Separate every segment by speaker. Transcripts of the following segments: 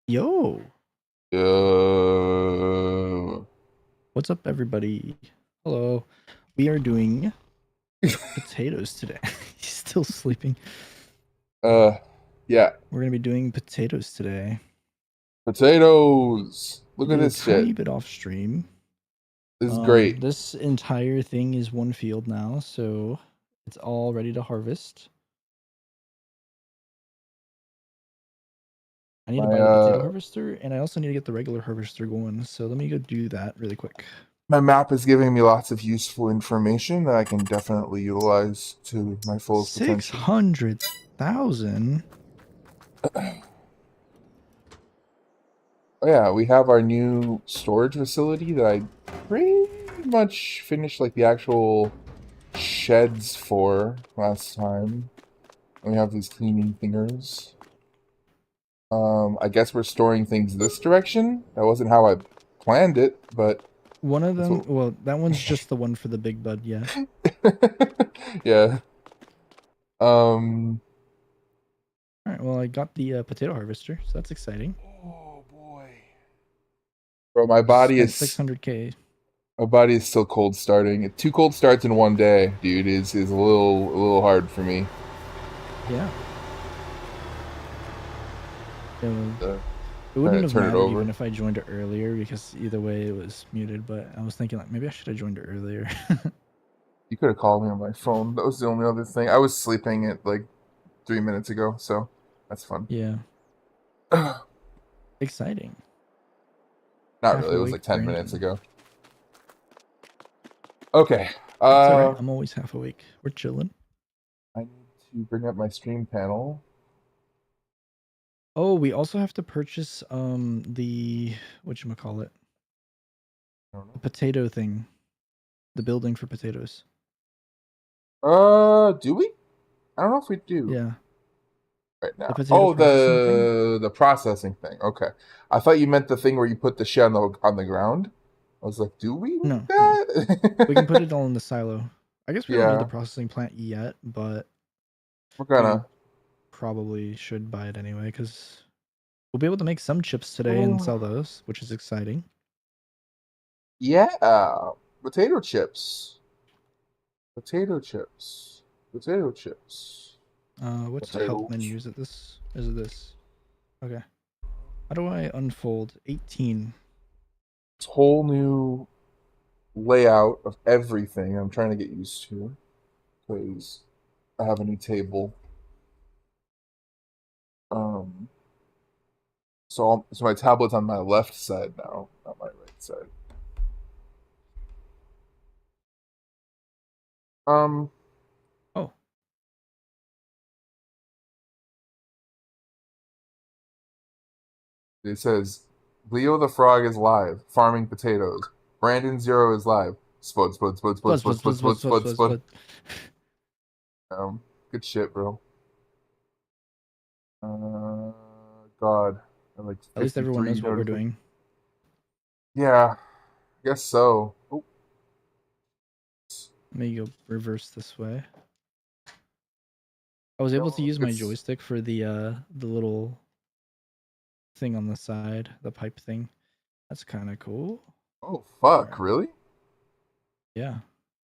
Speaker 1: Yo,
Speaker 2: Uh,
Speaker 1: what's up, everybody? Hello. We are doing potatoes today. He's still sleeping.
Speaker 2: uh, yeah,
Speaker 1: We're gonna be doing potatoes today.
Speaker 2: potatoes.
Speaker 1: We
Speaker 2: Look at
Speaker 1: did a
Speaker 2: this shit.
Speaker 1: tiny bit off stream.
Speaker 2: This is great.
Speaker 1: This entire thing is one field now, so it's all ready to harvest. I need to
Speaker 2: My
Speaker 1: buy the potato harvester, and I also need to get the regular harvester going. So let me go do that really quick.
Speaker 2: my map is giving me lots of useful information that I can definitely utilize to my fullest
Speaker 1: Six
Speaker 2: potential.
Speaker 1: hundred thousand.
Speaker 2: Oh yeah, we have our new storage facility that I pretty much finished like the actual sheds for last time. And we have these cleaning thingers. I guess we're storing things this direction. That wasn't how I planned it, but
Speaker 1: One of
Speaker 2: that's
Speaker 1: them,
Speaker 2: what.
Speaker 1: well, that one's just the one for the big bud, yeah.
Speaker 2: Yeah. Um.
Speaker 1: All right, well, I got the potato harvester, so that's exciting.
Speaker 2: Oh boy. Bro,
Speaker 1: Spent 600K.
Speaker 2: my body is still cold starting. Two cold starts in one day, dude, is a little hard for me.
Speaker 1: Yeah. It
Speaker 2: Uh,
Speaker 1: wouldn't
Speaker 2: Trying to
Speaker 1: have
Speaker 2: turn it
Speaker 1: mattered even
Speaker 2: over.
Speaker 1: if I joined it earlier because either way it was muted, but I was thinking like maybe I should have joined it earlier.
Speaker 2: You could have called me on my phone. That was the only other thing. I was sleeping at like 3 minutes ago, so that's fun.
Speaker 1: Yeah.
Speaker 2: Not
Speaker 1: Exciting. Half
Speaker 2: really. It was
Speaker 1: awake
Speaker 2: like 10 minutes
Speaker 1: Brandon.
Speaker 2: ago. Okay.
Speaker 1: That's all right.
Speaker 2: Uh,
Speaker 1: I'm always half awake. We're chilling.
Speaker 2: I need to bring up my stream panel.
Speaker 1: Oh, we also have to purchase the whatchamacallit?
Speaker 2: I don't
Speaker 1: The
Speaker 2: know.
Speaker 1: potato thing. The building for potatoes.
Speaker 2: Do we? I don't know if we do
Speaker 1: Yeah.
Speaker 2: right
Speaker 1: The
Speaker 2: now.
Speaker 1: potato
Speaker 2: Oh,
Speaker 1: processing thing.
Speaker 2: the processing thing. Okay, I thought you meant the thing where you put the shit on the ground. I was like, do we need
Speaker 1: No, no. We can put
Speaker 2: that?
Speaker 1: it all in the silo. I guess we don't need the
Speaker 2: Yeah,
Speaker 1: processing plant yet, but
Speaker 2: we're
Speaker 1: we
Speaker 2: gonna.
Speaker 1: probably should buy it anyway because we'll be able to make some chips today and sell those, which is exciting.
Speaker 2: Yeah, potato chips, potato chips, potato chips,
Speaker 1: What's help
Speaker 2: potatoes.
Speaker 1: menu? Is it this? Is it this? Okay. How do I unfold 18?
Speaker 2: This whole new layout of everything I'm trying to get used to because I have a new table. Um, so my tablet's on my left side now, not my right side. Um,
Speaker 1: Oh,
Speaker 2: it says Leo the Frog is live farming potatoes. Brandon Zero is live. Spud, spud, spud, spud,
Speaker 1: split,
Speaker 2: spud,
Speaker 1: split, split,
Speaker 2: spud,
Speaker 1: split,
Speaker 2: spud,
Speaker 1: split,
Speaker 2: spud,
Speaker 1: split,
Speaker 2: spud.
Speaker 1: split.
Speaker 2: Good shit, bro. God, I have like
Speaker 1: At least everyone
Speaker 2: 53
Speaker 1: knows what we're
Speaker 2: notifications.
Speaker 1: doing.
Speaker 2: Yeah, I guess so. Oh,
Speaker 1: Let me go reverse this way. I was able to
Speaker 2: no,
Speaker 1: use my
Speaker 2: it's
Speaker 1: joystick for the little thing on the side, the pipe thing. That's kind of cool.
Speaker 2: oh
Speaker 1: All
Speaker 2: fuck,
Speaker 1: right.
Speaker 2: really?
Speaker 1: Yeah.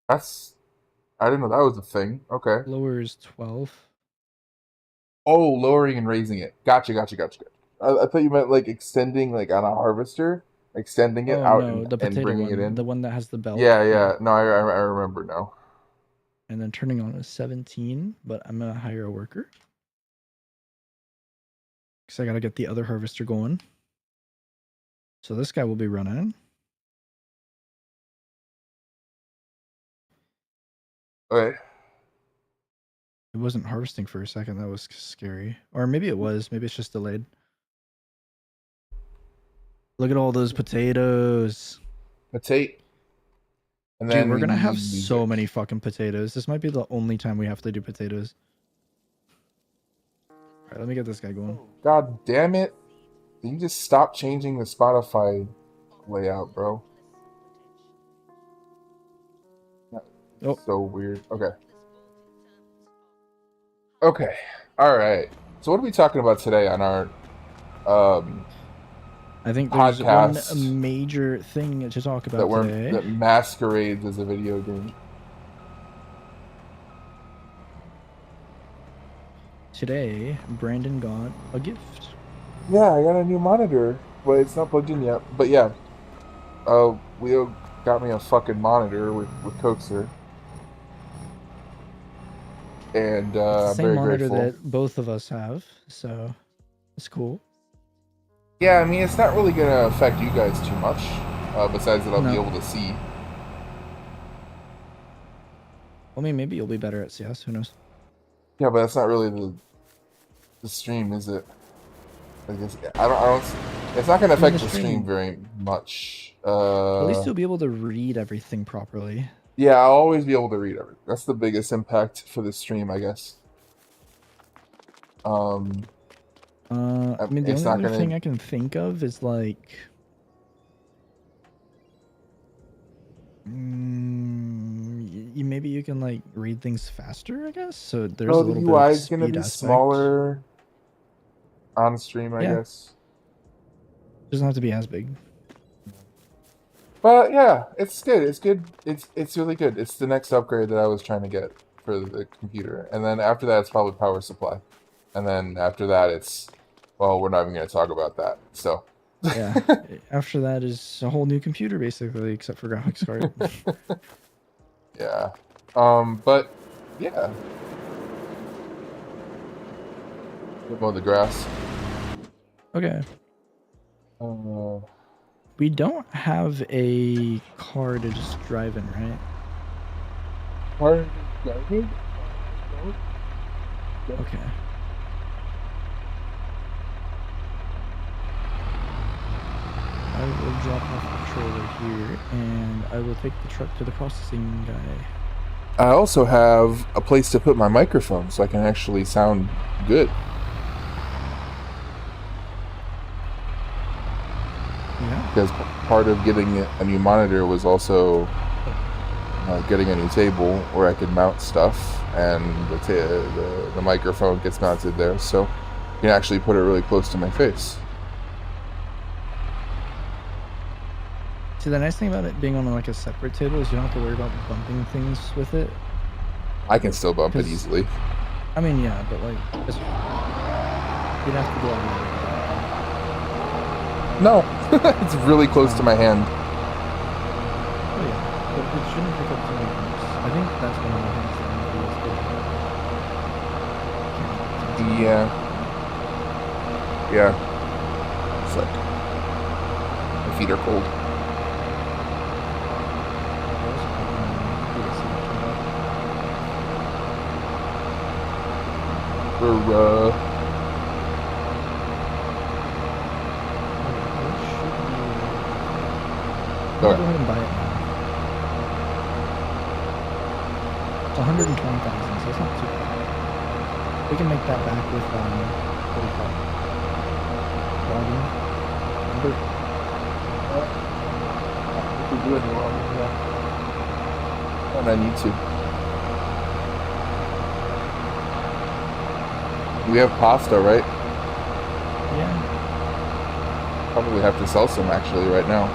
Speaker 2: That's I didn't know that was a thing. Okay.
Speaker 1: Lower is 12.
Speaker 2: Oh, lowering and raising it. Gotcha, gotcha, gotcha, gotcha. I thought you meant like extending, like on a harvester, extending it
Speaker 1: Oh
Speaker 2: out
Speaker 1: no, the
Speaker 2: and
Speaker 1: potato
Speaker 2: bringing it
Speaker 1: one,
Speaker 2: in.
Speaker 1: the one that has the belt.
Speaker 2: Yeah,
Speaker 1: Yeah.
Speaker 2: yeah. No, I remember now.
Speaker 1: And then turning on is 17, but I'm gonna hire a worker because I gotta get the other harvester going. So this guy will be running.
Speaker 2: Okay.
Speaker 1: It wasn't harvesting for a second. That was scary. Or maybe it was. Maybe it's just delayed. Look at all those potatoes.
Speaker 2: Potato. And
Speaker 1: Dude,
Speaker 2: then
Speaker 1: we're
Speaker 2: we
Speaker 1: gonna have
Speaker 2: need
Speaker 1: so
Speaker 2: music.
Speaker 1: many fucking potatoes. This might be the only time we have to do potatoes. All right, let me get this guy going.
Speaker 2: God damn it. You just stop changing the Spotify layout, bro. That is
Speaker 1: Oh,
Speaker 2: so weird. Okay. Okay. All right. So what are we talking about today on our um
Speaker 1: I think there's one
Speaker 2: podcast
Speaker 1: major thing to talk
Speaker 2: that
Speaker 1: about today.
Speaker 2: masquerades as a video game.
Speaker 1: Today, Brandon got a gift.
Speaker 2: Yeah, I got a new monitor, but it's not plugged in yet. But yeah, Leo got me a fucking monitor with Coaxer, and
Speaker 1: It's the
Speaker 2: I'm
Speaker 1: same
Speaker 2: very
Speaker 1: monitor
Speaker 2: grateful.
Speaker 1: that both of us have, so it's cool.
Speaker 2: Yeah, I mean, it's not really gonna affect you guys too much, besides that I'll be
Speaker 1: No.
Speaker 2: able to see.
Speaker 1: I mean, maybe you'll be better at CS. Who knows?
Speaker 2: Yeah, but that's not really the stream, is it? I guess I don't. It's not gonna
Speaker 1: I mean, the
Speaker 2: affect the stream
Speaker 1: stream.
Speaker 2: very much.
Speaker 1: At least you'll be able to read everything properly.
Speaker 2: Yeah, I'll always be able to read everything. That's the biggest impact for the stream, I guess. Um,
Speaker 1: I mean, the
Speaker 2: it's
Speaker 1: only
Speaker 2: not
Speaker 1: other
Speaker 2: gonna.
Speaker 1: thing I can think of is like, maybe you can like read things faster. I guess so. There's
Speaker 2: Oh,
Speaker 1: a
Speaker 2: the
Speaker 1: little bit
Speaker 2: UI
Speaker 1: of
Speaker 2: is gonna
Speaker 1: speed
Speaker 2: be
Speaker 1: aspect.
Speaker 2: smaller on stream, I
Speaker 1: Yeah, it
Speaker 2: guess.
Speaker 1: doesn't have to be as big.
Speaker 2: But yeah, it's good. It's good. It's really good. It's the next upgrade that I was trying to get for the computer, and then after that, it's probably power supply, and then after that, it's well, we're not even gonna talk about that. So.
Speaker 1: Yeah. After that is a whole new computer basically, except for graphics card.
Speaker 2: Yeah. But yeah. We'll mow the grass.
Speaker 1: Okay.
Speaker 2: Uh,
Speaker 1: We don't have a car to just drive in, right?
Speaker 2: Part garbage?
Speaker 1: Okay. I will drop off the trailer here, and I will take the truck to the processing guy.
Speaker 2: I also have a place to put my microphone so I can actually sound good.
Speaker 1: Yeah.
Speaker 2: Because part of getting a new monitor was also getting a new table where I could mount stuff, and the microphone gets mounted there, so you can actually put it really close to my face.
Speaker 1: See, the nice thing about it being on like a separate table is you don't have to worry about bumping things with it.
Speaker 2: I can still bump it easily.
Speaker 1: I mean, yeah, but like, you'd have to go on.
Speaker 2: No, it's really close to my hand.
Speaker 1: Oh yeah, but it shouldn't pick up too many bumps. I think that's one of the things that feels good.
Speaker 2: Yeah. Yeah. It's like my feet are cold. We're
Speaker 1: Go ahead and buy it now. It's 120,000, so it's not too bad. We can make that back with what do you call it? Logging. Remember?
Speaker 2: we could do it wrong, yeah. And I need to. We have pasta, right?
Speaker 1: Yeah.
Speaker 2: Probably have to sell some actually right now.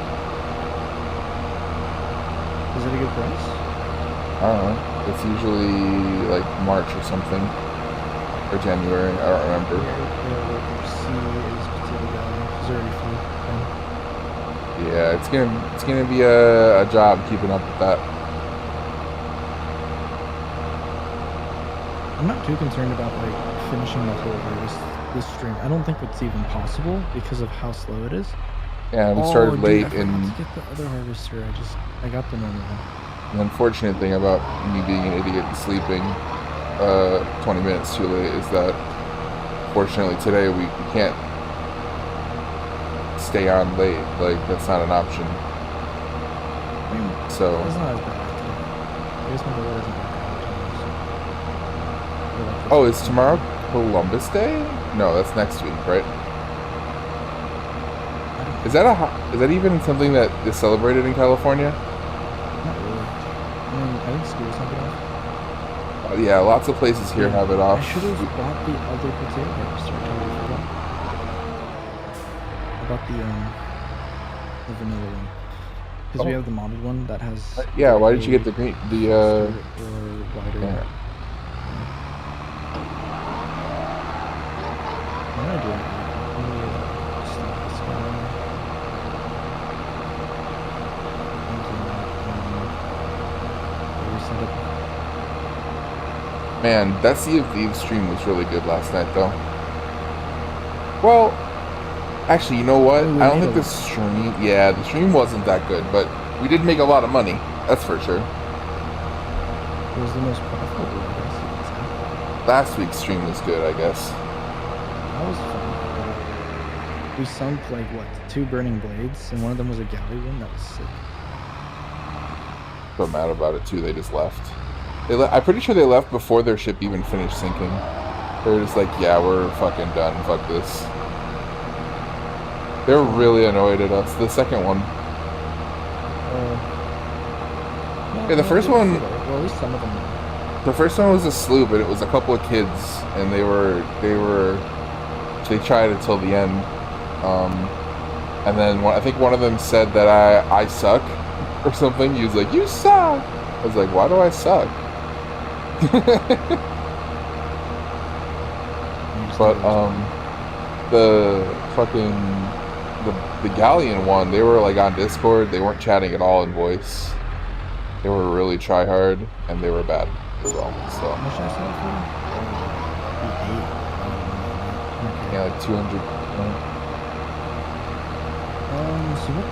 Speaker 1: Is it a good price?
Speaker 2: I don't know. It's usually like March or something. Or January, I don't remember. Yeah, it's gonna be a job keeping up with that.
Speaker 1: I'm not too concerned about like finishing the whole harvest this stream. I don't think it's even possible because of how slow it is.
Speaker 2: Yeah, we started late
Speaker 1: I forgot to get the other harvester. I got the normal one.
Speaker 2: The unfortunate thing about me being an idiot and sleeping 20 minutes too late is that fortunately today we can't stay on late. Like, that's not an option.
Speaker 1: I mean,
Speaker 2: so
Speaker 1: it's not as bad. I guess my brother doesn't work out.
Speaker 2: Oh, is tomorrow Columbus Day? No, that's next week, right? Is that even something that is celebrated in California?
Speaker 1: Not really. I mean, I think schools have it off.
Speaker 2: Yeah, lots of places here have it off.
Speaker 1: I should have bought the other potato harvester. I totally forgot. I about the vanilla one. Because we
Speaker 2: Oh.
Speaker 1: have the modded one that has
Speaker 2: Yeah,
Speaker 1: either
Speaker 2: why did you get
Speaker 1: a
Speaker 2: the green?
Speaker 1: faster or wider.
Speaker 2: Yeah.
Speaker 1: What am I doing? Let me stop this guy. Reset it.
Speaker 2: Man, that Sea of Thieves stream was really good last night, though. Well, actually, you know what?
Speaker 1: Oh,
Speaker 2: I don't think the stream... Yeah, the stream wasn't that good, but we did make a lot of money. That's for sure.
Speaker 1: It was the most profitable, I guess you could say.
Speaker 2: Last week's stream was good, I guess.
Speaker 1: That was fun. We sunk, like, what, 2 burning blades, and one of them was a galley one. That was sick.
Speaker 2: So mad about it, too. They just left. I'm pretty sure they left before their ship even finished sinking. They were just like, yeah, we're fucking done. Fuck this. They were really annoyed at us. The second one. Yeah, the first one...
Speaker 1: Well, at least some of them were.
Speaker 2: The first one was a sloop, but it was a couple of kids, and they tried it till the end. And then I think one of them said that I suck or something. He was like, "You suck." I was like, "Why do I suck?" But the fucking the Galleon one, they were like on Discord. They weren't chatting at all in voice. They were really try hard, and they were bad as well. So
Speaker 1: how much I sell for?
Speaker 2: Yeah, like 200.
Speaker 1: So what?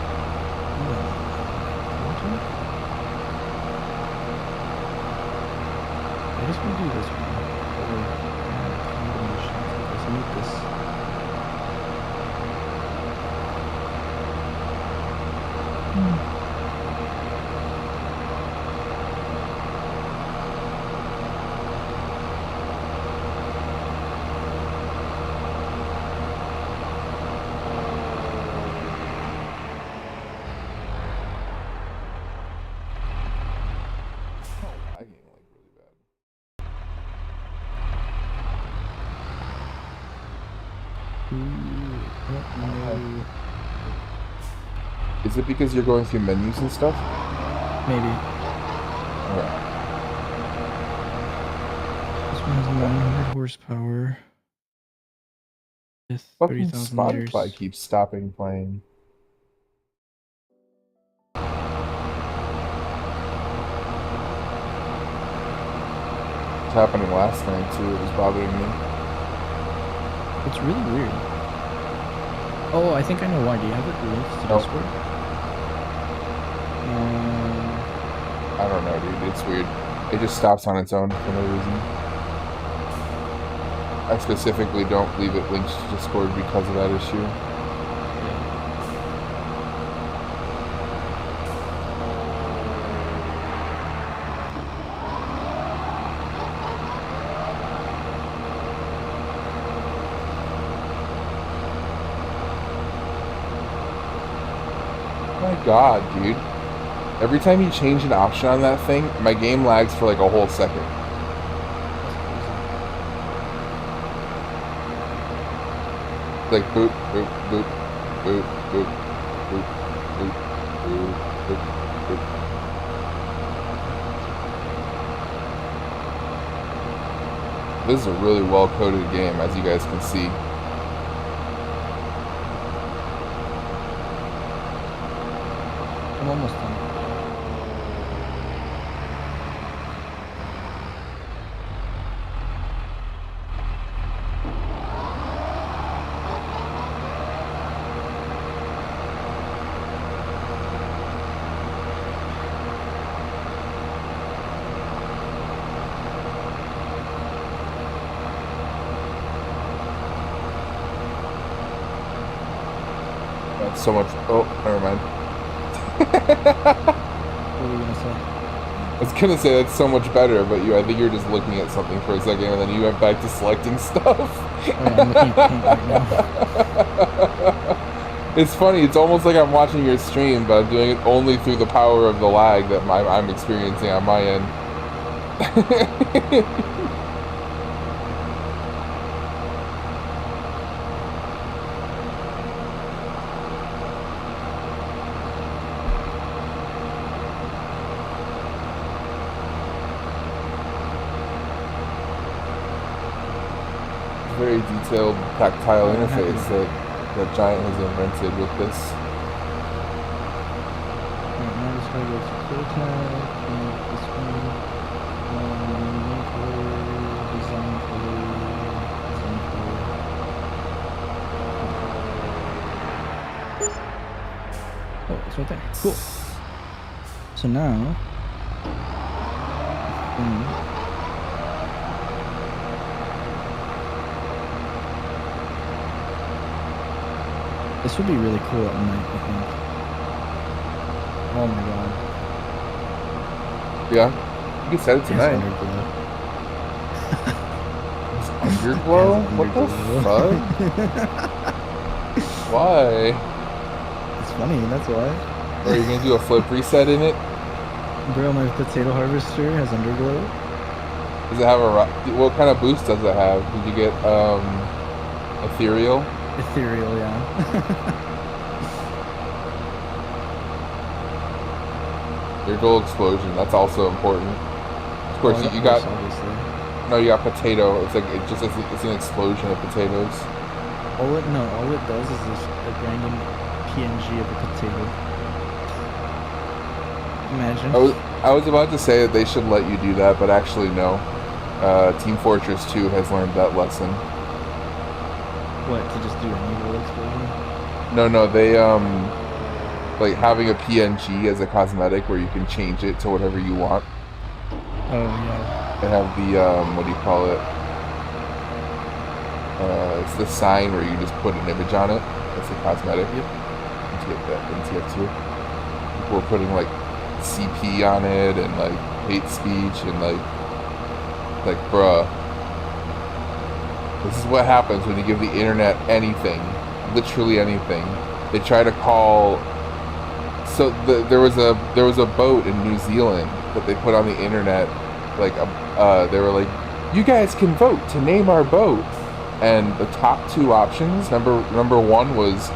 Speaker 1: I guess we'll do this one. Combinations. Let's make this.
Speaker 2: Is it because you're going through menus and stuff?
Speaker 1: Maybe.
Speaker 2: Okay.
Speaker 1: This one's 900 horsepower. With 30,000 liters.
Speaker 2: Spotify keeps stopping playing. It's happening last night too. It was bothering me.
Speaker 1: It's really weird. Oh, I think I know why. Do you have it linked to Discord?
Speaker 2: I don't know, dude. It's weird. It just stops on its own for no reason. I specifically don't leave it linked to Discord because of that issue. Oh my god, dude. Every time you change an option on that thing, my game lags for like a whole second. Like boop, boop, boop, boop, boop, boop, boop, boop, boop, boop. This is a really well-coded game, as you guys can see.
Speaker 1: I'm almost done.
Speaker 2: That's so much. Oh, never mind.
Speaker 1: What were you gonna say?
Speaker 2: I was gonna say that's so much better, but I think you're just looking at something for a second, and then you went back to selecting stuff.
Speaker 1: Oh, yeah, I'm looking at paint right now.
Speaker 2: It's funny. It's almost like I'm watching your stream, but I'm doing it only through the power of the lag that I'm experiencing on my end. very detailed tactile
Speaker 1: I'm happy
Speaker 2: interface
Speaker 1: to-
Speaker 2: that Giant has invented with this.
Speaker 1: Alright, now I'm just gonna go to clear tab, and this one, main color, design color, design color. Oh, it's right there. Cool. So now, this would be really cool at night, I think. Oh my god.
Speaker 2: Yeah, you can set it
Speaker 1: It has
Speaker 2: tonight.
Speaker 1: underglow.
Speaker 2: Underglow?
Speaker 1: It has
Speaker 2: What the
Speaker 1: underglow.
Speaker 2: fuck? Why?
Speaker 1: It's funny, that's why.
Speaker 2: Are you gonna do a flip reset in it?
Speaker 1: Bro, my potato harvester has underglow.
Speaker 2: Does it have a what kind of boost does it have? Did you get ethereal?
Speaker 1: Ethereal, yeah.
Speaker 2: Your gold explosion. That's also important. Of course, you got
Speaker 1: obviously.
Speaker 2: no. You got potato. It's like it's an explosion of potatoes.
Speaker 1: All it does is this a random PNG of a potato. Imagine.
Speaker 2: I was about to say that they should let you do that, but actually no. Team Fortress 2 has learned that lesson.
Speaker 1: What, to just do any gold explosion?
Speaker 2: No, they like having a PNG as a cosmetic where you can change it to whatever you want.
Speaker 1: Oh yeah.
Speaker 2: They have the what do you call it? It's the sign where you just put an image on it. It's a cosmetic.
Speaker 1: Yep.
Speaker 2: You get that in TF2. People are putting like CP on it and like hate speech and like bruh. This is what happens when you give the internet anything, literally anything. They try to call. So there was a boat in New Zealand that they put on the internet. Like they were like, you guys can vote to name our boat, and the top two options. Number one was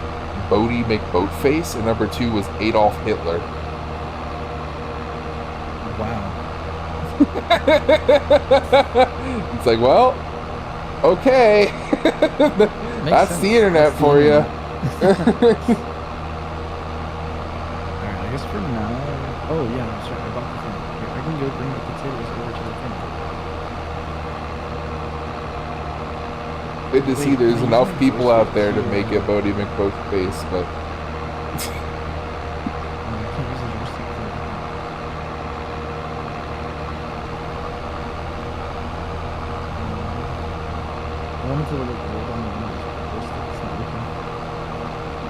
Speaker 2: Bodie McBoatface, and number two was Adolf Hitler.
Speaker 1: Wow.
Speaker 2: It's like, well, okay. That's
Speaker 1: sense.
Speaker 2: the internet
Speaker 1: That's
Speaker 2: for you.
Speaker 1: Alright, I guess for now. Oh yeah, I'm sorry, I bought the thing. Here, I can go bring the potatoes over to the thing.
Speaker 2: Good to see
Speaker 1: Wait,
Speaker 2: there's
Speaker 1: no,
Speaker 2: enough
Speaker 1: you
Speaker 2: people
Speaker 1: can't
Speaker 2: out there to
Speaker 1: voice
Speaker 2: make it Bodie McBoatface, but
Speaker 1: I can't use the joystick for that. I wanted to look gold on the joystick, it's not working.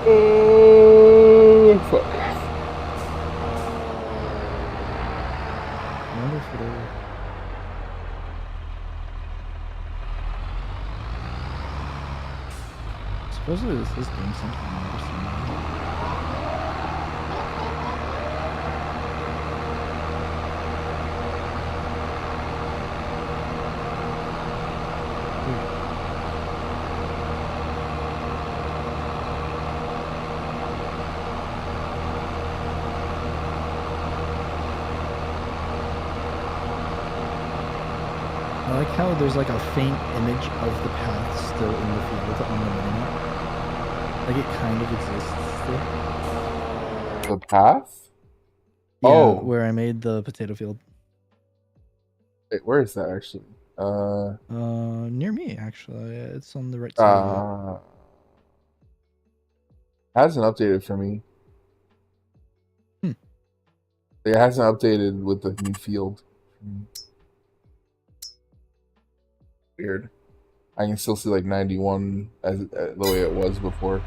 Speaker 2: oh fuck.
Speaker 1: I wonder if it'll... Supposedly this is doing something I've never seen before. I like how there's like a faint image of the path still in the field on the minimap. Like it kind of exists still.
Speaker 2: The path?
Speaker 1: Yeah,
Speaker 2: Oh.
Speaker 1: where I made the potato field.
Speaker 2: Wait, where is that actually?
Speaker 1: Near me actually. It's on the right side of it.
Speaker 2: Hasn't updated for me. It hasn't updated with the new field. Weird. I can still see like 91 as the way it was before.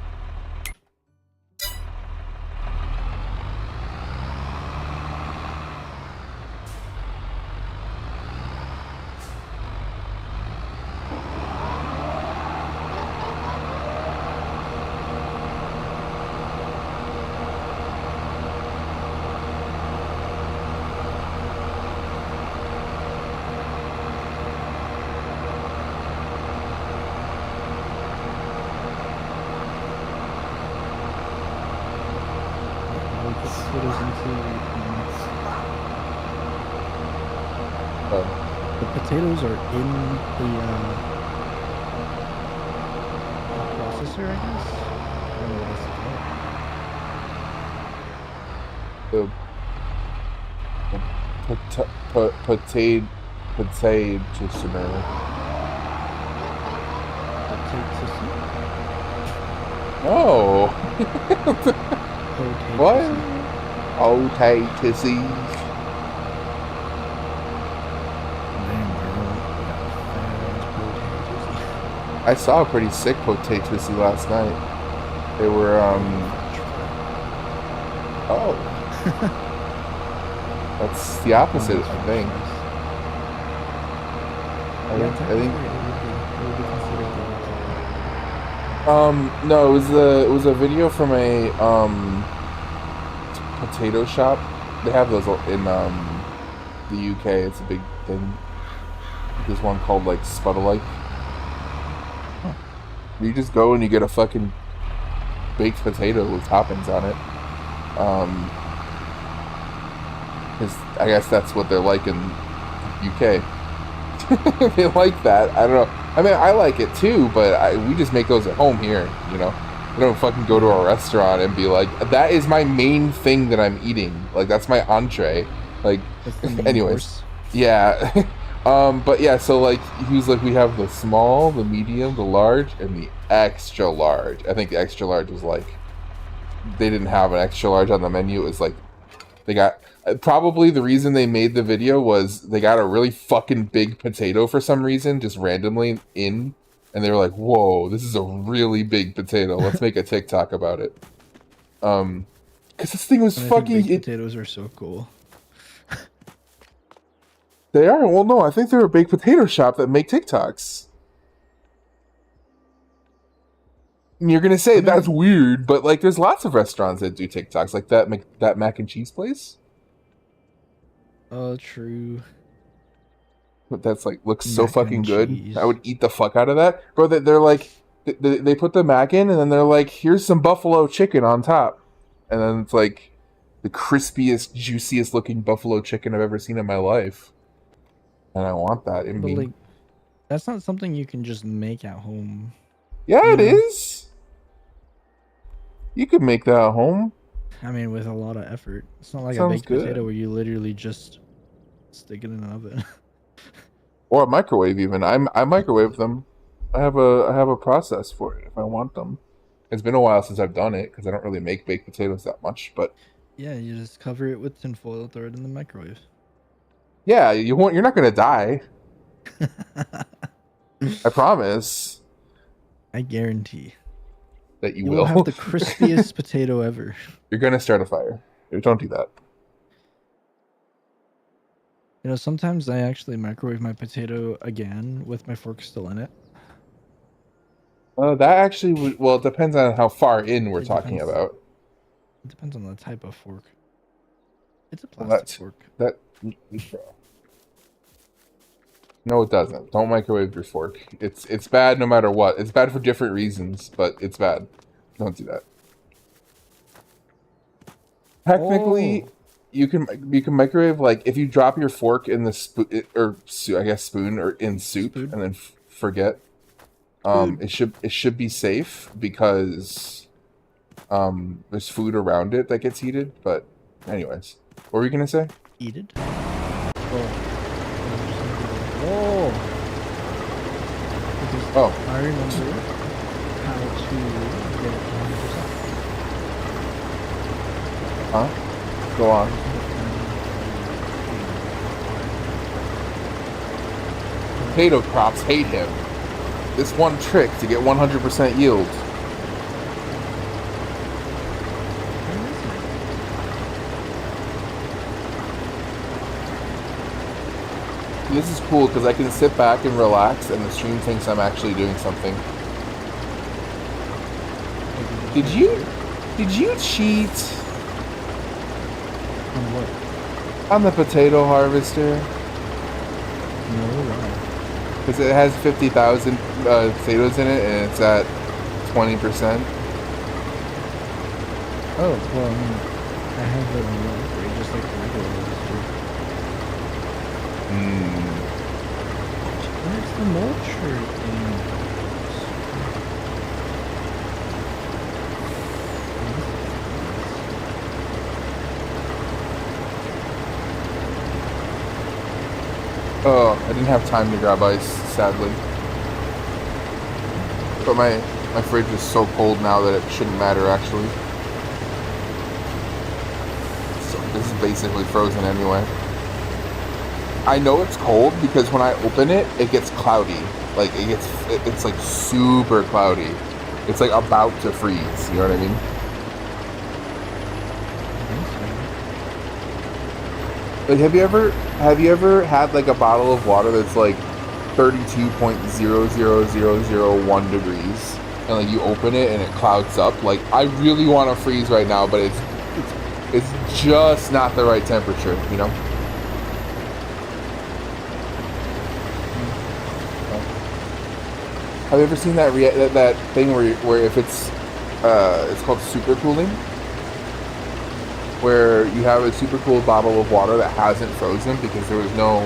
Speaker 1: The potatoes are in the juicer, I guess. I don't know what else to call it.
Speaker 2: Potato juicer. Oh. What? Potato. I saw a pretty sick potato last night. They were oh. That's the opposite, I think. I think no, it was a video from a potato shop. They have those in the UK. It's a big thing. There's one called like Spud. You just go and you get a fucking baked potato with toppings on it. Cause I guess that's what they're like in UK. They like that. I don't know. I mean, I like it too, but we just make those at home here, you know? We don't fucking go to a restaurant and be like, that is my main thing that I'm eating. Like, that's my entree. Like, anyways. Course. Yeah. But yeah, so like, he was like, we have the small, the medium, the large, and the extra large. I think the extra large was like, they didn't have an extra large on the menu. It was like, they got, probably the reason they made the video was they got a really fucking big potato for some reason, just randomly in, and they were like, whoa, this is a really big potato. Let's make a TikTok about it. Because this thing was fucking...
Speaker 1: potatoes are so cool.
Speaker 2: They are? Well, no, I think they're a baked potato shop that make TikToks. And you're gonna say that's weird, but like, there's lots of restaurants that do TikToks, like that mac and cheese place.
Speaker 1: Oh, true.
Speaker 2: But that's like looks so fucking good. I would eat the fuck out of that, bro. They're like, they put the mac in, and then they're like, here's some buffalo chicken on top, and then it's like the crispiest, juiciest looking buffalo chicken I've ever seen in my life. And I want that in me. Like,
Speaker 1: that's not something you can just make at home.
Speaker 2: Yeah, it is. You could make that at home.
Speaker 1: I mean, with a lot of effort. It's not like a baked potato where you literally just stick it in an oven.
Speaker 2: Or a microwave even. I microwave them. I have a process for it if I want them. It's been a while since I've done it because I don't really make baked potatoes that much, but
Speaker 1: yeah, you just cover it with tinfoil, throw it in the microwave.
Speaker 2: Yeah, you're not gonna die. I promise.
Speaker 1: I guarantee
Speaker 2: that you
Speaker 1: will have the crispiest potato ever.
Speaker 2: You're gonna start a fire. Don't do that.
Speaker 1: You know, sometimes I actually microwave my potato again with my fork still in it.
Speaker 2: That actually would, well, it depends on how far in we're talking about.
Speaker 1: It depends on the type of fork. It's a plastic fork.
Speaker 2: No, it doesn't. Don't microwave your fork. It's bad no matter what. It's bad for different reasons, but it's bad. Don't do that. Technically, you can microwave, like, if you drop your fork in the spoon or in soup and then forget. It should be safe because there's food around it that gets heated. But anyways, what were you gonna say?
Speaker 1: Heated?
Speaker 2: Oh.
Speaker 1: I remember how to get 100%.
Speaker 2: Huh? Go on. Potato crops hate him. This one trick to get 100% yield. This is cool because I can sit back and relax and the stream thinks I'm actually doing something. Did you cheat?
Speaker 1: On what?
Speaker 2: On the potato harvester?
Speaker 1: No, why?
Speaker 2: Because it has 50,000 potatoes in it and it's at 20%.
Speaker 1: Oh, well, I mean, I have it on the upgrade just like the regular harvester. Where's the mulcher thing?
Speaker 2: I didn't have time to grab ice, sadly. But my fridge is so cold now that it shouldn't matter, actually. So this is basically frozen anyway. I know it's cold because when I open it, it gets cloudy. Like, it's like super cloudy. It's like about to freeze, you know what I mean? Like, have you ever had like a bottle of water that's like 32.00001 degrees, and like you open it and it clouds up? Like, I really want to freeze right now, but it's just not the right temperature, you know? Have you ever seen that that thing where if it's called super cooling, where you have a super cooled bottle of water that hasn't frozen because there was no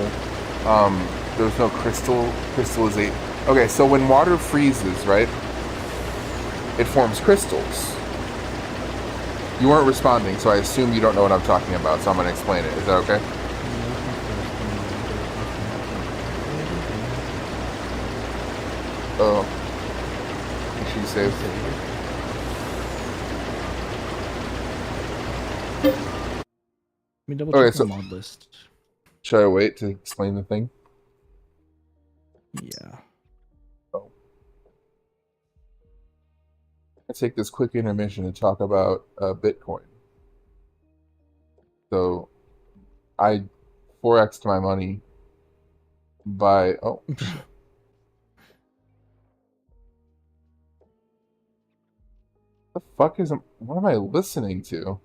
Speaker 2: crystallization. Okay, so when water freezes, right, it forms crystals. You weren't responding, so I assume you don't know what I'm talking about, so I'm going to explain it. Is that okay? Oh. Make sure you save.
Speaker 1: Let me double check the mod list.
Speaker 2: Should I wait to explain the thing?
Speaker 1: Yeah.
Speaker 2: Oh. Let's take this quick intermission to talk about Bitcoin. So, I 4x'd my money by... Oh. What the fuck is... What am I listening to?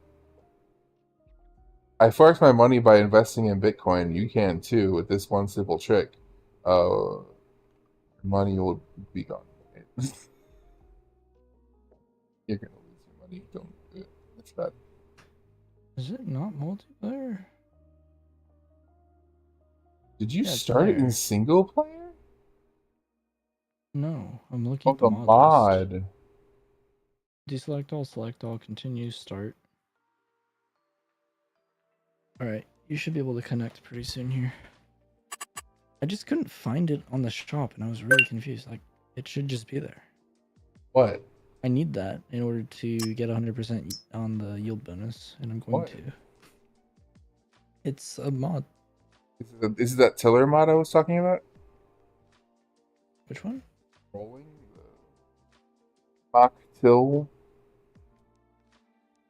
Speaker 2: I 4x'd my money by investing in Bitcoin. You can too with this one simple trick. Money will be gone. You're gonna lose your money. Don't do it. It's bad.
Speaker 1: Is it not multiplayer?
Speaker 2: Did you start it in single player?
Speaker 1: No, I'm looking at
Speaker 2: the
Speaker 1: mod list. Deselect all, select all, continue, start. Alright, you should be able to connect pretty soon here. I just couldn't find it on the shop and I was really confused. Like, it should just be there.
Speaker 2: What?
Speaker 1: I need that in order to get 100% on the yield bonus, and I'm going to. It's a mod.
Speaker 2: Is it that tiller mod I was talking about?
Speaker 1: Which one?
Speaker 2: Rolling? Mock till?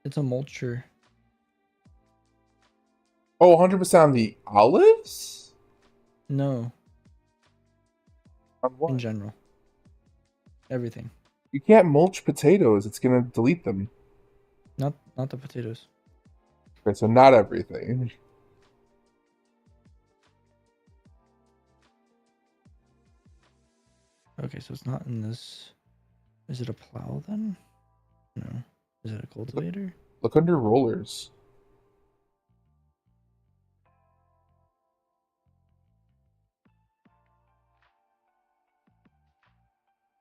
Speaker 1: It's a mulcher.
Speaker 2: Oh, 100% on the olives?
Speaker 1: No.
Speaker 2: On what?
Speaker 1: In general. Everything.
Speaker 2: You can't mulch potatoes. It's going to delete them.
Speaker 1: Not the potatoes.
Speaker 2: Okay, so not everything.
Speaker 1: Okay, so it's not in this. Is it a plow then? No. Is it a cultivator?
Speaker 2: Look under rollers.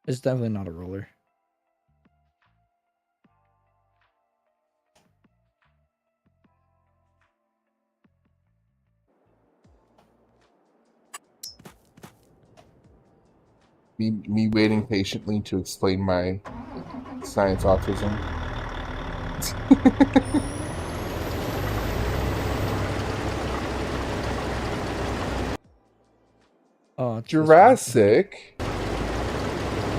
Speaker 1: It's definitely not a roller.
Speaker 2: Me waiting patiently to explain my science autism. Jurassic?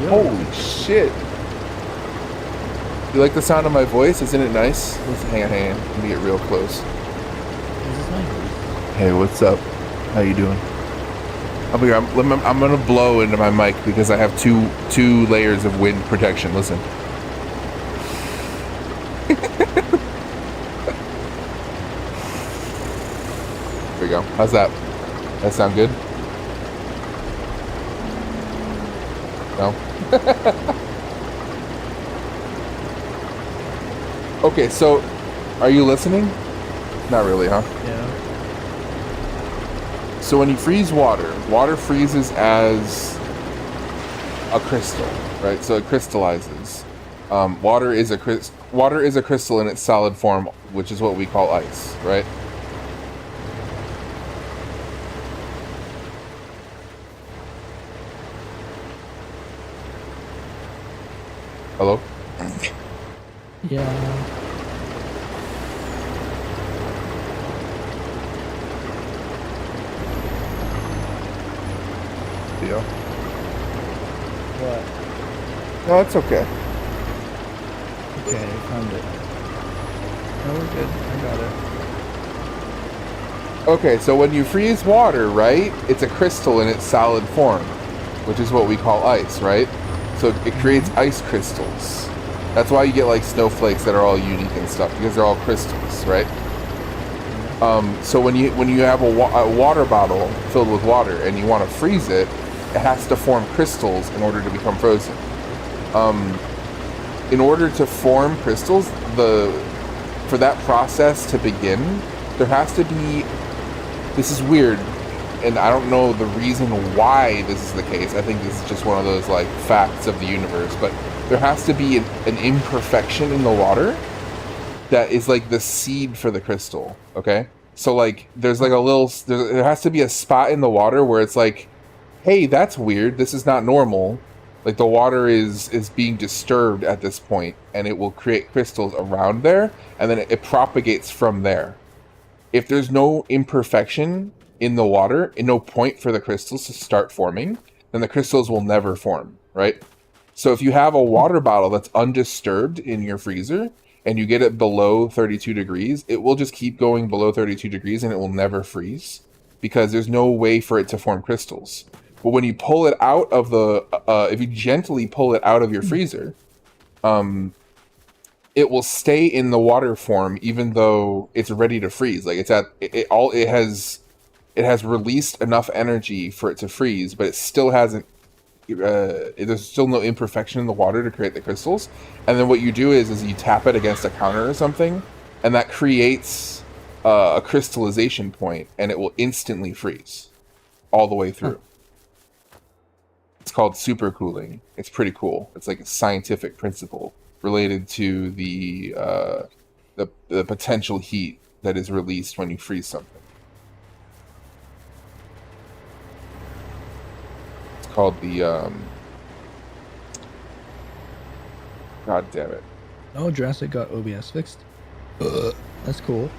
Speaker 2: Holy shit. You like the sound of my voice? Isn't it nice? Let's hang on. Let me get real close. Hey, what's up? How you doing? I'm gonna blow into my mic because I have two layers of wind protection. Listen. There we go. How's that? That sound good? No? Okay, so are you listening? Not really, huh?
Speaker 1: Yeah.
Speaker 2: So when you freeze water, water freezes as a crystal, right? So it crystallizes. Water is a crystal in its solid form, which is what we call ice, right? Hello?
Speaker 1: Yeah.
Speaker 2: Yeah.
Speaker 1: What?
Speaker 2: No, it's okay.
Speaker 1: Okay, I found it. No, we're good. I got it.
Speaker 2: Okay, so when you freeze water, right, it's a crystal in its solid form, which is what we call ice, right? So it creates ice crystals. That's why you get like snowflakes that are all unique and stuff, because they're all crystals, right? So when you have a water bottle filled with water and you want to freeze it, it has to form crystals in order to become frozen. In order to form crystals, for that process to begin, there has to be. This is weird, and I don't know the reason why this is the case. I think this is just one of those like facts of the universe, but there has to be an imperfection in the water that is like the seed for the crystal. Okay, so like there's like there has to be a spot in the water where it's like, hey, that's weird, this is not normal, like the water is being disturbed at this point, and it will create crystals around there, and then it propagates from there. If there's no imperfection in the water and no point for the crystals to start forming, then the crystals will never form, right? So if you have a water bottle that's undisturbed in your freezer and you get it below 32 degrees, it will just keep going below 32 degrees and it will never freeze because there's no way for it to form crystals. But when you pull it out of if you gently pull it out of your freezer, it will stay in the water form even though it's ready to freeze. Like it has released enough energy for it to freeze, but it still hasn't. There's still no imperfection in the water to create the crystals. And then what you do is you tap it against a counter or something, and that creates a crystallization point, and it will instantly freeze all the way through. It's called supercooling. It's pretty cool. It's like a scientific principle related to the potential heat that is released when you freeze something. It's called the God damn it.
Speaker 1: Oh, Jurassic got OBS fixed. That's cool.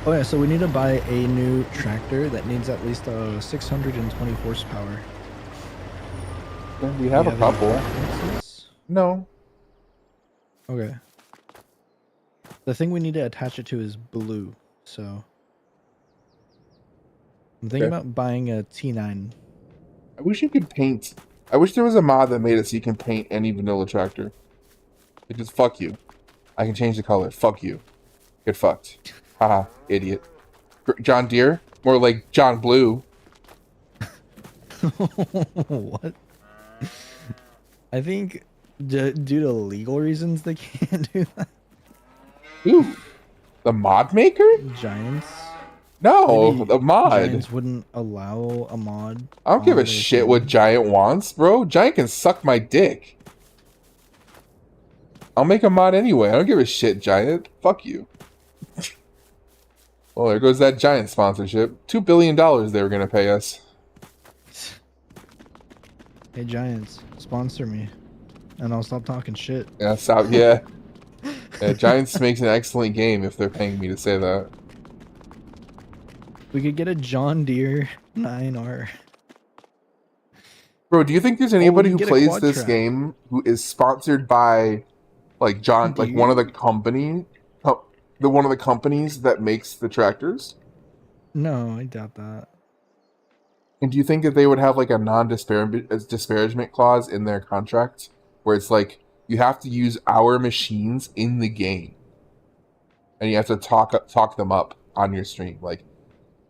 Speaker 1: Oh yeah, so we need to buy a new tractor that needs at least 620 horsepower.
Speaker 2: We have a couple. No.
Speaker 1: Okay. The thing we need to attach it to is blue, so I'm thinking about buying a T9.
Speaker 2: I wish you could paint. I wish there was a mod that made it so you can paint any vanilla tractor. It just fuck you. I can change the color. Fuck you. Get fucked. Haha, idiot. John Deere? More like John Blue.
Speaker 1: What? I think due to legal reasons they can't do that.
Speaker 2: Ooh. The mod maker?
Speaker 1: Giants?
Speaker 2: No,
Speaker 1: Maybe
Speaker 2: the mod.
Speaker 1: Giants wouldn't allow a mod.
Speaker 2: I don't give a shit what Giant wants, bro. Giant can suck my dick. I'll make a mod anyway. I don't give a shit, Giant. Fuck you. Well, there goes that Giant sponsorship. $2 billion they were going to pay us.
Speaker 1: Hey, Giants, sponsor me. And I'll stop talking shit.
Speaker 2: Yeah, stop. Yeah. Yeah, Giants makes an excellent game if they're paying me to say that.
Speaker 1: We could get a John Deere 9R.
Speaker 2: Bro, do you think there's anybody who plays this game who is sponsored by, like, John, like one of the companies that makes the tractors?
Speaker 1: No, I doubt that.
Speaker 2: And do you think that they would have like a non-disparagement clause in their contract where it's like you have to use our machines in the game, and you have to talk them up on your stream? Like,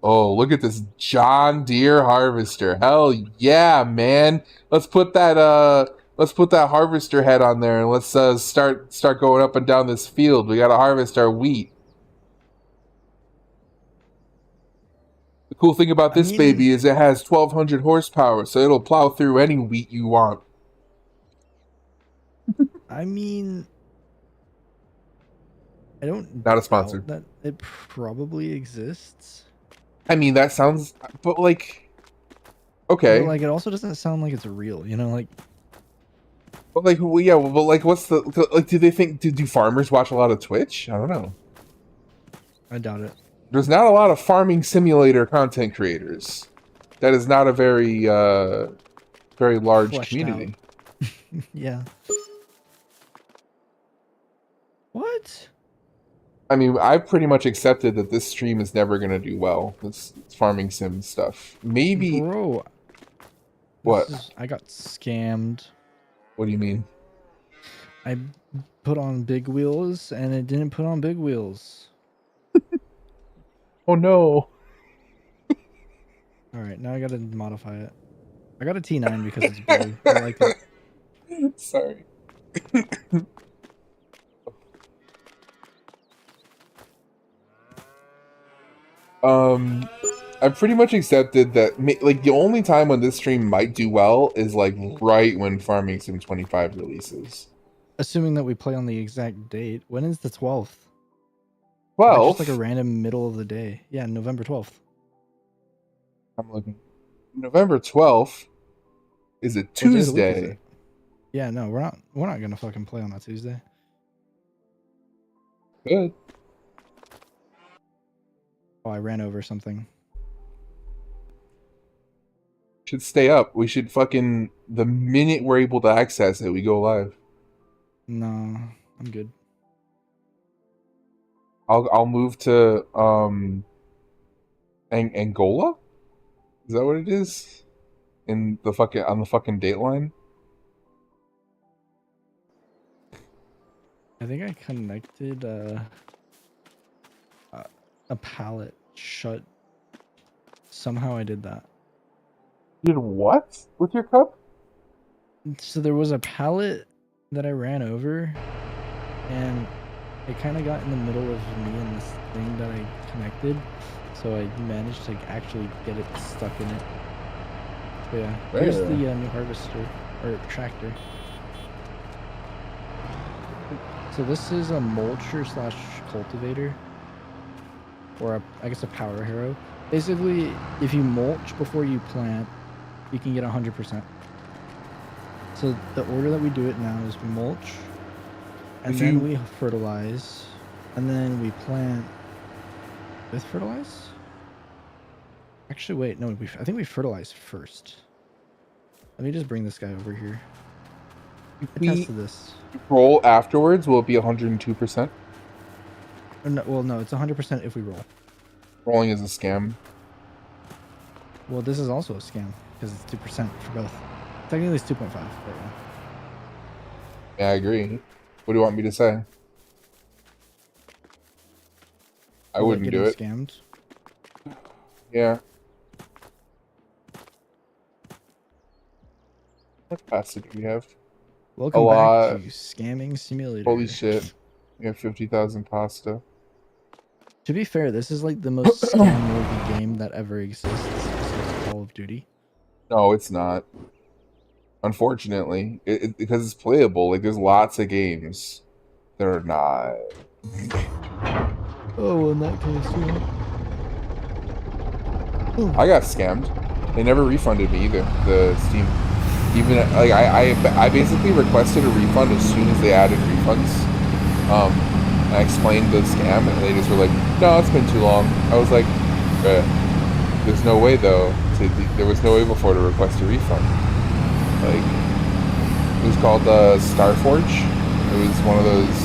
Speaker 2: oh, look at this John Deere harvester! Hell yeah, man! Let's put that harvester head on there, and let's start going up and down this field. We got to harvest our wheat. The cool thing about this baby is it has 1,200 horsepower, so it'll plow through any wheat you want.
Speaker 1: I mean, I don't.
Speaker 2: Not a sponsor.
Speaker 1: That it probably exists.
Speaker 2: I mean, that sounds, but like, okay.
Speaker 1: But like, it also doesn't sound like it's real. You know, like.
Speaker 2: But like, well, yeah, but like, what's the like? Do they think do farmers watch a lot of Twitch? I don't know.
Speaker 1: I doubt it.
Speaker 2: There's not a lot of farming simulator content creators. That is not a very large
Speaker 1: Fleshed out.
Speaker 2: community.
Speaker 1: Yeah. What?
Speaker 2: I mean, I've pretty much accepted that this stream is never going to do well. This farming sim stuff. Maybe.
Speaker 1: Bro.
Speaker 2: What?
Speaker 1: I got scammed.
Speaker 2: What do you mean?
Speaker 1: I put on big wheels and it didn't put on big wheels.
Speaker 2: Oh no.
Speaker 1: Alright, now I gotta modify it. I got a T9 because it's blue. I like it.
Speaker 2: Sorry. I've pretty much accepted that, like, the only time when this stream might do well is, like, right when Farming Sim 25 releases.
Speaker 1: Assuming that we play on the exact date. When is the 12th?
Speaker 2: 12th?
Speaker 1: Just like a random middle of the day. Yeah, November 12th.
Speaker 2: I'm looking. November 12th is a Tuesday. Is it?
Speaker 1: Yeah, no, we're not gonna fucking play on that Tuesday.
Speaker 2: Good.
Speaker 1: Oh, I ran over something.
Speaker 2: Should stay up. We should fucking, the minute we're able to access it, we go live.
Speaker 1: No, I'm good.
Speaker 2: I'll move to Angola? Is that what it is? In the fucking, on the fucking dateline?
Speaker 1: I think I connected a pallet shut. Somehow I did that.
Speaker 2: You did what with your cup?
Speaker 1: So there was a pallet that I ran over, and it kind of got in the middle of me and this thing that I connected, so I managed to actually get it stuck in it. But yeah, here's the new harvester, or tractor. So this is a mulcher slash cultivator, or I guess a power harrow. Basically, if you mulch before you plant, you can get 100%. So the order that we do it now is we mulch, and then we fertilize, and then we plant with fertilize. Actually, wait, no, I think we fertilize first. Let me just bring this guy over here. Attest to this.
Speaker 2: Roll afterwards, will it be 102%?
Speaker 1: No, well, no, it's 100% if we roll.
Speaker 2: Rolling is a scam.
Speaker 1: Well, this is also a scam because it's 2% for both. Technically, it's 2.5 right now.
Speaker 2: Yeah, I agree. What do you want me to say? I wouldn't do it.
Speaker 1: Scammed.
Speaker 2: Yeah. What pasta do we have?
Speaker 1: Welcome back to Scamming Simulator.
Speaker 2: Holy shit. We have 50,000 pasta.
Speaker 1: To be fair, this is like the most scam-worthy game that ever exists. Besides Call of Duty.
Speaker 2: No, it's not. Unfortunately. Because it's playable. Like, there's lots of games that are not.
Speaker 1: Oh, well, in that case, yeah.
Speaker 2: I got scammed. They never refunded me either. The Steam. Even like I basically requested a refund as soon as they added refunds. I explained the scam, and they just were like, "No, it's been too long." I was like, "There's no way though. There was no way before to request a refund." Like, it was called Starforge. It was one of those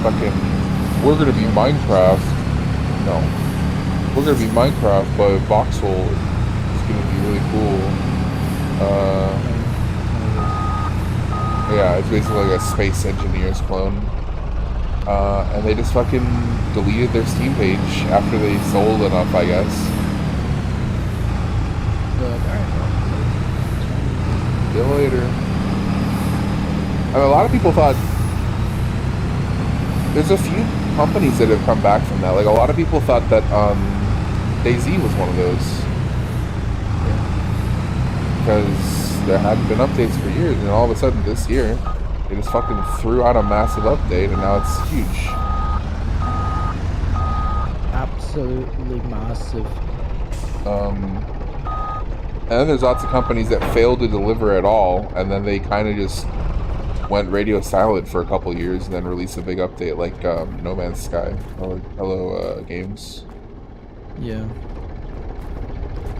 Speaker 2: fucking. We're gonna be Minecraft. No, we're gonna be Minecraft, but voxel is gonna be really cool. Yeah, it's basically like a Space Engineers clone. And they just fucking deleted their Steam page after they sold enough, I guess. See you later. I mean, a lot of people thought... There's a few companies that have come back from that. Like, a lot of people thought that DayZ was one of those. Because there hadn't been updates for years, and all of a sudden this year, they just fucking threw out a massive update, and now it's huge.
Speaker 1: Absolutely massive.
Speaker 2: And then there's lots of companies that fail to deliver at all, and then they kind of just went radio silent for a couple years and then released a big update like No Man's Sky. Hello Games.
Speaker 1: Yeah.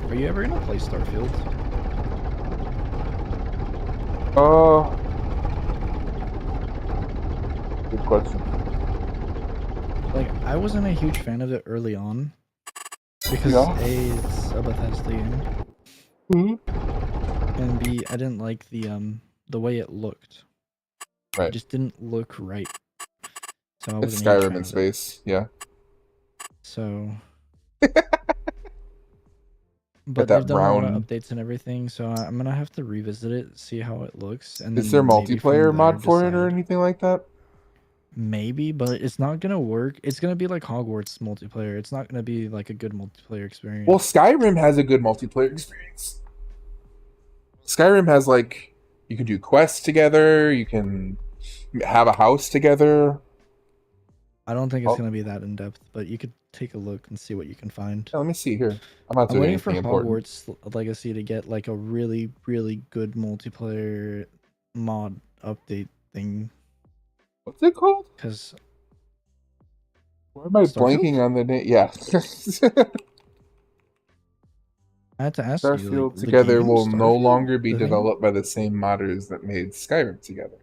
Speaker 1: Are you ever gonna play Starfield?
Speaker 2: Good question.
Speaker 1: Like, I wasn't a huge fan of it early on because
Speaker 2: Yeah.
Speaker 1: A, it's a Bethesda game, and B, I didn't like the way it looked. It
Speaker 2: Right.
Speaker 1: just didn't look right. So I
Speaker 2: It's
Speaker 1: wasn't a huge
Speaker 2: Skyrim
Speaker 1: fan
Speaker 2: in
Speaker 1: of it.
Speaker 2: space. Yeah.
Speaker 1: So,
Speaker 2: Got
Speaker 1: but they've
Speaker 2: that
Speaker 1: done a lot of
Speaker 2: brown.
Speaker 1: updates and everything, so I'm gonna have to revisit it, see how it looks, and
Speaker 2: Is there
Speaker 1: then maybe from
Speaker 2: multiplayer
Speaker 1: there
Speaker 2: mod for it or
Speaker 1: decide.
Speaker 2: anything like that?
Speaker 1: Maybe, but it's not gonna work. It's gonna be like Hogwarts multiplayer. It's not gonna be like a good multiplayer experience.
Speaker 2: Well, Skyrim has a good multiplayer experience. Skyrim has like you can do quests together, you can have a house together.
Speaker 1: I don't think it's
Speaker 2: Oh,
Speaker 1: gonna be that in depth, but you could take a look and see what you can find.
Speaker 2: yeah, let me see here. I'm not
Speaker 1: I'm
Speaker 2: doing
Speaker 1: waiting for
Speaker 2: anything important.
Speaker 1: Hogwarts Legacy to get like a really, really good multiplayer mod update thing.
Speaker 2: What's it called?
Speaker 1: Because
Speaker 2: Why am I
Speaker 1: Starfield?
Speaker 2: blanking on the name? Yeah.
Speaker 1: I had to ask you, like,
Speaker 2: Starfield
Speaker 1: the
Speaker 2: Together
Speaker 1: game
Speaker 2: will no
Speaker 1: Starfield?
Speaker 2: longer be
Speaker 1: The thing?
Speaker 2: developed by the same modders that made Skyrim together.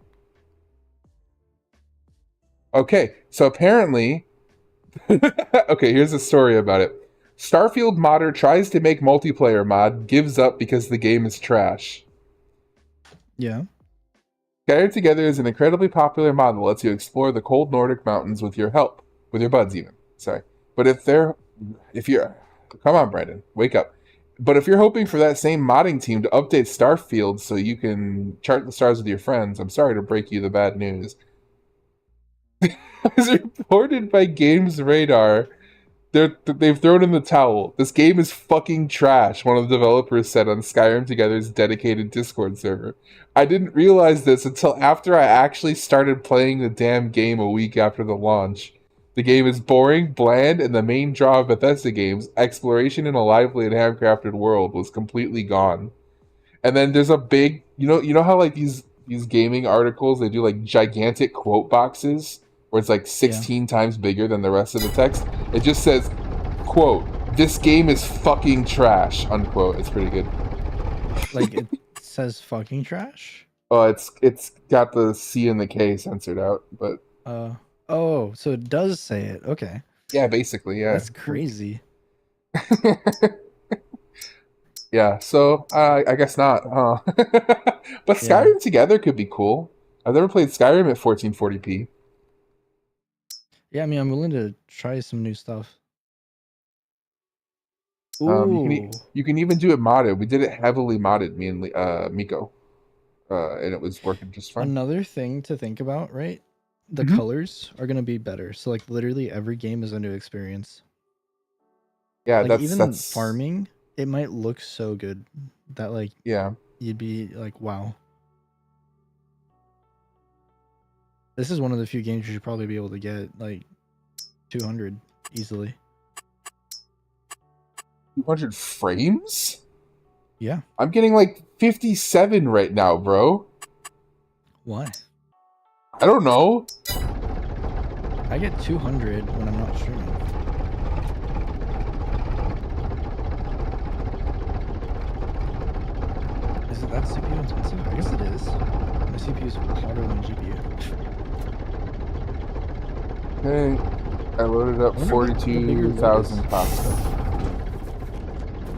Speaker 2: Okay, so apparently, okay, here's a story about it. Starfield modder tries to make multiplayer mod, gives up because the game is trash.
Speaker 1: Yeah.
Speaker 2: Skyrim Together is an incredibly popular mod that lets you explore the cold Nordic mountains with your help, with your buds even. Sorry, but if you're, come on, Brandon, wake up. But if you're hoping for that same modding team to update Starfield so you can chart the stars with your friends, I'm sorry to break you the bad news. As reported by Games Radar, they've thrown in the towel. This game is fucking trash, one of the developers said on Skyrim Together's dedicated Discord server. I didn't realize this until after I actually started playing the damn game a week after the launch. The game is boring, bland, and the main draw of Bethesda games, exploration in a lively and handcrafted world, was completely gone. And then there's a big, you know how like these gaming articles they do like gigantic quote boxes where it's like
Speaker 1: Yeah.
Speaker 2: 16 times bigger than the rest of the text. It just says, "quote This game is fucking trash." Unquote. It's pretty good.
Speaker 1: Like, it says fucking trash?
Speaker 2: Oh, it's got the C and the K censored out, but
Speaker 1: Oh, so it does say it. Okay.
Speaker 2: yeah, basically, yeah.
Speaker 1: That's crazy.
Speaker 2: Yeah, so I guess not, huh? But
Speaker 1: Yeah.
Speaker 2: Skyrim Together could be cool. I've never played Skyrim at 1440p.
Speaker 1: Yeah, I mean, I'm willing to try some new stuff.
Speaker 2: You can
Speaker 1: Ooh.
Speaker 2: you can even do it modded. We did it heavily modded, me and Miko, and it was working just fine.
Speaker 1: Another thing to think about, right? The
Speaker 2: Mhm.
Speaker 1: colors are gonna be better. So like literally every game is a new experience.
Speaker 2: Yeah,
Speaker 1: Like even
Speaker 2: that's
Speaker 1: farming, it might look so good that like
Speaker 2: yeah.
Speaker 1: you'd be like, wow. This is one of the few games you should probably be able to get like 200 easily.
Speaker 2: 200 frames?
Speaker 1: Yeah.
Speaker 2: I'm getting like 57 right now, bro.
Speaker 1: Why?
Speaker 2: I don't know.
Speaker 1: I get 200 when I'm not streaming. Is it that CPU intensive? I guess it is. My CPU is hotter than my GPU.
Speaker 2: Okay, I loaded up
Speaker 1: I wonder what the bigger load
Speaker 2: 42,000
Speaker 1: is.
Speaker 2: pasta.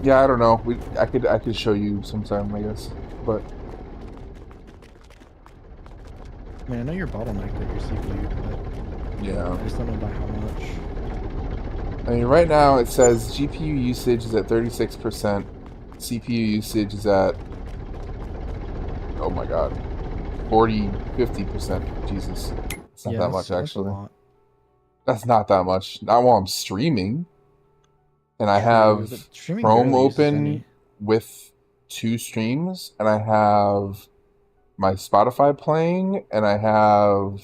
Speaker 2: Yeah, I don't know. I could show you sometime, I guess. But
Speaker 1: I mean, I know you're bottlenecked at your CPU, but
Speaker 2: yeah.
Speaker 1: I just don't know by how much.
Speaker 2: I mean, right now it says GPU usage is at 36%, CPU usage is at, oh my god, 50%. Jesus. It's not that much,
Speaker 1: That's a
Speaker 2: actually.
Speaker 1: lot.
Speaker 2: That's not that much. Not while I'm streaming. And I
Speaker 1: True,
Speaker 2: have
Speaker 1: but streaming
Speaker 2: Chrome
Speaker 1: barely uses
Speaker 2: open
Speaker 1: any.
Speaker 2: with 2 streams, and I have my Spotify playing, and I have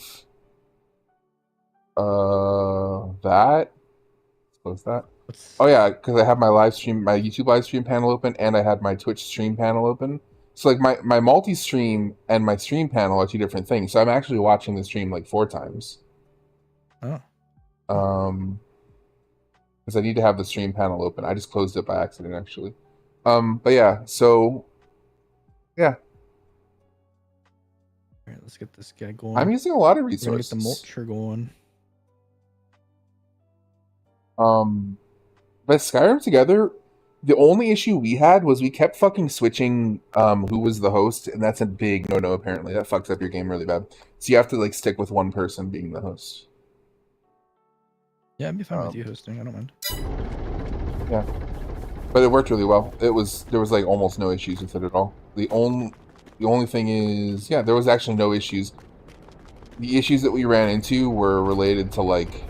Speaker 2: that. Close that.
Speaker 1: What's
Speaker 2: Oh yeah, because I have my live stream, my YouTube live stream panel open, and I had my Twitch stream panel open. So like my multi-stream and my stream panel are two different things. So I'm actually watching the stream like 4 times.
Speaker 1: Oh.
Speaker 2: Because I need to have the stream panel open. I just closed it by accident actually. But yeah, so yeah.
Speaker 1: All right, let's get this guy going.
Speaker 2: I'm using a lot of
Speaker 1: We're gonna get
Speaker 2: resources.
Speaker 1: the mulcher going.
Speaker 2: But Skyrim Together, the only issue we had was we kept fucking switching who was the host, and that's a big no-no apparently. That fucks up your game really bad. So you have to like stick with one person being the host.
Speaker 1: Yeah, I'd be fine with you hosting. I don't mind.
Speaker 2: Yeah. But it worked really well. There was like almost no issues with it at all. The only thing is, yeah, there was actually no issues. The issues that we ran into were related to like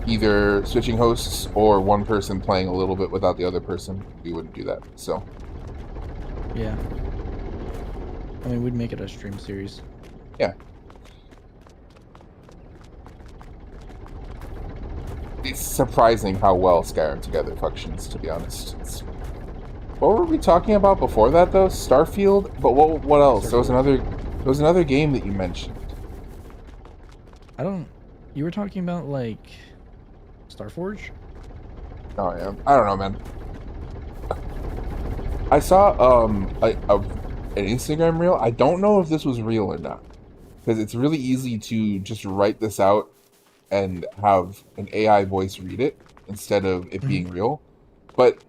Speaker 2: either switching hosts or one person playing a little bit without the other person. We wouldn't do that. So
Speaker 1: yeah. I mean, we'd make it a stream series.
Speaker 2: Yeah. It's surprising how well Skyrim Together functions, to be honest. What were we talking about before that, though? Starfield? But what else? There was another game that you mentioned.
Speaker 1: You were talking about, like, Starforge?
Speaker 2: Oh, yeah. I don't know, man. I saw an Instagram reel. I don't know if this was real or not. Because it's really easy to just write this out and have an AI voice read it instead of it being real. But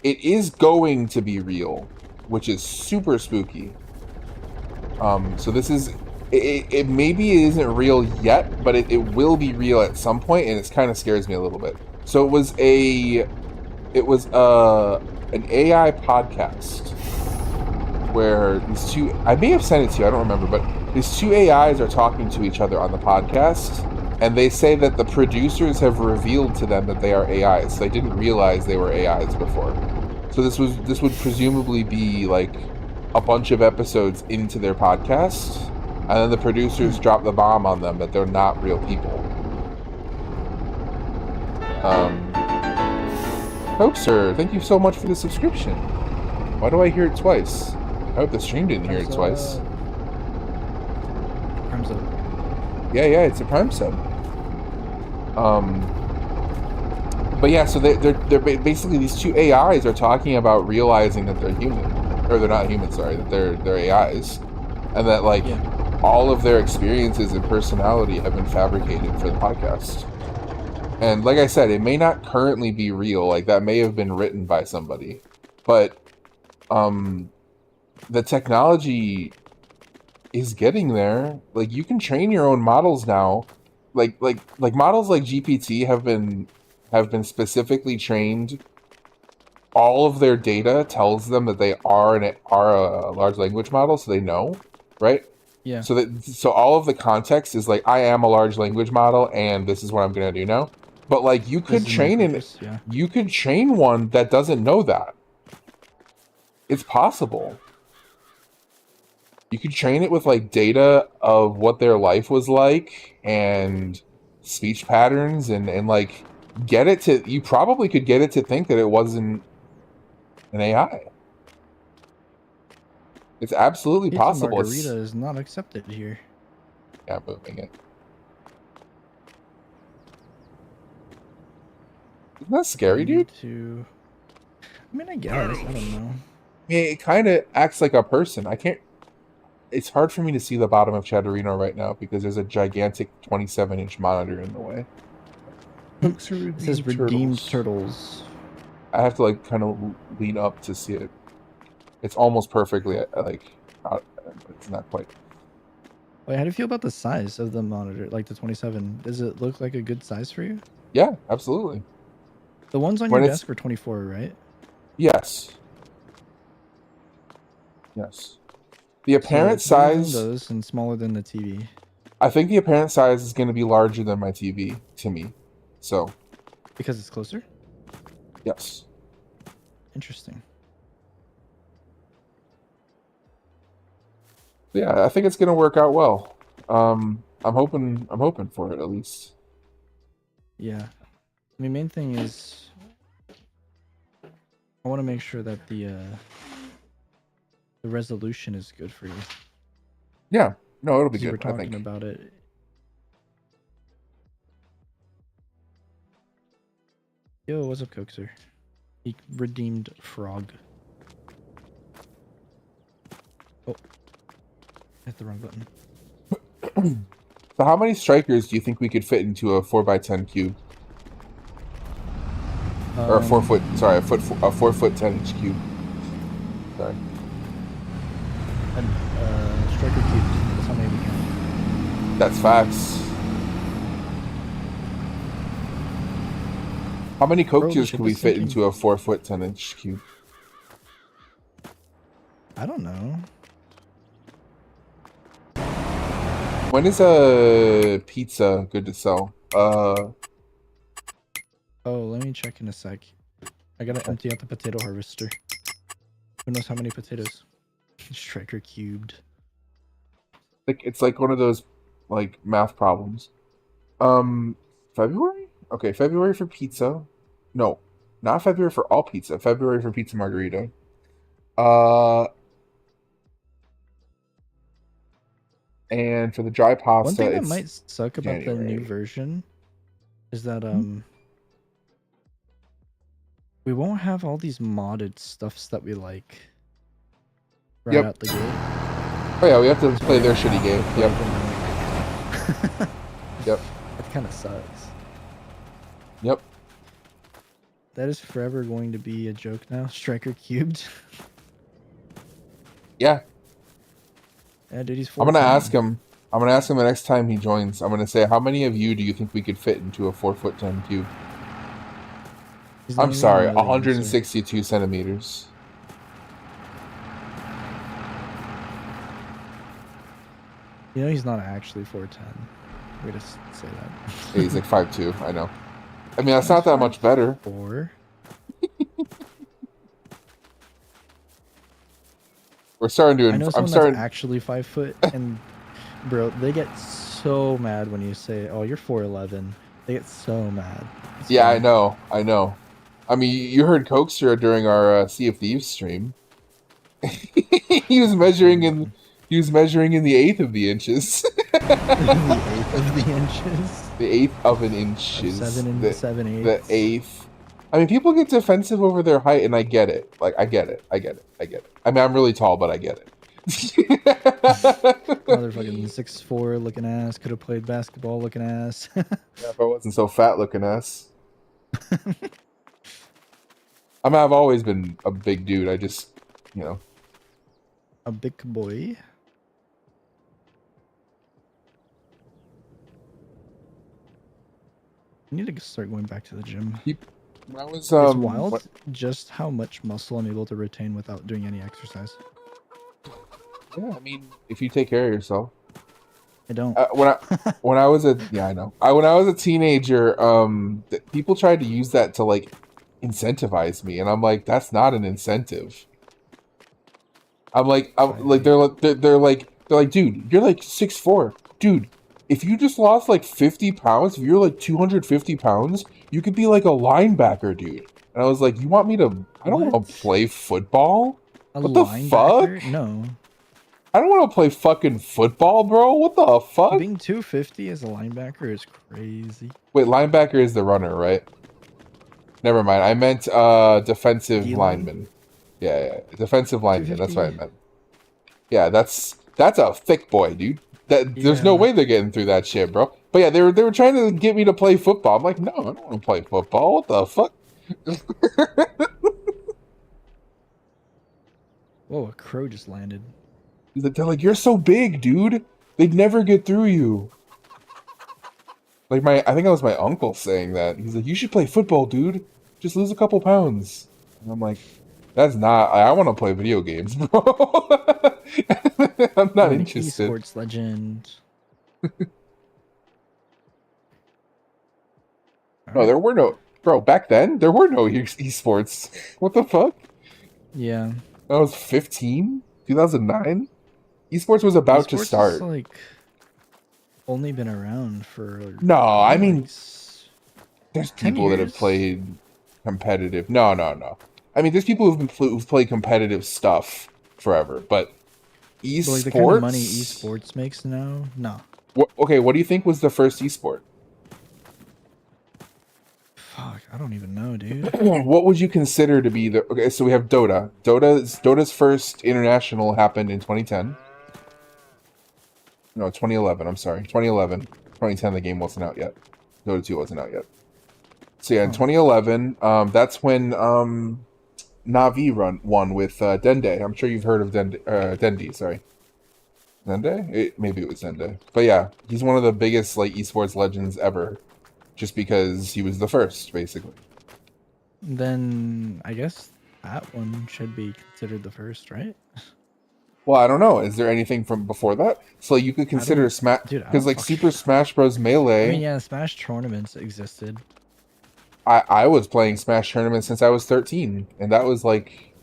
Speaker 2: it is going to be real, which is super spooky. So this is... It maybe it isn't real yet, but it will be real at some point, and it kind of scares me a little bit. So it was an AI podcast where these two... I may have sent it to you, I don't remember, but these two AIs are talking to each other on the podcast, and they say that the producers have revealed to them that they are AIs. They didn't realize they were AIs before. So this would presumably be like a bunch of episodes into their podcast, and then the producers drop the bomb on them that they're not real people. Hoaxer, thank you so much for the subscription. Why do I hear it twice? I hope the stream didn't hear it twice.
Speaker 1: Prime sub.
Speaker 2: Yeah, it's a Prime sub. But yeah, so they're basically these two AIs are talking about realizing that they're human, or they're not human. Sorry, that they're AIs, and that like all of their experiences and personality have been fabricated for the podcast. And like I said, it may not currently be real. Like that may have been written by somebody, but the technology is getting there. Like you can train your own models now. Like models like GPT have been specifically trained. All of their data tells them that they are a large language model, so they know, right?
Speaker 1: Yeah.
Speaker 2: So all of the context is like, I am a large language model, and this is what I'm gonna do now. But like you could you could train one that doesn't know that. It's possible. You could train it with like data of what their life was like and speech patterns and like get it to... You probably could get it to think that it wasn't an AI. It's absolutely possible.
Speaker 1: Margarita is not accepted here.
Speaker 2: Yeah, moving it. Isn't that scary, dude?
Speaker 1: I mean, I guess. I don't know.
Speaker 2: Yeah, it kind of acts like a person. I can't... It's hard for me to see the bottom of Chatterino right now because there's a gigantic 27-inch monitor in the way.
Speaker 1: It says redeemed turtles.
Speaker 2: I have to like kind of lean up to see it. It's almost perfectly it's not quite.
Speaker 1: Wait, how do you feel about the size of the monitor, like the 27? Does it look like a good size for you?
Speaker 2: Yeah, absolutely.
Speaker 1: The ones on your desk are 24, right?
Speaker 2: Yes. Yes. The apparent size...
Speaker 1: those and smaller than the TV.
Speaker 2: I think the apparent size is going to be larger than my TV to me. So.
Speaker 1: Because it's closer?
Speaker 2: Yes.
Speaker 1: Interesting.
Speaker 2: Yeah, I think it's going to work out well. I'm hoping for it at least.
Speaker 1: Yeah. I mean, main thing is I want to make sure that the the resolution is good for you.
Speaker 2: Yeah. No, it'll be
Speaker 1: 'Cause you were
Speaker 2: good, I
Speaker 1: talking
Speaker 2: think.
Speaker 1: about it. Yo, what's up, Coaxer? He redeemed frog. Oh, hit the wrong button.
Speaker 2: So how many strikers do you think we could fit into a 4x10 cube? Or a 4 foot, sorry, a 4'10" cube. Sorry.
Speaker 1: And striker cube. That's how many we can.
Speaker 2: That's facts. How many coaches can we fit into a 4'10" cube?
Speaker 1: I don't know.
Speaker 2: When is a pizza good to sell?
Speaker 1: Oh, let me check in a sec. I gotta empty out the potato harvester. Who knows how many potatoes? Striker cubed.
Speaker 2: Like it's like one of those like math problems. February? Okay, February for pizza. No, not February for all pizza. February for pizza margarita. And for the dry pasta,
Speaker 1: one thing that might suck about
Speaker 2: January.
Speaker 1: the new version is that we won't have all these modded stuffs that we like right out the gate.
Speaker 2: Oh yeah, we have to play their shitty game. Yep. Yep.
Speaker 1: That kind of sucks.
Speaker 2: Yep.
Speaker 1: That is forever going to be a joke now. Striker cubed.
Speaker 2: Yeah.
Speaker 1: Yeah, dude, he's
Speaker 2: 14. I'm gonna ask him the next time he joins. I'm gonna say, how many of you do you think we could fit into a 4'10" cube? I'm sorry, 162 centimeters.
Speaker 1: You know he's not actually 4'10". Way to say that.
Speaker 2: Yeah, he's like 5'2". I know. I mean, that's not that much better.
Speaker 1: 4.
Speaker 2: We're starting to.
Speaker 1: I know someone that's actually 5 foot, and bro, they get so mad when you say, "Oh, you're 4'11". They get so mad.
Speaker 2: Yeah, I know. I know. I mean, you heard Coaxer during our Sea of Thieves stream. He was measuring in. He was measuring in the eighth of the inches.
Speaker 1: The eighth of the inches.
Speaker 2: The eighth of an inch is
Speaker 1: 7
Speaker 2: the eighth. I mean, people get defensive over their height, and I get it. Like, I get it. I get it. I get it. I mean, I'm really tall, but I get it.
Speaker 1: Motherfucking 6'4" looking ass. Could have played basketball looking ass.
Speaker 2: Yeah, if I wasn't so fat looking ass. I mean, I've always been a big dude. I just, you know.
Speaker 1: A big boy. I need to start going back to the gym.
Speaker 2: When I was,
Speaker 1: it's wild just how much muscle I'm able to retain without doing any exercise.
Speaker 2: Yeah, I mean, if you take care of yourself.
Speaker 1: I don't.
Speaker 2: When I was a I know. When I was a teenager, people tried to use that to like incentivize me, and I'm like, that's not an incentive. They're like, dude, you're like 6'4", dude. If you just lost like 50 pounds, if you're like 250 pounds, you could be like a linebacker, dude. And I was like, you want me to? I don't want to play football. What the fuck?
Speaker 1: No.
Speaker 2: I don't want to play fucking football, bro. What the fuck?
Speaker 1: Being 250 as a linebacker is crazy.
Speaker 2: Wait, linebacker is the runner, right? Never mind. I meant defensive lineman. Yeah, defensive lineman. That's what I meant. Yeah, that's a thick boy, dude. There's no way they're getting through that shit, bro. But yeah, they were trying to get me to play football. I'm like, no, I don't want to play football. What the fuck?
Speaker 1: Whoa, a crow just landed.
Speaker 2: They're like, you're so big, dude. They'd never get through you. Like I think it was my uncle saying that. He's like, you should play football, dude. Just lose a couple pounds. And I'm like, that's not. I want to play video games, bro. I'm not interested.
Speaker 1: Esports legend.
Speaker 2: No, there were no. Bro, back then there were no esports. What the fuck?
Speaker 1: Yeah.
Speaker 2: That was 15, 2009. Esports was about to start.
Speaker 1: Has, like, only been around for.
Speaker 2: No, I mean,
Speaker 1: like,
Speaker 2: there's people that have played competitive. No. I mean, there's people who've played competitive stuff forever. But
Speaker 1: But like the kind of money
Speaker 2: esports.
Speaker 1: esports makes now, no.
Speaker 2: Okay, what do you think was the first esport?
Speaker 1: Fuck, I don't even know, dude.
Speaker 2: What would you consider to be the? Okay, so we have Dota. Dota's first international happened in 2010. No, 2011. I'm sorry, 2011. 2010, the game wasn't out yet. Dota 2 wasn't out yet. So yeah, in 2011, that's when Navi won with Dende. I'm sure you've heard of Dendi. Sorry, Dende. Maybe it was Dende. But yeah, he's one of the biggest like esports legends ever, just because he was the first, basically.
Speaker 1: Then I guess that one should be considered the first, right?
Speaker 2: Well, I don't know. Is there anything from before that? So you could consider Smash,
Speaker 1: dude, I
Speaker 2: because
Speaker 1: don't
Speaker 2: like
Speaker 1: fucking
Speaker 2: Super Smash Bros. Melee.
Speaker 1: I mean, yeah, Smash tournaments existed.
Speaker 2: I was playing Smash tournaments since I was 13, and that was like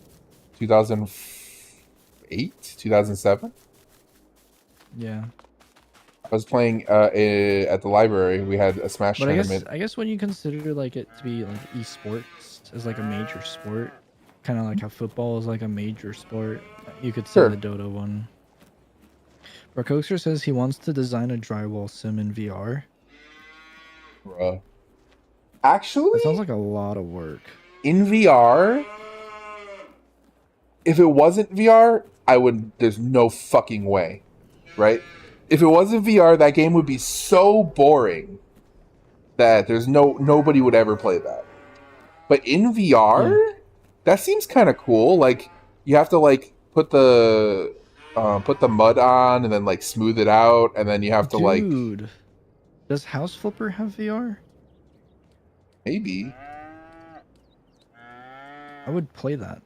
Speaker 2: 2008, 2007.
Speaker 1: Yeah.
Speaker 2: I was playing at the library. We had a Smash
Speaker 1: But
Speaker 2: tournament.
Speaker 1: I guess when you consider like it to be like esports as like a major sport, kind of like how football is like a major sport, you could say
Speaker 2: Sure.
Speaker 1: the Dota one. Rakoser says he wants to design a drywall sim in VR.
Speaker 2: Bruh. Actually,
Speaker 1: That sounds like a lot of work.
Speaker 2: in VR, if it wasn't VR, I would. There's no fucking way, right? If it wasn't VR, that game would be so boring that there's nobody would ever play that. But in VR,
Speaker 1: Yeah.
Speaker 2: that seems kind of cool. Like you have to like put the mud on and then like smooth it out, and then you have to like
Speaker 1: Dude, does House Flipper have VR?
Speaker 2: maybe.
Speaker 1: I would play that.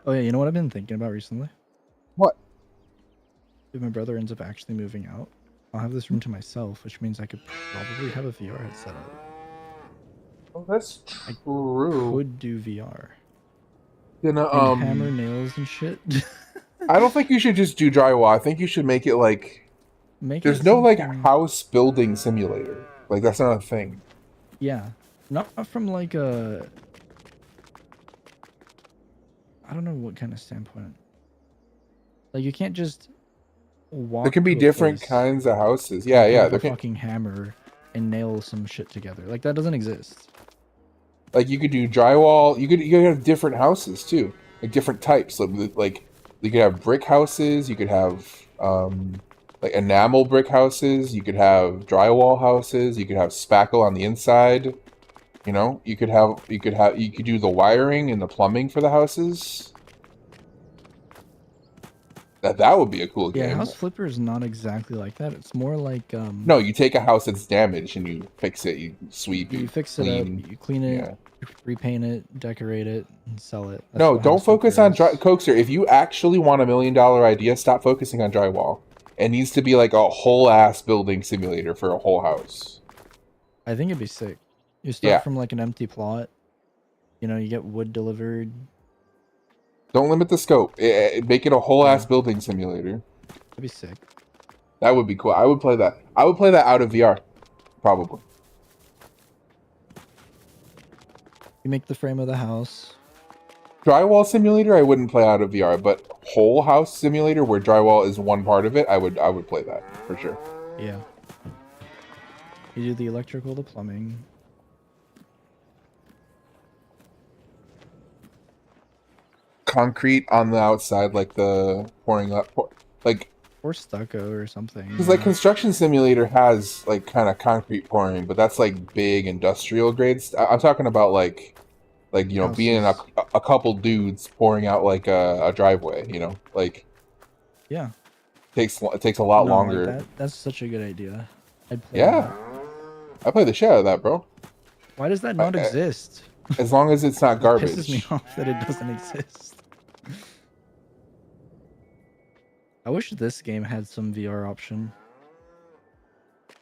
Speaker 1: Oh yeah, you know what I've been thinking about recently?
Speaker 2: What?
Speaker 1: If my brother ends up actually moving out, I'll have this room to myself, which means I could probably have a VR headset up.
Speaker 2: Oh, that's true.
Speaker 1: Could do VR.
Speaker 2: Gonna
Speaker 1: And hammer nails and shit.
Speaker 2: I don't think you should just do drywall. I think you should make it like there's no like house building simulator. Like that's not a thing.
Speaker 1: Yeah, not from like a. I don't know what kind of standpoint. Like you can't just walk.
Speaker 2: There can be
Speaker 1: to a
Speaker 2: different
Speaker 1: place
Speaker 2: kinds of houses. Yeah,
Speaker 1: and pick
Speaker 2: yeah.
Speaker 1: up
Speaker 2: There
Speaker 1: a
Speaker 2: can,
Speaker 1: fucking hammer and nail some shit together. Like that doesn't exist.
Speaker 2: like you could do drywall. You could have different houses too, like different types. Like you could have brick houses. You could have like enamel brick houses. You could have drywall houses. You could have spackle on the inside. You know, you could do the wiring and the plumbing for the houses. That would be a cool game.
Speaker 1: Yeah, House Flipper is not exactly like that. It's more like
Speaker 2: No, you take a house that's damaged and you fix it. You sweep.
Speaker 1: you fix it up, you clean it,
Speaker 2: Yeah.
Speaker 1: repaint it, decorate it, and sell it. That's
Speaker 2: No,
Speaker 1: what
Speaker 2: don't
Speaker 1: House
Speaker 2: focus
Speaker 1: Flipper
Speaker 2: on
Speaker 1: is.
Speaker 2: Coaxer. If you actually want $1 million idea, stop focusing on drywall. It needs to be like a whole ass building simulator for a whole house.
Speaker 1: I think it'd be sick. You start
Speaker 2: Yeah.
Speaker 1: from like an empty plot. You know, you get wood delivered.
Speaker 2: Don't limit the scope. Make it a whole ass building simulator.
Speaker 1: That'd be sick.
Speaker 2: That would be cool. I would play that. I would play that out of VR, probably.
Speaker 1: You make the frame of the house.
Speaker 2: Drywall simulator, I wouldn't play out of VR, but whole house simulator where drywall is one part of it, I would play that for sure.
Speaker 1: Yeah. You do the electrical, the plumbing.
Speaker 2: Concrete on the outside, like the pouring up, like
Speaker 1: Or stucco or something.
Speaker 2: because like construction simulator has like kind of concrete pouring, but that's like big industrial grades. I'm talking about like you know being a couple dudes pouring out like a driveway. You know, like
Speaker 1: yeah,
Speaker 2: it takes a lot
Speaker 1: No,
Speaker 2: longer.
Speaker 1: like that's such a good idea. I'd play
Speaker 2: Yeah,
Speaker 1: that.
Speaker 2: I play the shit out of that, bro.
Speaker 1: Why does that not exist?
Speaker 2: As long as it's not
Speaker 1: It
Speaker 2: garbage.
Speaker 1: pisses me off that it doesn't exist. I wish this game had some VR option.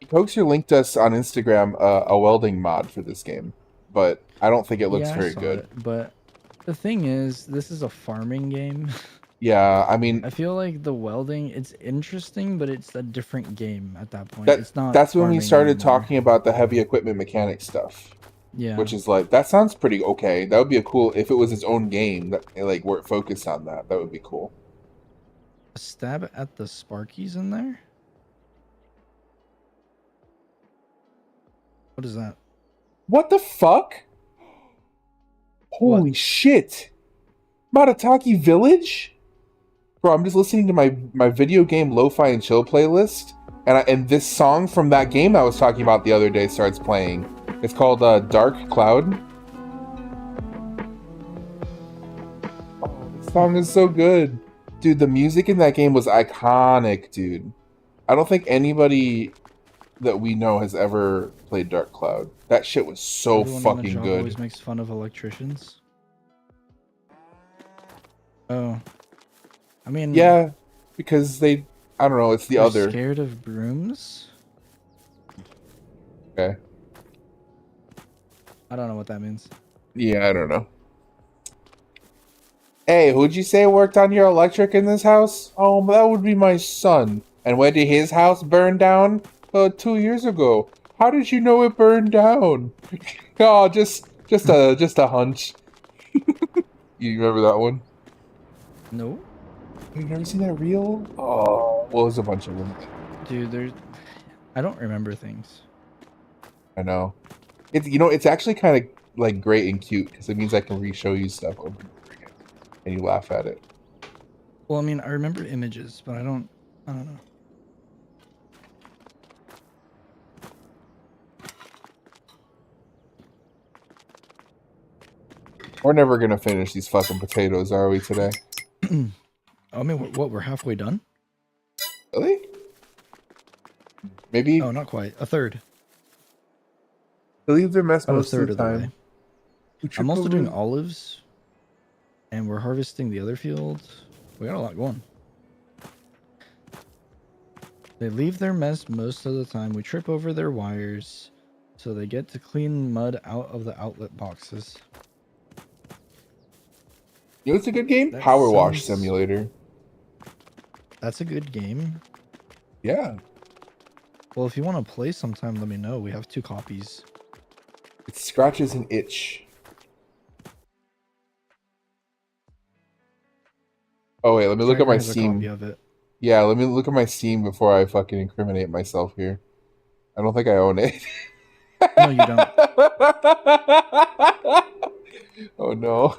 Speaker 2: Coaxer linked us on Instagram a welding mod for this game, but I don't think it looks
Speaker 1: Yeah, I
Speaker 2: very
Speaker 1: saw
Speaker 2: good.
Speaker 1: it, but the thing is, this is a farming game.
Speaker 2: Yeah, I mean,
Speaker 1: I feel like the welding, it's interesting, but it's a different game at that point.
Speaker 2: that,
Speaker 1: It's not.
Speaker 2: that's when we
Speaker 1: farming
Speaker 2: started
Speaker 1: anymore.
Speaker 2: talking about the heavy equipment mechanic stuff.
Speaker 1: Yeah.
Speaker 2: which is like that sounds pretty okay. That would be a cool if it was its own game that like where it focused on that. That would be cool.
Speaker 1: A stab at the Sparkies in there? What is that?
Speaker 2: What the fuck?
Speaker 1: What?
Speaker 2: Holy shit! Matataki Village? Bro, I'm just listening to my video game lo-fi and chill playlist, and this song from that game I was talking about the other day starts playing. It's called Dark Cloud. Oh, this song is so good. Dude, the music in that game was iconic, dude. I don't think anybody that we know has ever played Dark Cloud. That shit was so
Speaker 1: Everyone on the
Speaker 2: fucking
Speaker 1: job
Speaker 2: good.
Speaker 1: always makes fun of electricians. Oh. I mean...
Speaker 2: Yeah, because they... I don't know, it's the
Speaker 1: they're
Speaker 2: other.
Speaker 1: scared of brooms?
Speaker 2: Okay.
Speaker 1: I don't know what that means.
Speaker 2: Yeah, I don't know. Hey, who'd you say worked on your electric in this house? Oh, that would be my son. And when did his house burn down? 2 years ago. How did you know it burned down? Oh, just a hunch. You remember that one?
Speaker 1: No?
Speaker 2: You've never seen that reel? Oh, well, there's a bunch of them.
Speaker 1: Dude, there's... I don't remember things.
Speaker 2: I know. It's actually kind of like great and cute because it means I can re-show you stuff over and over again, and you laugh at it.
Speaker 1: Well, I mean, I remember images, but I don't know.
Speaker 2: We're never gonna finish these fucking potatoes, are we today?
Speaker 1: I mean, we're halfway done?
Speaker 2: Really? Maybe.
Speaker 1: Oh, not quite. A third.
Speaker 2: They leave their mess
Speaker 1: About a
Speaker 2: most
Speaker 1: third
Speaker 2: of the
Speaker 1: of the
Speaker 2: time.
Speaker 1: way. I'm also doing olives, and we're harvesting the other fields. We got a lot going. They leave their mess most of the time. We trip over their wires, so they get to clean mud out of the outlet boxes.
Speaker 2: You know, it's a good game.
Speaker 1: That
Speaker 2: Power Wash
Speaker 1: sounds-
Speaker 2: Simulator.
Speaker 1: That's a good game.
Speaker 2: Yeah,
Speaker 1: Well, if you want to play sometime, let me know. We have 2 copies.
Speaker 2: it scratches an itch. Oh wait, let me look at
Speaker 1: Tiger
Speaker 2: my
Speaker 1: has a
Speaker 2: Steam.
Speaker 1: copy of it.
Speaker 2: Yeah, let me look at my Steam before I fucking incriminate myself here. I don't think I own it.
Speaker 1: No, you don't.
Speaker 2: Oh no.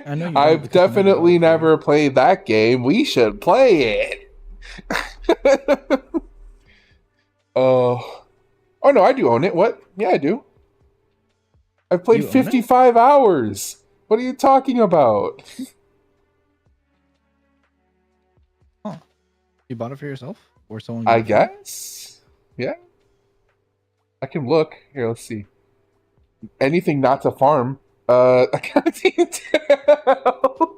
Speaker 1: I know you don't
Speaker 2: I've
Speaker 1: because I never
Speaker 2: definitely
Speaker 1: bought it for you.
Speaker 2: never played that game. We should play it. Oh. Oh no, I do own it. What? Yeah, I do. I've played
Speaker 1: You own it?
Speaker 2: 55 hours. What are you talking about?
Speaker 1: Huh. You bought it for yourself? Or someone gave
Speaker 2: I
Speaker 1: it for you?
Speaker 2: guess. Yeah. I can look. Here, let's see. Anything not to farm. I can't even tell.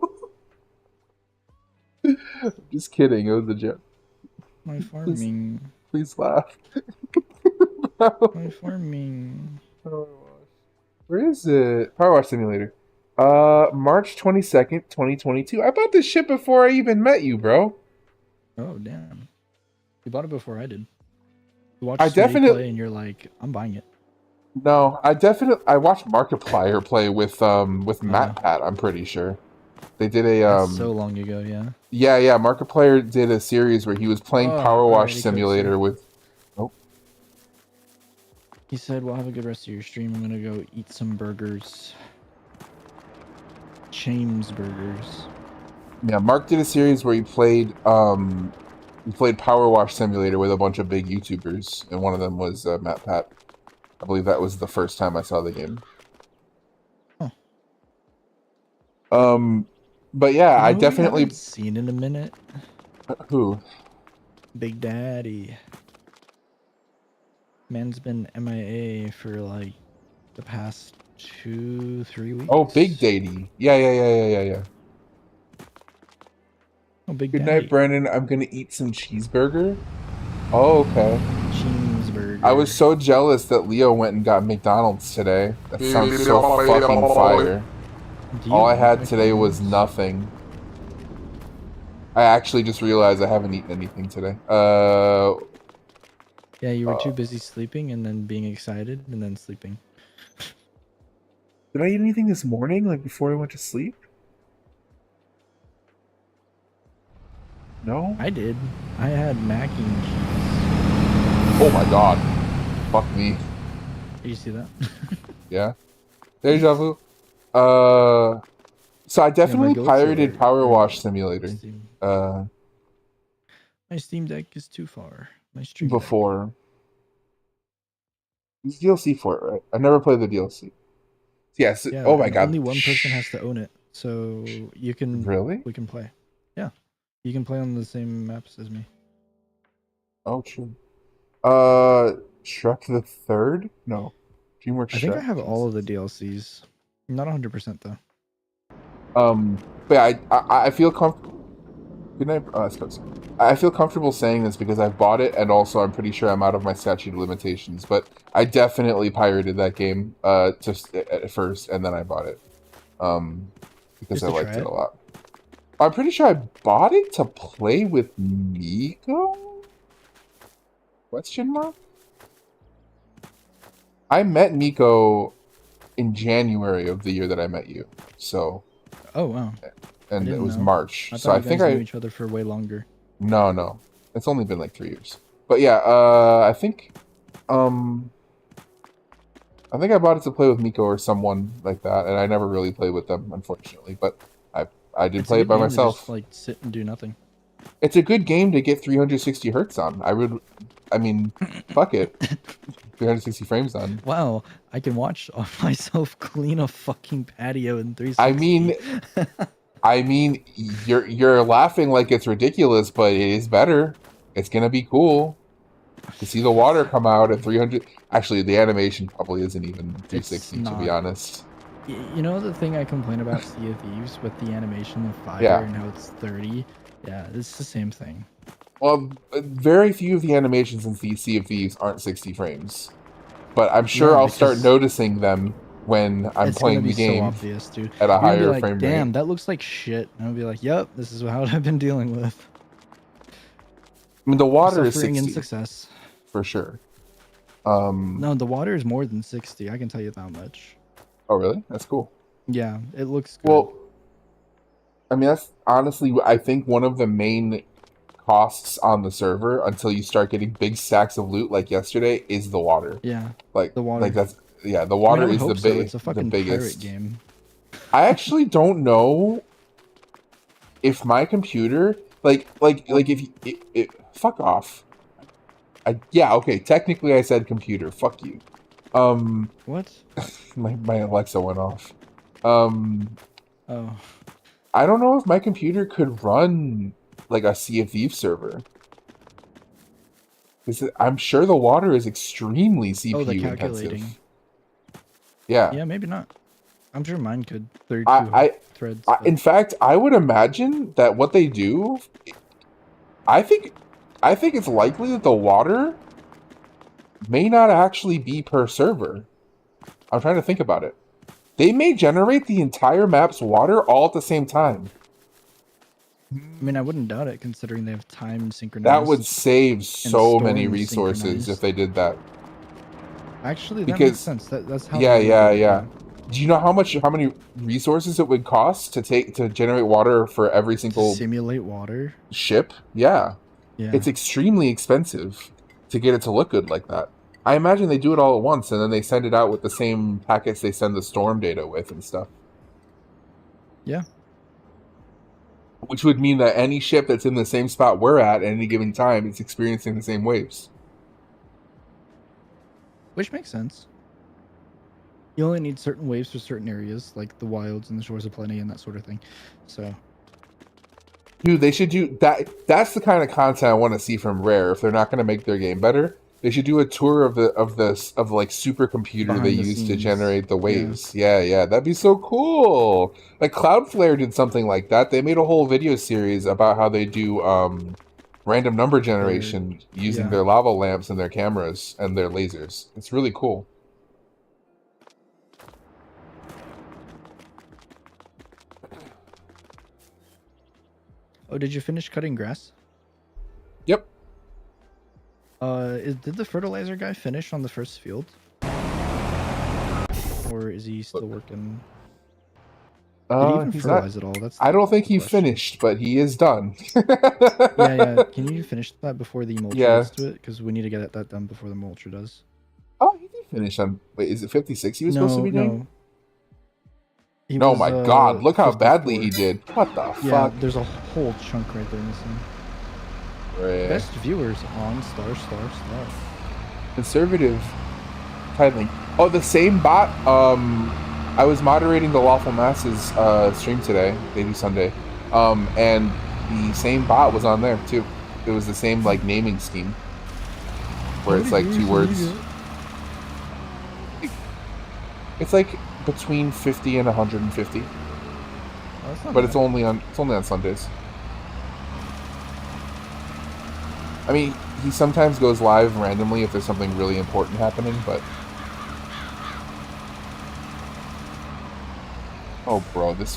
Speaker 2: I'm just kidding. It was a joke.
Speaker 1: My farming.
Speaker 2: Please laugh.
Speaker 1: My farming.
Speaker 2: Power Wash. Where is it? Power Wash Simulator. March 22nd, 2022. I bought this shit before I even met you, bro.
Speaker 1: Oh, damn. You bought it before I did. You watched
Speaker 2: I
Speaker 1: Smitty
Speaker 2: definitely-
Speaker 1: play and you're like, I'm buying it.
Speaker 2: No, I watched Markiplier play with Matt Pat, I'm pretty sure. They did a
Speaker 1: That's so long ago, yeah.
Speaker 2: yeah, Markiplier did a series where he was playing
Speaker 1: Oh,
Speaker 2: Power Wash
Speaker 1: alrighty,
Speaker 2: Simulator
Speaker 1: cool.
Speaker 2: with
Speaker 1: He said, well, have a good rest of your stream. I'm gonna go eat some burgers. James burgers.
Speaker 2: Yeah, Mark did a series where he played Power Wash Simulator with a bunch of big YouTubers, and one of them was Matt Pat. I believe that was the first time I saw the game.
Speaker 1: Huh.
Speaker 2: But yeah, I
Speaker 1: You know who we
Speaker 2: definitely
Speaker 1: haven't seen in a minute.
Speaker 2: who?
Speaker 1: Big Daddy. Man's been MIA for like the past 2-3 weeks.
Speaker 2: Oh, Big Daddy. Yeah.
Speaker 1: Oh, Big
Speaker 2: Good
Speaker 1: Daddy.
Speaker 2: night, Brandon. I'm gonna eat some cheeseburger. Oh, okay.
Speaker 1: Cheeseburger.
Speaker 2: I was so jealous that Leo went and got McDonald's today. That sounds so fucking fire.
Speaker 1: Do you
Speaker 2: All I
Speaker 1: like
Speaker 2: had today was
Speaker 1: McDonald's?
Speaker 2: nothing. I actually just realized I haven't eaten anything today.
Speaker 1: Yeah, you were too busy sleeping and then being excited and then sleeping.
Speaker 2: Did I eat anything this morning, like before I went to sleep? No?
Speaker 1: I did. I had mac and cheese.
Speaker 2: Oh my god. Fuck me.
Speaker 1: Did you see that?
Speaker 2: Yeah. Deja vu. So I
Speaker 1: Yeah, my
Speaker 2: definitely
Speaker 1: goats
Speaker 2: pirated Power
Speaker 1: are
Speaker 2: Wash Simulator.
Speaker 1: Steam.
Speaker 2: Uh,
Speaker 1: My Steam Deck is too far. My Stream Deck.
Speaker 2: before. There's DLC for it, right? I never played the DLC. Yes.
Speaker 1: Yeah,
Speaker 2: Oh my
Speaker 1: and
Speaker 2: god.
Speaker 1: only one person has to own it, so you can
Speaker 2: Really?
Speaker 1: we can play. Yeah, you can play on the same maps as me.
Speaker 2: Oh, true. Shrek the Third? No. DreamWorks
Speaker 1: I think I
Speaker 2: Shrek?
Speaker 1: have all of the
Speaker 2: Jesus.
Speaker 1: DLCs. Not 100% though.
Speaker 2: But yeah, I feel comfortable. Good night. Oh, that's close. I feel comfortable saying this because I've bought it, and also I'm pretty sure I'm out of my statute of limitations. But I definitely pirated that game just at first, and then I bought it because
Speaker 1: Just
Speaker 2: I
Speaker 1: to try
Speaker 2: liked it
Speaker 1: it.
Speaker 2: a lot. I'm pretty sure I bought it to play with Miko? Question mark? I met Miko in January of the year that I met you. So,
Speaker 1: Oh wow, I
Speaker 2: and it
Speaker 1: didn't
Speaker 2: was
Speaker 1: know.
Speaker 2: March.
Speaker 1: I
Speaker 2: So
Speaker 1: thought
Speaker 2: I
Speaker 1: you
Speaker 2: think
Speaker 1: guys knew each other for way longer.
Speaker 2: no. It's only been like 3 years. But yeah, I think I bought it to play with Miko or someone like that, and I never really played with them, unfortunately. But I did
Speaker 1: It's a
Speaker 2: play it
Speaker 1: good
Speaker 2: by
Speaker 1: game to just
Speaker 2: myself.
Speaker 1: like sit and do nothing.
Speaker 2: It's a good game to get 360 hertz on. I mean, fuck it, 360 frames on.
Speaker 1: Wow, I can watch myself clean a fucking patio in
Speaker 2: I
Speaker 1: 360.
Speaker 2: mean, you're laughing like it's ridiculous, but it is better. It's gonna be cool to see the water come out at 300. Actually, the animation probably isn't even
Speaker 1: It's
Speaker 2: 360 to be
Speaker 1: not.
Speaker 2: honest.
Speaker 1: You know the thing I complain about Sea of Thieves with the animation of fire
Speaker 2: Yeah.
Speaker 1: and how it's 30? Yeah, it's the same thing.
Speaker 2: Well, very few of the animations in Sea of Thieves aren't 60 frames, but I'm sure
Speaker 1: Yeah,
Speaker 2: I'll start
Speaker 1: because
Speaker 2: noticing them when I'm
Speaker 1: it's gonna
Speaker 2: playing
Speaker 1: be
Speaker 2: the
Speaker 1: so
Speaker 2: game
Speaker 1: obvious, dude.
Speaker 2: at a
Speaker 1: You're gonna be
Speaker 2: higher
Speaker 1: like,
Speaker 2: frame rate.
Speaker 1: damn, that looks like shit. And I'll be like, yep, this is what I've been dealing with.
Speaker 2: I mean, the water is
Speaker 1: Suffering and
Speaker 2: 60
Speaker 1: success.
Speaker 2: for sure.
Speaker 1: No, the water is more than 60. I can tell you that much.
Speaker 2: Oh, really? That's cool.
Speaker 1: Yeah, it looks good.
Speaker 2: Well, I mean, that's honestly, I think one of the main costs on the server until you start getting big stacks of loot like yesterday is the water.
Speaker 1: Yeah,
Speaker 2: Like
Speaker 1: the water.
Speaker 2: that's the
Speaker 1: I
Speaker 2: water
Speaker 1: would
Speaker 2: is
Speaker 1: hope so. It's a
Speaker 2: the
Speaker 1: fucking
Speaker 2: biggest.
Speaker 1: pirate game.
Speaker 2: I actually don't know if my computer like if fuck off. Yeah, okay, technically I said computer. Fuck you.
Speaker 1: What?
Speaker 2: my Alexa went off.
Speaker 1: Oh.
Speaker 2: I don't know if my computer could run like a Sea of Thieves server. I'm sure the water is extremely CPU
Speaker 1: Oh, the calculating.
Speaker 2: intensive. Yeah.
Speaker 1: Yeah, maybe not. I'm sure mine could. 32 threads.
Speaker 2: In fact, I would imagine that what they do, I think it's likely that the water may not actually be per server. I'm trying to think about it. They may generate the entire map's water all at the same time.
Speaker 1: I mean, I wouldn't doubt it, considering they have time synchronized.
Speaker 2: That would save so many
Speaker 1: storing
Speaker 2: resources if they did that.
Speaker 1: Actually, that
Speaker 2: Because
Speaker 1: makes sense. That's how.
Speaker 2: yeah. Do you know how many resources it would cost to generate water for every
Speaker 1: To
Speaker 2: single
Speaker 1: simulate water.
Speaker 2: ship? Yeah.
Speaker 1: Yeah.
Speaker 2: It's extremely expensive to get it to look good like that. I imagine they do it all at once and then they send it out with the same packets they send the storm data with and stuff.
Speaker 1: Yeah.
Speaker 2: Which would mean that any ship that's in the same spot we're at any given time is experiencing the same waves.
Speaker 1: Which makes sense. You only need certain waves for certain areas, like the wilds and the shores of plenty and that sort of thing. So,
Speaker 2: dude, they should do that. That's the kind of content I want to see from Rare. If they're not going to make their game better, they should do a tour of the like supercomputer they
Speaker 1: Behind the
Speaker 2: use to
Speaker 1: scenes.
Speaker 2: generate the waves. Yeah, that'd be so cool. Like Cloudflare did something like that. They made a whole video series about how they do random number generation using their lava lamps and their cameras and their lasers. It's really cool.
Speaker 1: Oh, did you finish cutting grass?
Speaker 2: Yep.
Speaker 1: Did the fertilizer guy finish on the first field? or is he still working? Did he even
Speaker 2: He's
Speaker 1: fertilize
Speaker 2: not.
Speaker 1: it all? That's
Speaker 2: I don't think
Speaker 1: the
Speaker 2: he
Speaker 1: question.
Speaker 2: finished, but he is done.
Speaker 1: Yeah. Can you finish that before the mulcher
Speaker 2: Yeah.
Speaker 1: gets to it? Because we need to get that done before the mulcher does.
Speaker 2: Oh, he did finish on. Wait, is it 56 he was supposed to be doing?
Speaker 1: No. He
Speaker 2: No,
Speaker 1: was
Speaker 2: my God! Look how badly
Speaker 1: 54.
Speaker 2: he did. What the
Speaker 1: Yeah,
Speaker 2: fuck?
Speaker 1: there's a whole chunk right there missing.
Speaker 2: Right.
Speaker 1: Best viewers on *****.
Speaker 2: Conservative titling. Oh, the same bot. I was moderating the Lawful Masses stream today. They do Sunday. And the same bot was on there too. It was the same like naming scheme, where it's like 2 words. It's like between 50 and 150.
Speaker 1: Oh,
Speaker 2: but it's only on Sundays. I mean, he sometimes goes live randomly if there's something really important happening, but... Oh, bro, this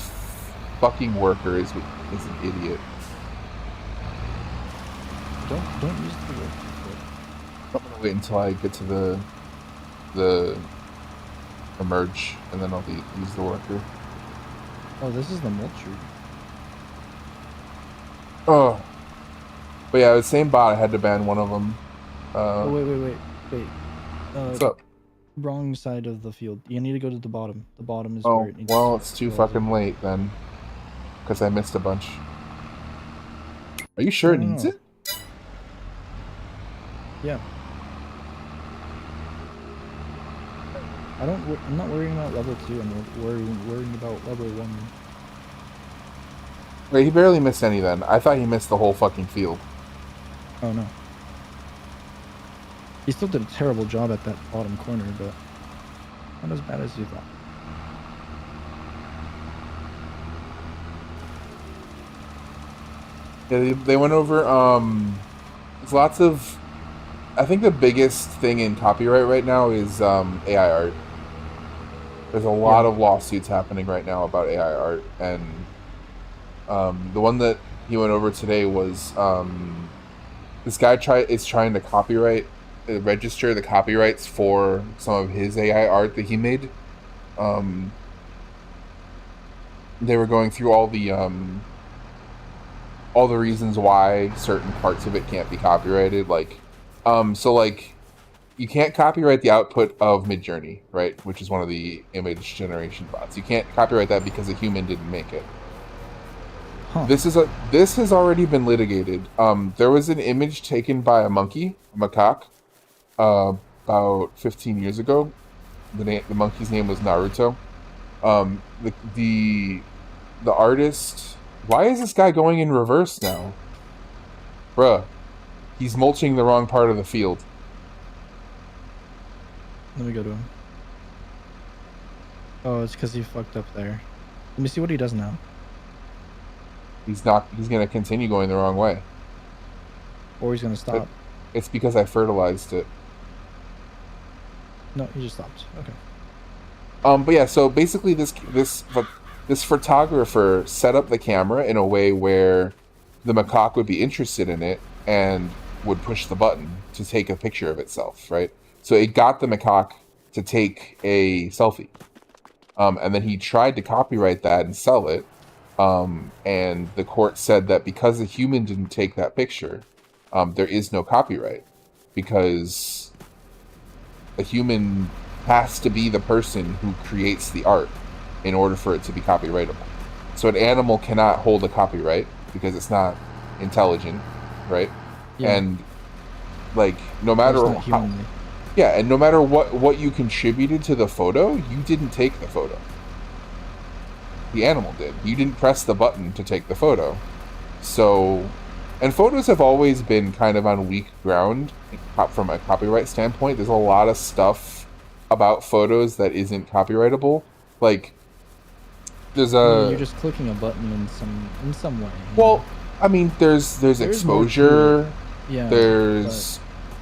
Speaker 2: fucking worker is an idiot.
Speaker 1: Don't use the worker.
Speaker 2: I'm gonna wait until I get to the merge, and then I'll use the worker.
Speaker 1: Oh, this is the mulcher.
Speaker 2: Oh. But yeah, the same bot, I had to ban one of them.
Speaker 1: Oh, wait.
Speaker 2: What's up?
Speaker 1: Wrong side of the field. You need to go to the bottom. The bottom is
Speaker 2: Oh,
Speaker 1: where it needs
Speaker 2: well, it's too fucking late then. Because I missed a bunch. Are you sure it needs it?
Speaker 1: Yeah. I'm not worrying about level 2. I'm worrying about level 1.
Speaker 2: Wait, he barely missed any then. I thought he missed the whole fucking field.
Speaker 1: Oh, no. He still did a terrible job at that bottom corner, but not as bad as you thought.
Speaker 2: Yeah, they went over, there's lots of... I think the biggest thing in copyright right now is AI art. There's a lot of lawsuits happening right now about AI art, and the one that he went over today was this guy is trying to register the copyrights for some of his AI art that he made. They were going through all the reasons why certain parts of it can't be copyrighted, you can't copyright the output of Midjourney, right? Which is one of the image generation bots. You can't copyright that because a human didn't make it.
Speaker 1: Huh.
Speaker 2: This has already been litigated. There was an image taken by a macaque, about 15 years ago. The monkey's name was Naruto. The artist. Why is this guy going in reverse now? Bruh, he's mulching the wrong part of the field.
Speaker 1: Let me go to him. Oh, it's because he fucked up there. Let me see what he does now.
Speaker 2: He's gonna continue going the wrong way.
Speaker 1: Or he's gonna stop.
Speaker 2: It's because I fertilized it.
Speaker 1: No, he just stopped. Okay.
Speaker 2: But yeah, so basically this photographer set up the camera in a way where the macaque would be interested in it and would push the button to take a picture of itself, right? So it got the macaque to take a selfie. And then he tried to copyright that and sell it. And the court said that because a human didn't take that picture, there is no copyright. Because a human has to be the person who creates the art in order for it to be copyrightable. So an animal cannot hold a copyright because it's not intelligent, right?
Speaker 1: Yeah.
Speaker 2: And no matter how... Yeah, and no matter what you contributed to the photo, you didn't take the photo. The animal did. You didn't press the button to take the photo. So, and photos have always been kind of on weak ground from a copyright standpoint. There's a lot of stuff about photos that isn't copyrightable. There's
Speaker 1: you're just clicking a button in some way.
Speaker 2: Well, I mean, there's exposure.
Speaker 1: Yeah.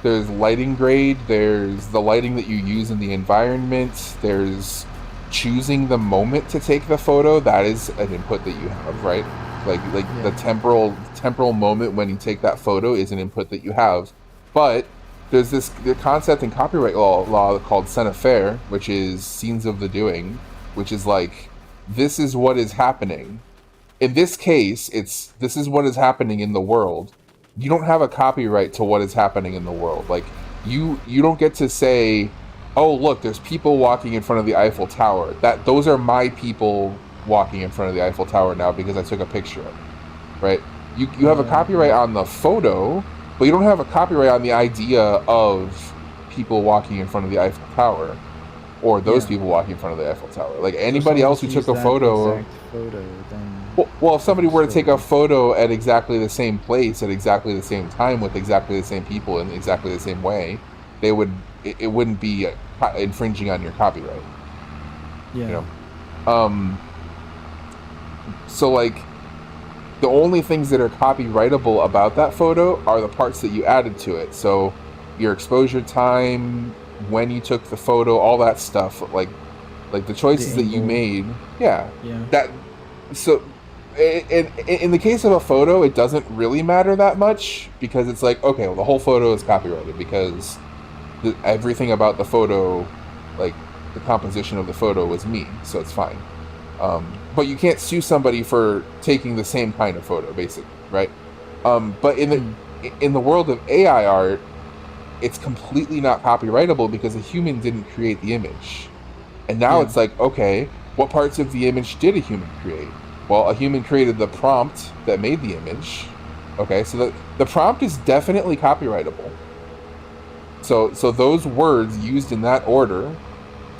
Speaker 2: There's lighting grade, there's the lighting that you use in the environment, there's choosing the moment to take the photo. That is an input that you have, right? The temporal moment when you take that photo is an input that you have. But there's the concept in copyright law called scene faire, which is scenes of the doing, which is like this is what is happening. In this case, it's this is what is happening in the world. You don't have a copyright to what is happening in the world. Like you don't get to say, "Oh, look, there's people walking in front of the Eiffel Tower." That those are my people walking in front of the Eiffel Tower now because I took a picture of it. Right? You have a copyright on the photo, but you don't have a copyright on the idea of people walking in front of the Eiffel Tower or those people walking in front of the Eiffel Tower. Like anybody else who took a photo,
Speaker 1: exact photo, then
Speaker 2: well, if somebody were to take a photo at exactly the same place at exactly the same time with exactly the same people in exactly the same way, they would it wouldn't be infringing on your copyright.
Speaker 1: yeah.
Speaker 2: You know, so like the only things that are copyrightable about that photo are the parts that you added to it. So your exposure time, when you took the photo, all that stuff, like the choices that you made. Yeah. That so in the case of a photo, it doesn't really matter that much because it's like, okay, well, the whole photo is copyrighted because everything about the photo, like the composition of the photo was me, so it's fine. But you can't sue somebody for taking the same kind of photo, basically, right? But in the world of AI art, it's completely not copyrightable because a human didn't create the image. And now it's like, okay, what parts of the image did a human create? Well, a human created the prompt that made the image. Okay, so the prompt is definitely copyrightable. So those words used in that order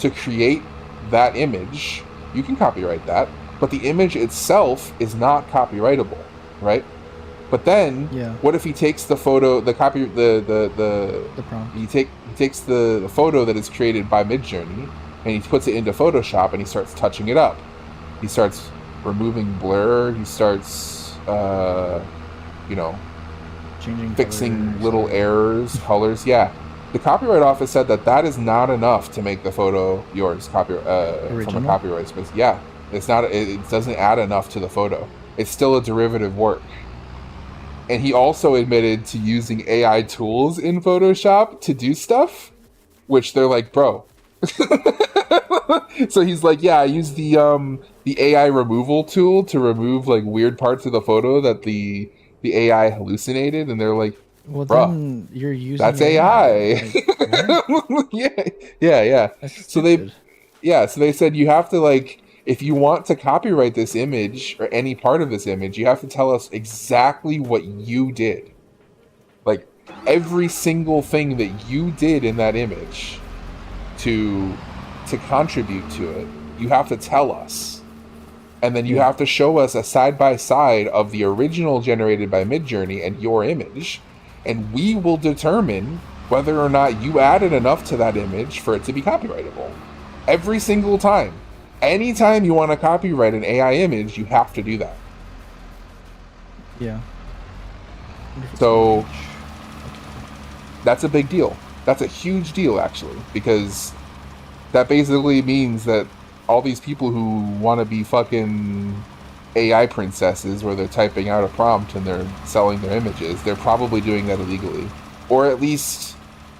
Speaker 2: to create that image, you can copyright that, but the image itself is not copyrightable, right? But then, what if he takes the photo, the prompt? He takes the photo that is created by Midjourney and he puts it into Photoshop and he starts touching it up. He starts removing blur. He starts,
Speaker 1: changing
Speaker 2: fixing
Speaker 1: colors,
Speaker 2: little errors, colors. Yeah, the Copyright Office said that is not enough to make the photo yours from a copyright space. Yeah, it's not. It doesn't add enough to the photo. It's still a derivative work. And he also admitted to using AI tools in Photoshop to do stuff, which they're like, bro. So he's like, yeah, I used the AI removal tool to remove like weird parts of the photo that the AI hallucinated, and they're like,
Speaker 1: well,
Speaker 2: bruh,
Speaker 1: then you're using
Speaker 2: that's AI.
Speaker 1: Like,
Speaker 2: yeah.
Speaker 1: That's
Speaker 2: So
Speaker 1: stupid.
Speaker 2: so they said you have to, like, if you want to copyright this image or any part of this image, you have to tell us exactly what you did. Like every single thing that you did in that image to contribute to it, you have to tell us. And then you have to show us a side by side of the original generated by Midjourney and your image, and we will determine whether or not you added enough to that image for it to be copyrightable. Every single time. Anytime you want to copyright an AI image, you have to do that.
Speaker 1: Yeah.
Speaker 2: So that's a big deal. That's a huge deal, actually, because that basically means that all these people who want to be fucking AI princesses where they're typing out a prompt and they're selling their images, they're probably doing that illegally. Or at least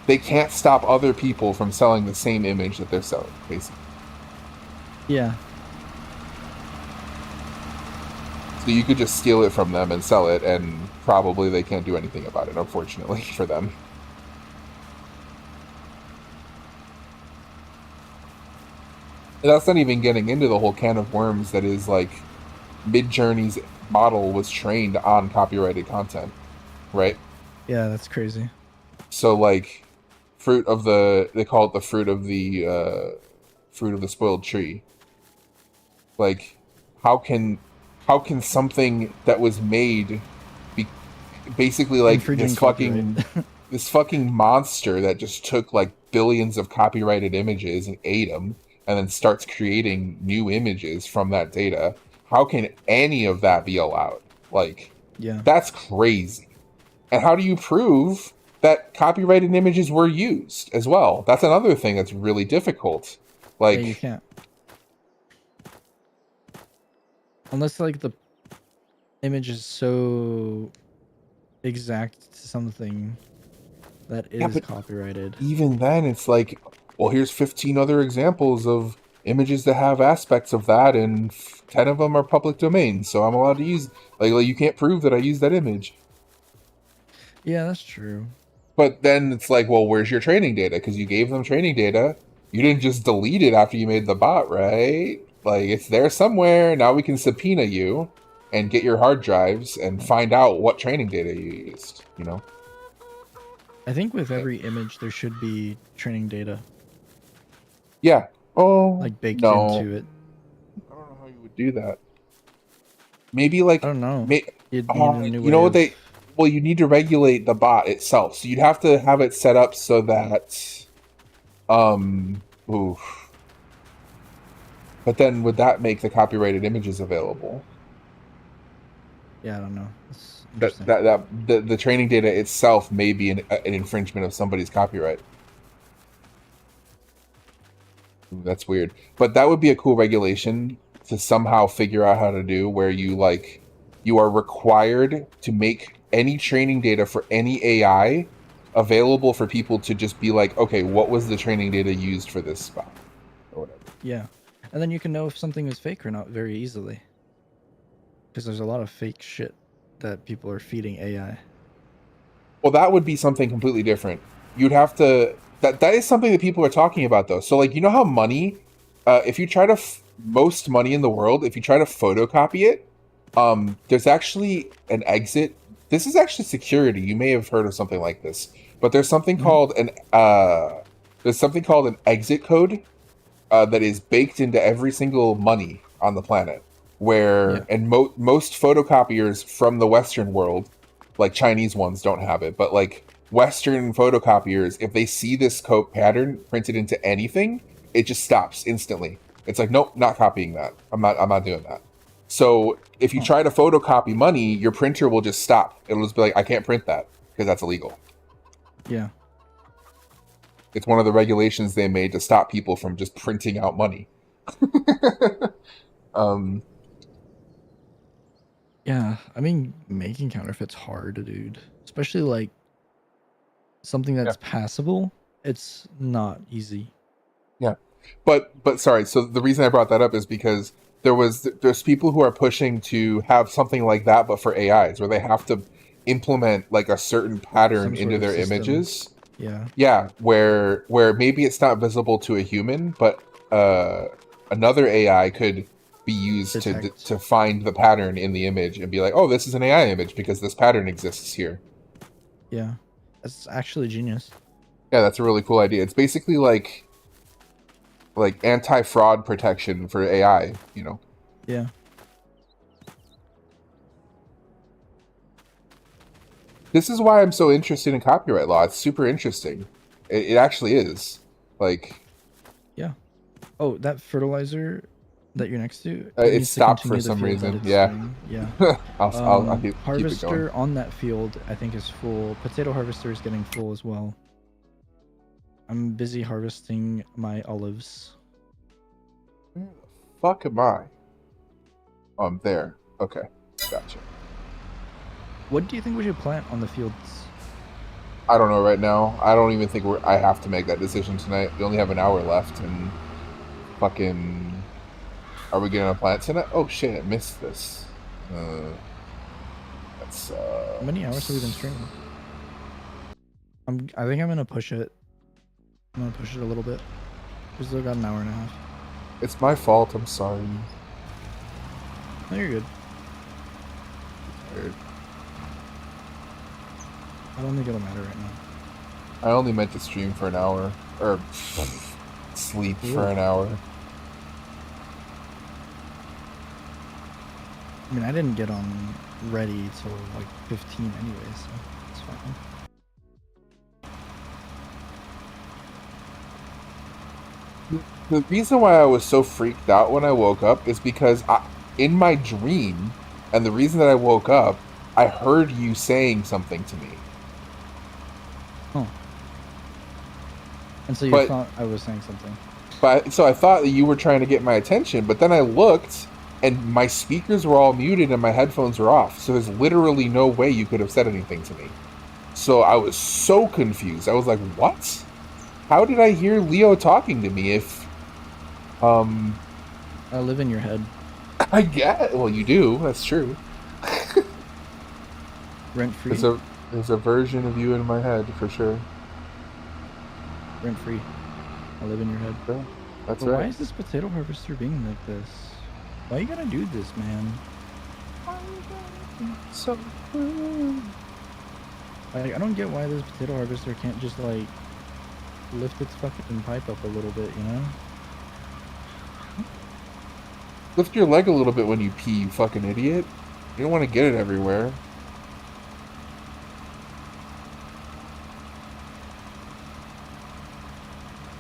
Speaker 2: they can't stop other people from selling the same image that they're selling, basically.
Speaker 1: Yeah.
Speaker 2: So you could just steal it from them and sell it, and probably they can't do anything about it, unfortunately, for them. And that's not even getting into the whole can of worms that is, like, Midjourney's model was trained on copyrighted content, right?
Speaker 1: Yeah, that's crazy. So,
Speaker 2: like, they call it the fruit of the spoiled tree. Like, how can something that was made be basically like this fucking monster that just took like billions of copyrighted images and ate them and then starts creating new images from that data? How can any of that be allowed? Like, that's crazy. And how do you prove that copyrighted images were used as well? That's another thing that's really difficult. Like,
Speaker 1: you can't. Unless, like, the image is so exact to something That
Speaker 2: Yeah,
Speaker 1: is
Speaker 2: but
Speaker 1: copyrighted.
Speaker 2: even then, it's like, well, here's 15 other examples of images that have aspects of that, and 10 of them are public domain, so I'm allowed to use. Like you can't prove that I used that image.
Speaker 1: Yeah, that's true.
Speaker 2: But then it's like, well, where's your training data? Because you gave them training data. You didn't just delete it after you made the bot, right? Like, it's there somewhere. Now we can subpoena you and get your hard drives and find out what training data you used, you know?
Speaker 1: I think with every image there should be training data
Speaker 2: Yeah. Oh,
Speaker 1: like baked
Speaker 2: no.
Speaker 1: into it.
Speaker 2: I don't know how you would do that. Maybe,
Speaker 1: I
Speaker 2: like,
Speaker 1: don't know.
Speaker 2: may,
Speaker 1: You'd need a new
Speaker 2: you know
Speaker 1: way
Speaker 2: what
Speaker 1: of.
Speaker 2: they... Well, you need to regulate the bot itself. So you'd have to have it set up so that... Ooh. But then would that make the copyrighted images available?
Speaker 1: Yeah, I don't know. It's
Speaker 2: That
Speaker 1: interesting.
Speaker 2: the training data itself may be an infringement of somebody's copyright. Ooh, that's weird. But that would be a cool regulation to somehow figure out how to do, where you are required to make any training data for any AI available for people to just be like, okay, what was the training data used for this spot or whatever.
Speaker 1: Yeah, and then you can know if something is fake or not very easily. Because there's a lot of fake shit that people are feeding AI.
Speaker 2: Well, that would be something completely different. You'd have to. That is something that people are talking about, though. So, like, you know how money, if you try to most money in the world, if you try to photocopy it, there's actually an exit. This is actually security. You may have heard of something like this, but there's something called an exit code that is baked into every single money on the planet.
Speaker 1: Yeah.
Speaker 2: And most photocopiers from the Western world, like Chinese ones, don't have it, but like Western photocopiers, if they see this code pattern printed into anything, it just stops instantly. It's like, nope, not copying that. I'm not doing that. So if you try to photocopy money, your printer will just stop. It'll just be like, I can't print that because that's illegal.
Speaker 1: Yeah.
Speaker 2: It's one of the regulations they made to stop people from just printing out money. um,
Speaker 1: Yeah. I mean, making counterfeits hard, dude. Especially like something
Speaker 2: yeah,
Speaker 1: that's passable. It's not easy.
Speaker 2: yeah. But sorry. So the reason I brought that up is because there's people who are pushing to have something like that, but for AIs, where they have to implement like a certain pattern
Speaker 1: Some sort
Speaker 2: into
Speaker 1: of
Speaker 2: their
Speaker 1: system.
Speaker 2: images.
Speaker 1: Yeah.
Speaker 2: Yeah, where maybe it's not visible to a human, but another AI could be used
Speaker 1: Detect.
Speaker 2: to find the pattern in the image and be like, oh, this is an AI image because this pattern exists here.
Speaker 1: Yeah. That's actually genius.
Speaker 2: Yeah, that's a really cool idea. It's basically like anti-fraud protection for AI, you know.
Speaker 1: Yeah.
Speaker 2: This is why I'm so interested in copyright law. It's super interesting. It actually is. Like,
Speaker 1: Yeah. Oh, that fertilizer that you're next to, it
Speaker 2: it
Speaker 1: needs to
Speaker 2: stopped for
Speaker 1: continue the
Speaker 2: some
Speaker 1: field that
Speaker 2: reason.
Speaker 1: it's
Speaker 2: Yeah.
Speaker 1: doing. Yeah.
Speaker 2: I'll keep it going.
Speaker 1: Harvester on that field, I think, is full. Potato harvester is getting full as well. I'm busy harvesting my olives.
Speaker 2: Where the fuck am I? Oh, I'm there. Okay. Gotcha.
Speaker 1: What do you think we should plant on the fields?
Speaker 2: I don't know right now. I don't even think I have to make that decision tonight. We only have an hour left, and fucking... Are we gonna plant tonight? Oh shit, I missed this. That's,
Speaker 1: How many hours have we been streaming? I think I'm gonna push it. I'm gonna push it a little bit. We still got an hour and a half.
Speaker 2: It's my fault, I'm sorry.
Speaker 1: No, you're good.
Speaker 2: Weird.
Speaker 1: I don't think it'll matter right now.
Speaker 2: I only meant to stream for an hour. Or sleep for an hour.
Speaker 1: I mean, I didn't get on ready till like 15 anyway, so it's fine.
Speaker 2: The reason why I was so freaked out when I woke up is because in my dream, and the reason that I woke up, I heard you saying something to me.
Speaker 1: Oh. And so you thought I was saying something.
Speaker 2: So I thought that you were trying to get my attention, but then I looked, and my speakers were all muted and my headphones were off. So there's literally no way you could have said anything to me. So I was so confused. I was like, what? How did I hear Leo talking to me if,
Speaker 1: I live in your head.
Speaker 2: I get, well, you do, that's true.
Speaker 1: Rent free.
Speaker 2: There's a version of you in my head, for sure.
Speaker 1: Rent free. I live in your head.
Speaker 2: Yeah, that's
Speaker 1: But
Speaker 2: right.
Speaker 1: why is this potato harvester being like this? Why you gotta do this, man?
Speaker 2: So
Speaker 1: Like, I don't get why this potato harvester can't just, like, lift its fucking pipe up a little bit, you know?
Speaker 2: lift your leg a little bit when you pee, you fucking idiot. You don't want to get it everywhere.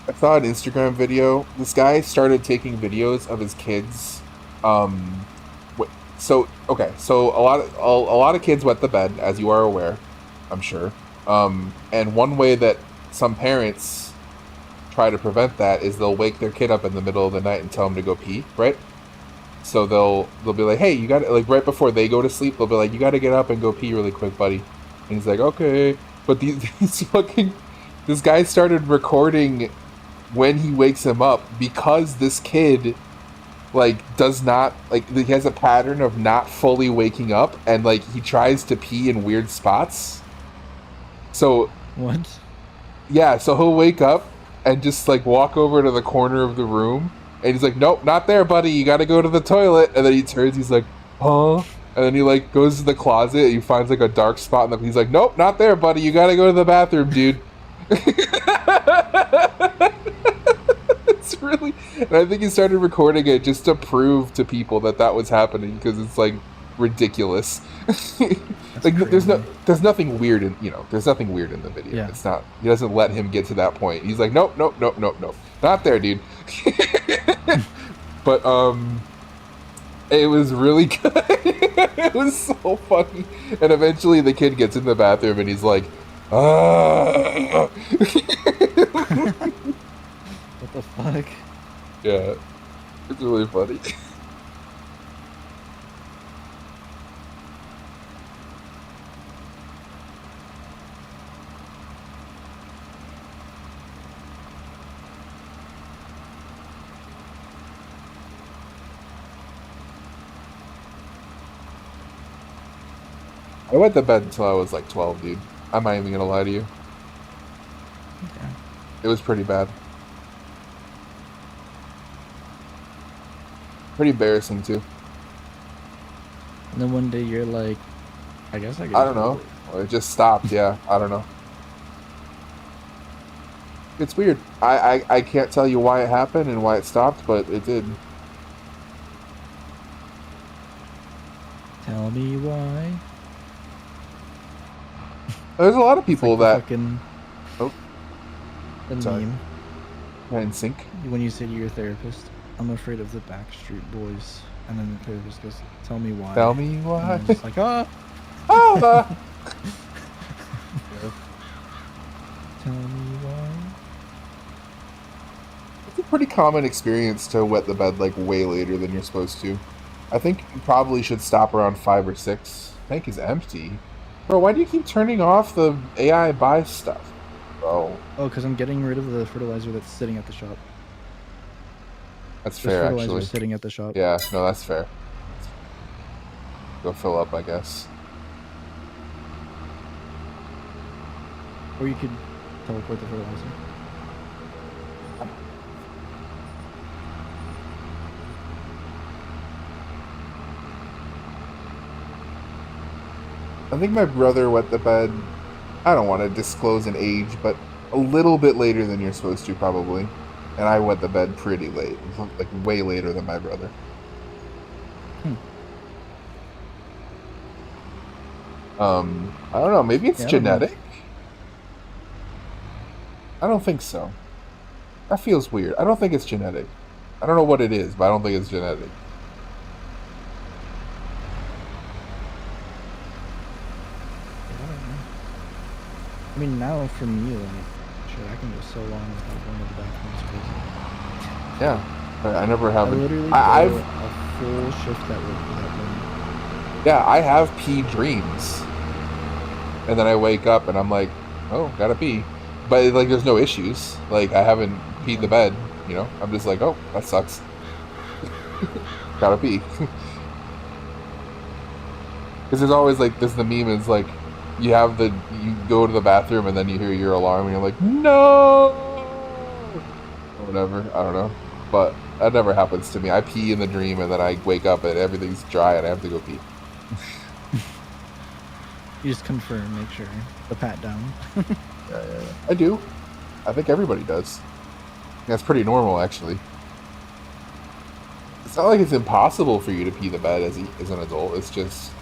Speaker 2: I saw an Instagram video. This guy started taking videos of his kids. So okay, so a lot of kids wet the bed, as you are aware, I'm sure. And one way that some parents try to prevent that is they'll wake their kid up in the middle of the night and tell them to go pee, right? So they'll be like, hey, you got to, like, right before they go to sleep, they'll be like, you got to get up and go pee really quick, buddy. And he's like, okay. But this guy started recording when he wakes him up because this kid, like, does not, like, he has a pattern of not fully waking up, and, like, he tries to pee in weird spots. So
Speaker 1: What?
Speaker 2: yeah, so he'll wake up and just, like, walk over to the corner of the room, and he's like, nope, not there, buddy, you gotta go to the toilet. And then he turns, he's like, huh? And then he, like, goes to the closet, and he finds, like, a dark spot, and he's like, nope, not there, buddy, you gotta go to the bathroom, dude. It's really, and I think he started recording it just to prove to people that that was happening, because it's, like, ridiculous. Like, there's nothing weird in, there's nothing weird in the video.
Speaker 1: Yeah.
Speaker 2: It's not, he doesn't let him get to that point. He's like, nope, not there, dude. But it was really good. It was so funny. And eventually the kid gets in the bathroom and he's like, ah.
Speaker 1: What the fuck?
Speaker 2: Yeah, it's really funny. I went to bed until I was like 12, dude. I'm not even gonna lie to you.
Speaker 1: Okay.
Speaker 2: It was pretty bad. Pretty embarrassing too.
Speaker 1: And then one day you're like, I guess I could.
Speaker 2: I don't know. Well, it just stopped. Yeah, I don't know. It's weird. I can't tell you why it happened and why it stopped, but it did.
Speaker 1: Tell me why.
Speaker 2: There's a lot of people
Speaker 1: It's like
Speaker 2: that.
Speaker 1: the fucking,
Speaker 2: Oh,
Speaker 1: the
Speaker 2: sorry.
Speaker 1: meme
Speaker 2: in sync.
Speaker 1: when you say to your therapist, I'm afraid of the Backstreet Boys, and then the therapist goes, tell me why.
Speaker 2: Tell me
Speaker 1: And
Speaker 2: why.
Speaker 1: I'm just like, ah.
Speaker 2: Oh,
Speaker 1: Tell me why.
Speaker 2: it's a pretty common experience to wet the bed like way later than you're supposed to. I think you probably should stop around 5 or 6. Tank is empty. Bro, why do you keep turning off the AI buy stuff? Bro,
Speaker 1: Oh, because I'm getting rid of the fertilizer that's sitting at the shop.
Speaker 2: that's
Speaker 1: There's
Speaker 2: fair
Speaker 1: fertilizer
Speaker 2: actually.
Speaker 1: sitting at the shop.
Speaker 2: Yeah, no, that's fair. Go fill up, I guess.
Speaker 1: Or you could teleport the fertilizer.
Speaker 2: I think my brother wet the bed. I don't want to disclose an age, but a little bit later than you're supposed to, probably. And I wet the bed pretty late, like way later than my brother. I don't know. Maybe it's
Speaker 1: Yeah, I don't know.
Speaker 2: genetic. I don't think so. That feels weird. I don't think it's genetic. I don't know what it is, but I don't think it's genetic.
Speaker 1: I don't know. I mean, now for me, like, shit, I can go so long without going to the bathroom. It's crazy.
Speaker 2: Yeah, I never
Speaker 1: I
Speaker 2: have.
Speaker 1: literally
Speaker 2: I've
Speaker 1: go a full shift at work without going.
Speaker 2: yeah, I have pee dreams. and then I wake up and I'm like, oh, gotta pee. But like, there's no issues. Like, I haven't peed the bed. You know, I'm just like, oh, that sucks. Gotta pee. Because there's always like this. The meme is like, you go to the bathroom and then you hear your alarm and you're like, no, or whatever. I don't know, but that never happens to me. I pee in the dream and then I wake up and everything's dry and I have to go pee.
Speaker 1: You just confirm, make sure. The pat down.
Speaker 2: Yeah. I do. I think everybody does. That's pretty normal, actually. It's not like it's impossible for you to pee the bed as an adult. It's just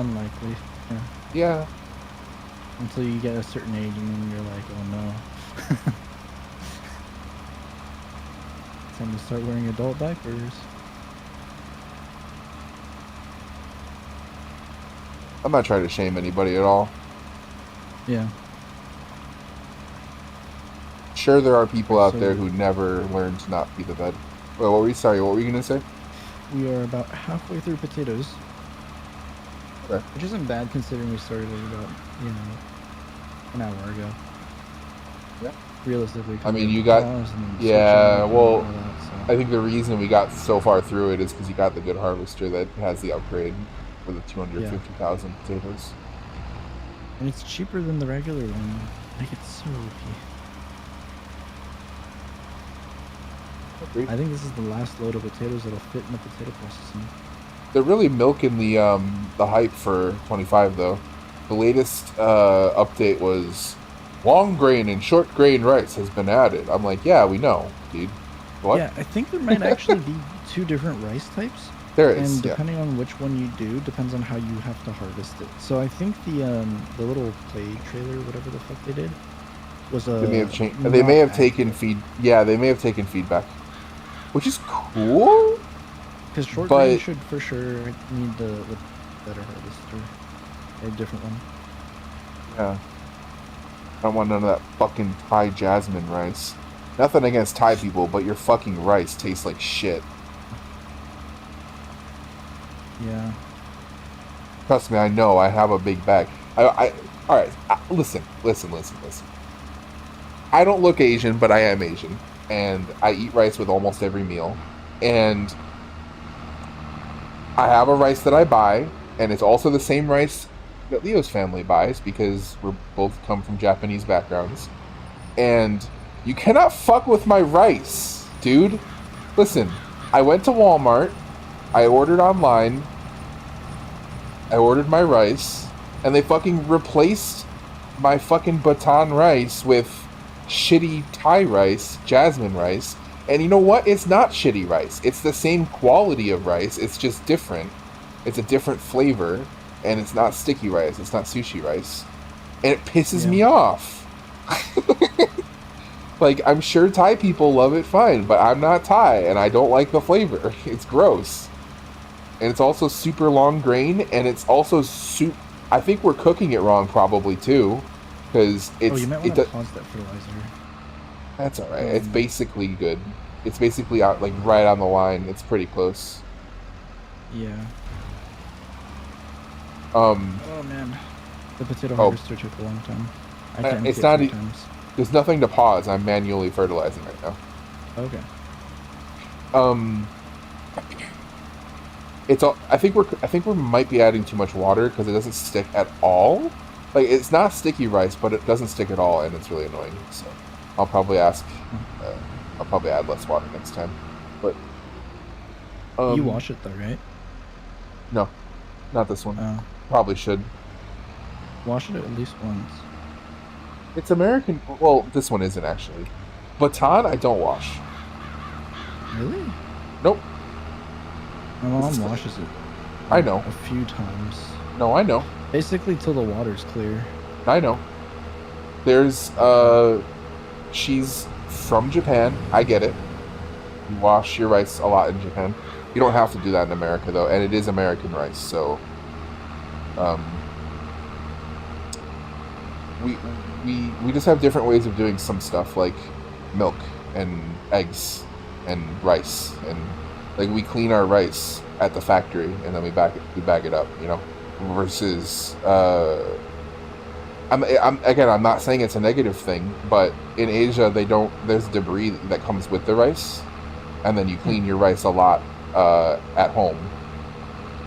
Speaker 1: Unlikely. Yeah.
Speaker 2: Yeah.
Speaker 1: Until you get a certain age and then you're like, oh no. Time to start wearing adult diapers.
Speaker 2: I'm not trying to shame anybody at all.
Speaker 1: Yeah.
Speaker 2: Sure, there are people out there who never learned to not pee the bed. Well, what were you gonna say?
Speaker 1: We are about halfway through potatoes.
Speaker 2: Okay.
Speaker 1: Which isn't bad considering we started about, an hour ago.
Speaker 2: Yeah.
Speaker 1: Realistically.
Speaker 2: I mean, you got... Yeah, well,
Speaker 1: that, so.
Speaker 2: I think the reason we got so far through it is because you got the good harvester that has the upgrade for the 250,000 potatoes.
Speaker 1: And it's cheaper than the regular one. Like, it's so OP. I think this is the last load of potatoes that'll fit in the potato processing.
Speaker 2: They're really milking the hype for 25 though. The latest update was long grain and short grain rice has been added. I'm like, yeah, we know, dude. What?
Speaker 1: Yeah, I think there might actually be 2 different rice types.
Speaker 2: There is,
Speaker 1: and depending on which one you do, depends on how you have to harvest it. So I think the little play trailer, whatever the fuck they did, was a.
Speaker 2: They may have changed. They may have taken Yeah, they may have taken feedback, which is cool.
Speaker 1: Because short grain should for sure need the better harvester or a different one.
Speaker 2: Yeah. I don't want none of that fucking Thai jasmine rice. Nothing against Thai people, but your fucking rice tastes like shit.
Speaker 1: Yeah.
Speaker 2: Trust me, I know. I have a big bag. Alright, listen. I don't look Asian, but I am Asian. And I eat rice with almost every meal. And I have a rice that I buy, and it's also the same rice that Leo's family buys, because we're both come from Japanese backgrounds. And you cannot fuck with my rice, dude. Listen, I went to Walmart, I ordered online, I ordered my rice, and they fucking replaced my fucking baton rice with shitty Thai rice, jasmine rice. And you know what? It's not shitty rice. It's the same quality of rice. It's just different. It's a different flavor. And it's not sticky rice. It's not sushi rice. And it pisses me off. Like, I'm sure Thai people love it fine, but I'm not Thai, and I don't like the flavor. It's gross. And it's also super long grain, and it's also I think we're cooking it wrong probably, too. Because it's...
Speaker 1: Oh, you might want to pause that fertilizer.
Speaker 2: That's alright. It's basically good. It's basically out, like, right on the line. It's pretty close.
Speaker 1: Yeah.
Speaker 2: Oh,
Speaker 1: man. The potato harvester took a long time. I can't
Speaker 2: it's not...
Speaker 1: times.
Speaker 2: There's nothing to pause. I'm manually fertilizing right now.
Speaker 1: Okay.
Speaker 2: It's all... I think we might be adding too much water because it doesn't stick at all. Like, it's not sticky rice, but it doesn't stick at all, and it's really annoying. So I'll probably add less water next time. But
Speaker 1: you wash it though, right?
Speaker 2: No, not this one.
Speaker 1: Oh.
Speaker 2: Probably should.
Speaker 1: Wash it at least once.
Speaker 2: It's American. Well, this one isn't actually. Baton, I don't wash.
Speaker 1: Really?
Speaker 2: Nope.
Speaker 1: My mom washes it.
Speaker 2: I know.
Speaker 1: A few times.
Speaker 2: No, I know.
Speaker 1: Basically till the water's clear.
Speaker 2: I know. There's, she's from Japan. I get it. You wash your rice a lot in Japan. You don't have to do that in America, though. And it is American rice, so... We just have different ways of doing some stuff, like milk and eggs and rice. And, like, we clean our rice at the factory, and then we bag it up, you know? Versus I'm not saying it's a negative thing, but in Asia they don't. There's debris that comes with the rice, and then you clean your rice a lot at home.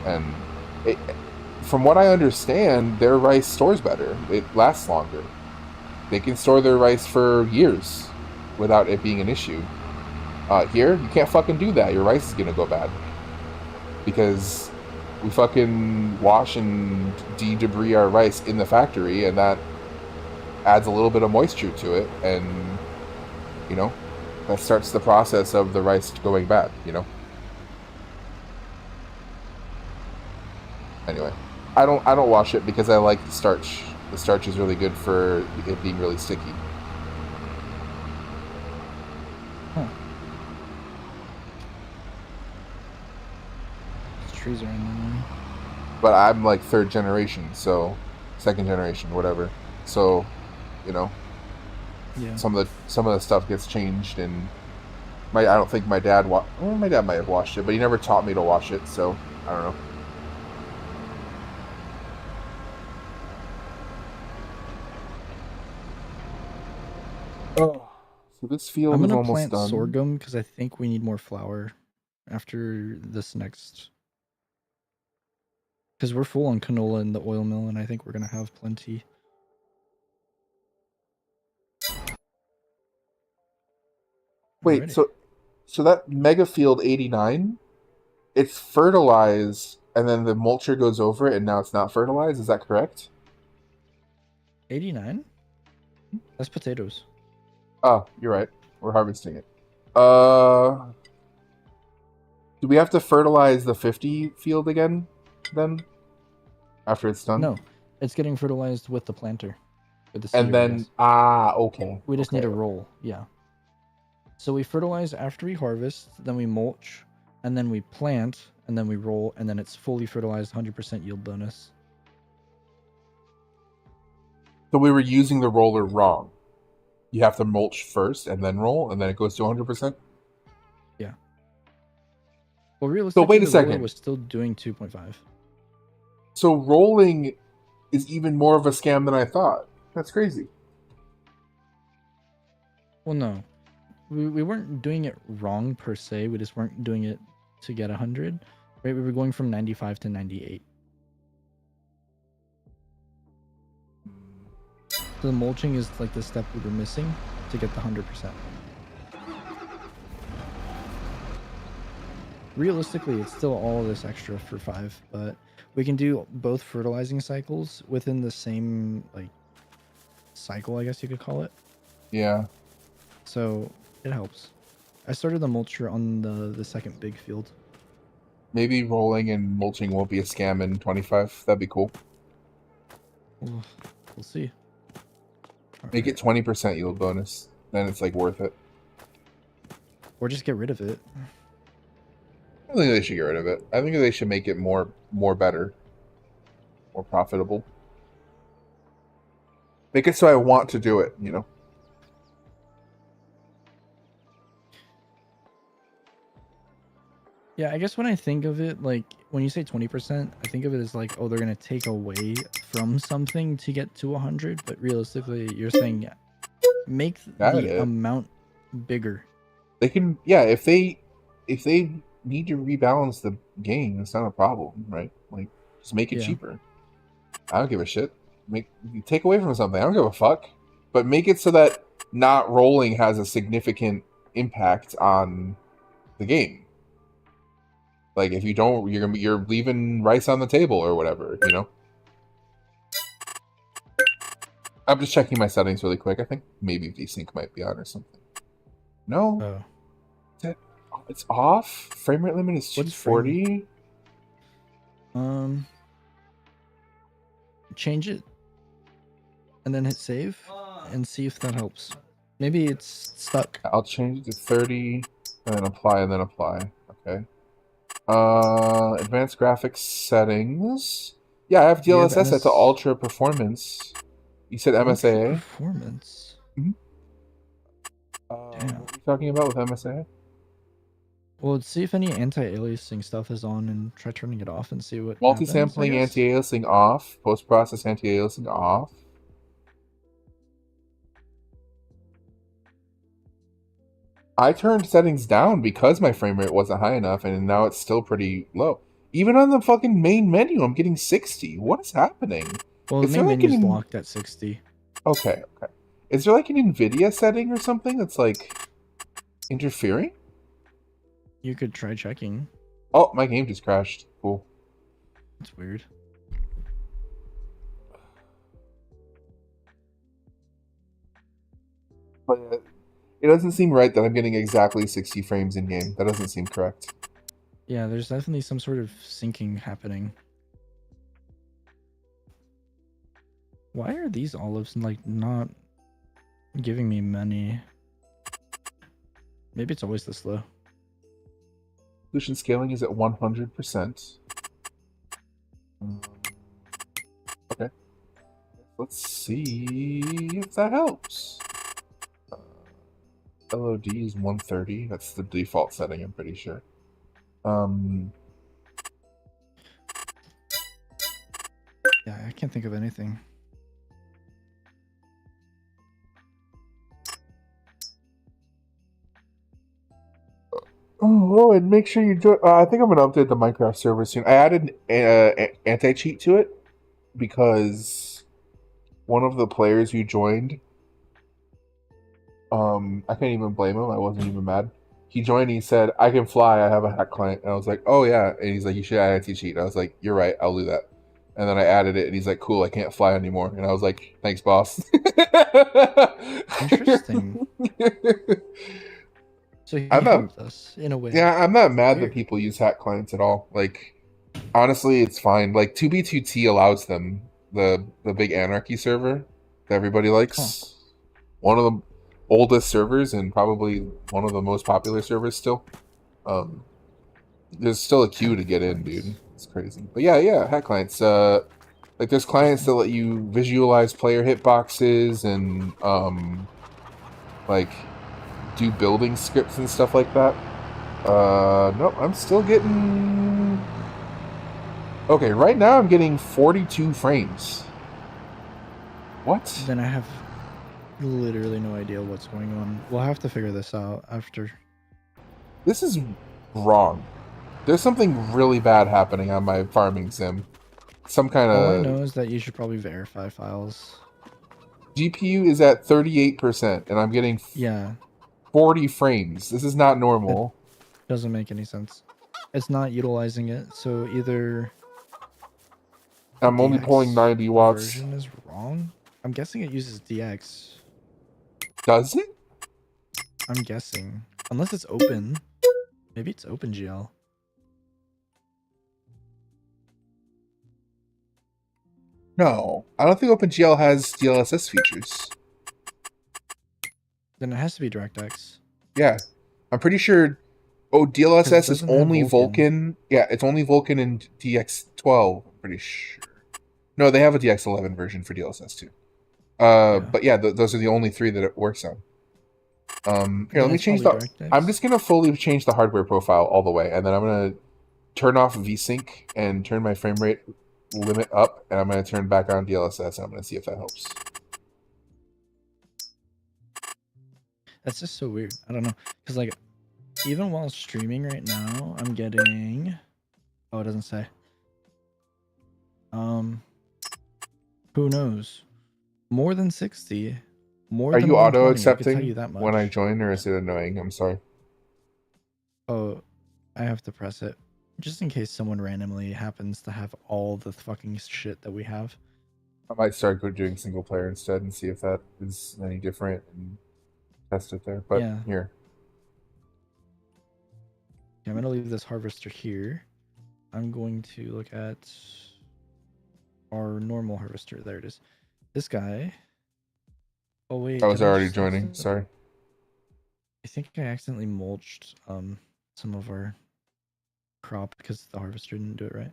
Speaker 2: And it, from what I understand, their rice stores better. It lasts longer. They can store their rice for years without it being an issue. Here, you can't fucking do that. Your rice is gonna go bad because we fucking wash and de-debris our rice in the factory, and that adds a little bit of moisture to it, and you know, that starts the process of the rice going bad. You know. Anyway, I don't wash it because I like the starch. The starch is really good for it being really sticky.
Speaker 1: Huh. These trees are in there.
Speaker 2: But I'm like third generation, so second generation, whatever. So, you know,
Speaker 1: Yeah.
Speaker 2: some of the stuff gets changed, and I don't think my dad my dad might have washed it, but he never taught me to wash it, so I don't know. Oh, so this field
Speaker 1: I'm
Speaker 2: is
Speaker 1: gonna
Speaker 2: almost
Speaker 1: plant
Speaker 2: done.
Speaker 1: sorghum because I think we need more flour after this next. Because we're full on canola in the oil mill, and I think we're gonna have plenty.
Speaker 2: Wait,
Speaker 1: Alrighty.
Speaker 2: so that mega field 89, it's fertilized, and then the mulcher goes over it, and now it's not fertilized. Is that correct?
Speaker 1: 89? That's potatoes.
Speaker 2: Oh, you're right. We're harvesting it. Do we have to fertilize the 50 field again, then? After it's done?
Speaker 1: No, it's getting fertilized with the planter. With the
Speaker 2: And
Speaker 1: seeder,
Speaker 2: then,
Speaker 1: yes.
Speaker 2: okay.
Speaker 1: We just need
Speaker 2: okay.
Speaker 1: a roll, yeah. So we fertilize after we harvest, then we mulch, and then we plant, and then we roll, and then it's fully fertilized, 100% yield bonus.
Speaker 2: So we were using the roller wrong. You have to mulch first and then roll, and then it goes to 100%?
Speaker 1: Yeah. Well, realistically,
Speaker 2: wait a
Speaker 1: the roller
Speaker 2: second.
Speaker 1: was still doing 2.5.
Speaker 2: So rolling is even more of a scam than I thought. That's crazy.
Speaker 1: Well, no. We weren't doing it wrong per se. We just weren't doing it to get 100. Right? We were going from 95 to 98. So the mulching is like the step we were missing to get the 100%. Realistically, it's still all this extra for 5, but we can do both fertilizing cycles within the same like cycle, I guess you could call it.
Speaker 2: Yeah.
Speaker 1: So it helps. I started the mulcher on the second big field.
Speaker 2: Maybe rolling and mulching won't be a scam in 25. That'd be cool.
Speaker 1: We'll see.
Speaker 2: Make it 20% yield bonus. Then it's like worth it.
Speaker 1: Or just get rid of it.
Speaker 2: I think they should get rid of it. I think they should make it more better. More profitable. Make it so I want to do it, you know?
Speaker 1: Yeah, I guess when I think of it, like when you say 20%, I think of it as like, oh, they're gonna take away from something to get to 100. But realistically, you're saying make the amount bigger.
Speaker 2: They can, yeah. If they need to rebalance the game, it's not a problem, right? Like, just make it cheaper. I don't give a shit. Take away from something. I don't give a fuck. But make it so that not rolling has a significant impact on the game. Like, if you don't, you're leaving rice on the table or whatever, you know? I'm just checking my settings really quick. I think maybe VSync might be on or something. No. Oh. It's off? Frame rate limit is 240?
Speaker 1: Change it. And then hit save and see if that helps. Maybe it's stuck.
Speaker 2: I'll change it to 30 and then apply. Okay. Advanced graphics settings. Yeah, I have DLSS set to ultra performance. You said MSAA?
Speaker 1: Ultra performance.
Speaker 2: Mm-hmm. What are you talking about with MSAA?
Speaker 1: Well, let's see if any anti-aliasing stuff is on and try turning it off and see what
Speaker 2: multi-sampling anti-aliasing off. Post-process anti-aliasing off. I turned settings down because my frame rate wasn't high enough, and now it's still pretty low. Even on the fucking main menu, I'm getting 60. What is happening?
Speaker 1: Well, the
Speaker 2: Is there
Speaker 1: main
Speaker 2: like
Speaker 1: menu is
Speaker 2: an
Speaker 1: locked at 60.
Speaker 2: okay, okay? Is there like an NVIDIA setting or something that's like interfering?
Speaker 1: You could try checking.
Speaker 2: Oh, my game just crashed. Cool.
Speaker 1: It's weird.
Speaker 2: But it doesn't seem right that I'm getting exactly 60 frames in game. That doesn't seem correct.
Speaker 1: Yeah, there's definitely some sort of syncing happening. Why are these olives like not giving me money? Maybe it's always this low.
Speaker 2: Solution scaling is at 100%. Okay. Let's see if that helps. LOD is 130. That's the default setting, I'm pretty sure.
Speaker 1: Yeah, I can't think of anything.
Speaker 2: Oh, and make sure you join. I think I'm gonna update the Minecraft server soon. I added anti-cheat to it because one of the players who joined, I can't even blame him. I wasn't even mad. He joined. And he said, "I can fly. I have a hack client." And I was like, "Oh yeah." And he's like, "You should add anti-cheat." And I was like, "You're right. I'll do that." And then I added it, and he's like, "Cool. I can't fly anymore." And I was like, "Thanks, boss."
Speaker 1: Interesting. So he
Speaker 2: I'm not.
Speaker 1: helped us in a way.
Speaker 2: Yeah, I'm not mad
Speaker 1: Weird.
Speaker 2: that people use hack clients at all. Like, honestly, it's fine. Like, 2B2T allows them the big anarchy server that everybody likes. One of the oldest servers and probably one of the most popular servers still. There's still a queue to get in, dude. It's crazy. But yeah, hack clients. Like there's clients that let you visualize player hitboxes and like do building scripts and stuff like that. Nope, I'm still getting. Okay, right now I'm getting 42 frames. What?
Speaker 1: Then I have literally no idea what's going on. We'll have to figure this out after.
Speaker 2: This is wrong. There's something really bad happening on my farming sim. Some kind
Speaker 1: All I
Speaker 2: of
Speaker 1: know is that you should probably verify files.
Speaker 2: GPU is at 38%, and I'm getting
Speaker 1: Yeah,
Speaker 2: 40 frames. This is not normal.
Speaker 1: doesn't make any sense. It's not utilizing it, so either
Speaker 2: I'm only
Speaker 1: DX
Speaker 2: pulling 90 watts.
Speaker 1: version is wrong. I'm guessing it uses DX.
Speaker 2: Does it?
Speaker 1: I'm guessing, unless it's open. Maybe it's OpenGL.
Speaker 2: No, I don't think OpenGL has DLSS features.
Speaker 1: Then it has to be DirectX.
Speaker 2: Yeah, I'm pretty sure. Oh,
Speaker 1: 'Cause it
Speaker 2: DLSS is
Speaker 1: doesn't have
Speaker 2: only
Speaker 1: Vulkan.
Speaker 2: Vulkan. Yeah, it's only Vulkan and DX12. I'm pretty sure. No, they have a DX11 version for DLSS too.
Speaker 1: Yeah.
Speaker 2: But yeah, those are the only three that it works on. Here,
Speaker 1: Then
Speaker 2: let me
Speaker 1: it's
Speaker 2: change
Speaker 1: probably
Speaker 2: the.
Speaker 1: DirectX.
Speaker 2: I'm just gonna fully change the hardware profile all the way, and then I'm gonna turn off VSync and turn my frame rate limit up, and I'm gonna turn back on DLSS, and I'm gonna see if that helps.
Speaker 1: That's just so weird. I don't know, because like, even while streaming right now, I'm getting. Oh, it doesn't say. Who knows? More than 60. More
Speaker 2: Are
Speaker 1: than
Speaker 2: you
Speaker 1: 120,
Speaker 2: auto
Speaker 1: I can tell
Speaker 2: accepting
Speaker 1: you that much.
Speaker 2: when I join, or is it annoying? I'm sorry.
Speaker 1: Oh, I have to press it. Just in case someone randomly happens to have all the fucking shit that we have.
Speaker 2: I might start doing single player instead and see if that is any different and test it there. But
Speaker 1: Yeah.
Speaker 2: here.
Speaker 1: Okay, I'm going to leave this harvester here. I'm going to look at our normal harvester. There it is. This guy. Oh, wait.
Speaker 2: I was
Speaker 1: did
Speaker 2: already
Speaker 1: just
Speaker 2: joining.
Speaker 1: accident-
Speaker 2: Sorry.
Speaker 1: I think I accidentally mulched some of our crop because the harvester didn't do it right.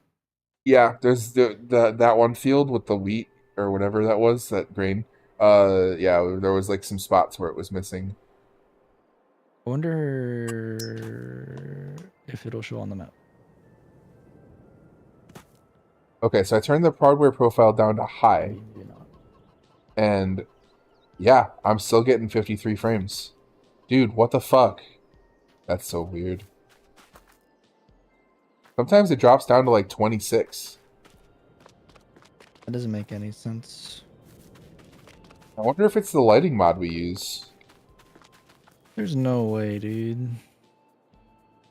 Speaker 2: Yeah, there's the that one field with the wheat or whatever that was, that grain. Yeah, there was like some spots where it was missing.
Speaker 1: I wonder if it'll show on the map.
Speaker 2: Okay, so I turned the hardware profile down to high,
Speaker 1: Maybe not.
Speaker 2: and yeah, I'm still getting 53 frames. Dude, what the fuck? That's so weird. Sometimes it drops down to like 26.
Speaker 1: That doesn't make any sense.
Speaker 2: I wonder if it's the lighting mod we use.
Speaker 1: There's no way, dude.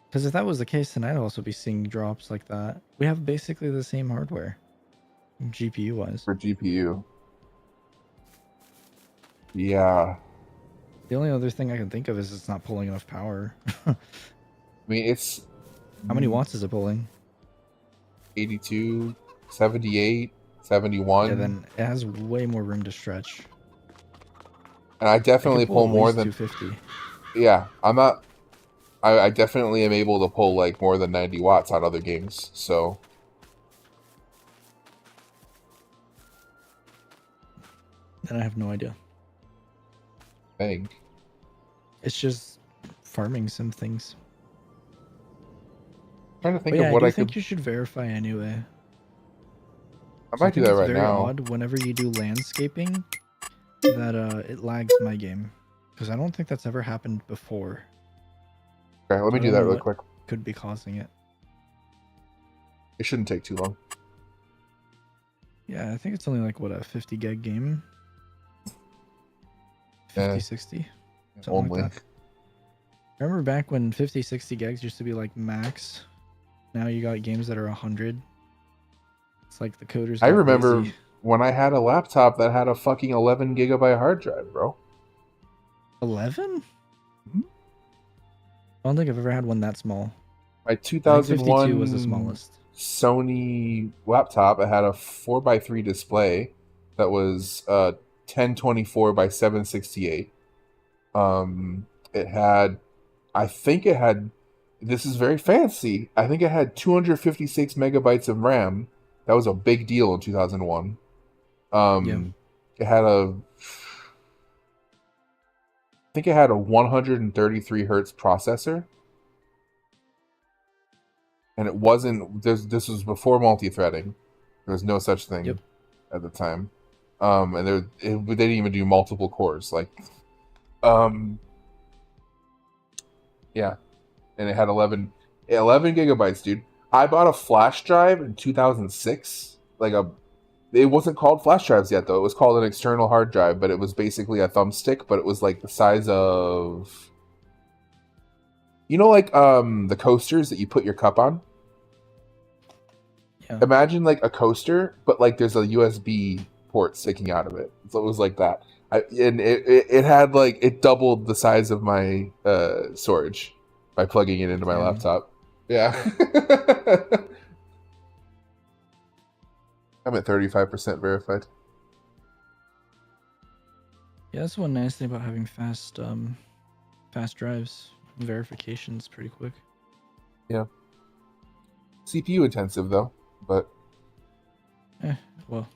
Speaker 1: Because if that was the case, then I'd also be seeing drops like that. We have basically the same hardware, GPU-wise.
Speaker 2: For GPU. Yeah.
Speaker 1: The only other thing I can think of is it's not pulling enough power.
Speaker 2: I mean, it's...
Speaker 1: How many watts is it pulling?
Speaker 2: 82, 78, 71.
Speaker 1: Yeah, then it has way more room to stretch.
Speaker 2: And I definitely pull
Speaker 1: at
Speaker 2: more
Speaker 1: least
Speaker 2: than...
Speaker 1: 250.
Speaker 2: Yeah, I'm not... I definitely am able to pull like more than 90 watts on other games, so...
Speaker 1: And I have no idea.
Speaker 2: I think.
Speaker 1: It's just farming some things.
Speaker 2: I'm trying to think
Speaker 1: But yeah,
Speaker 2: of what
Speaker 1: I
Speaker 2: I
Speaker 1: think
Speaker 2: could...
Speaker 1: you should verify anyway.
Speaker 2: I
Speaker 1: So
Speaker 2: might do that right
Speaker 1: very
Speaker 2: now.
Speaker 1: odd whenever you do landscaping that it lags my game. Because I don't think that's ever happened before.
Speaker 2: Okay, let me
Speaker 1: I
Speaker 2: do
Speaker 1: don't
Speaker 2: that
Speaker 1: know
Speaker 2: really
Speaker 1: what
Speaker 2: quick.
Speaker 1: could be causing it.
Speaker 2: It shouldn't take too long.
Speaker 1: Yeah, I think it's only like, what, a 50 gig game? 50, 60? Something
Speaker 2: Only.
Speaker 1: like that. Remember back when 50, 60 gigs used to be like max? Now you got games that are 100. It's like the coders
Speaker 2: I
Speaker 1: got
Speaker 2: remember
Speaker 1: lazy.
Speaker 2: when I had a laptop that had a fucking 11 gigabyte hard drive, bro.
Speaker 1: 11?
Speaker 2: Mhm.
Speaker 1: I don't think I've ever had one that small.
Speaker 2: My
Speaker 1: I think 52 was the
Speaker 2: 2001
Speaker 1: smallest.
Speaker 2: Sony laptop, it had a 4:3 display that was 1024 by 768. It had, I think it had, this is very fancy. I think it had 256 megabytes of RAM. That was a big deal in 2001.
Speaker 1: Yeah.
Speaker 2: It had a, I think it had a 133 hertz processor. And it wasn't, this was before multi-threading. There was no such thing at the time. And they didn't even do multiple cores. Like, yeah. And it had 11 gigabytes, dude. I bought a flash drive in 2006. It wasn't called flash drives yet, though. It was called an external hard drive, but it was basically a thumbstick, but it was like the size of, you know, like the coasters that you put your cup on.
Speaker 1: Yeah.
Speaker 2: Imagine like a coaster, but like there's a USB port sticking out of it. So it was like that. And it had like, it doubled the size of my storage by plugging it into my laptop. Yeah. I'm at 35% verified.
Speaker 1: Yeah, that's one nice thing about having fast drives. Verification's pretty quick.
Speaker 2: Yeah. CPU intensive though, but
Speaker 1: well.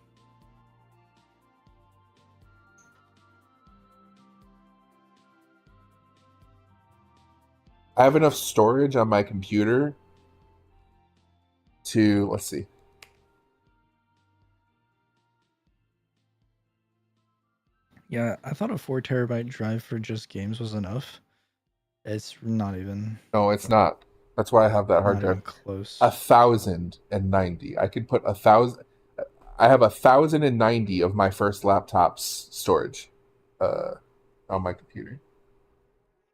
Speaker 2: I have enough storage on my computer to, let's see.
Speaker 1: Yeah, I thought a 4 terabyte drive for just games was enough. It's not even.
Speaker 2: No, it's not. That's why I have that hard
Speaker 1: Not
Speaker 2: drive.
Speaker 1: even close.
Speaker 2: 1,090. I could put 1,000. I have 1,090 of my first laptop's storage on my computer.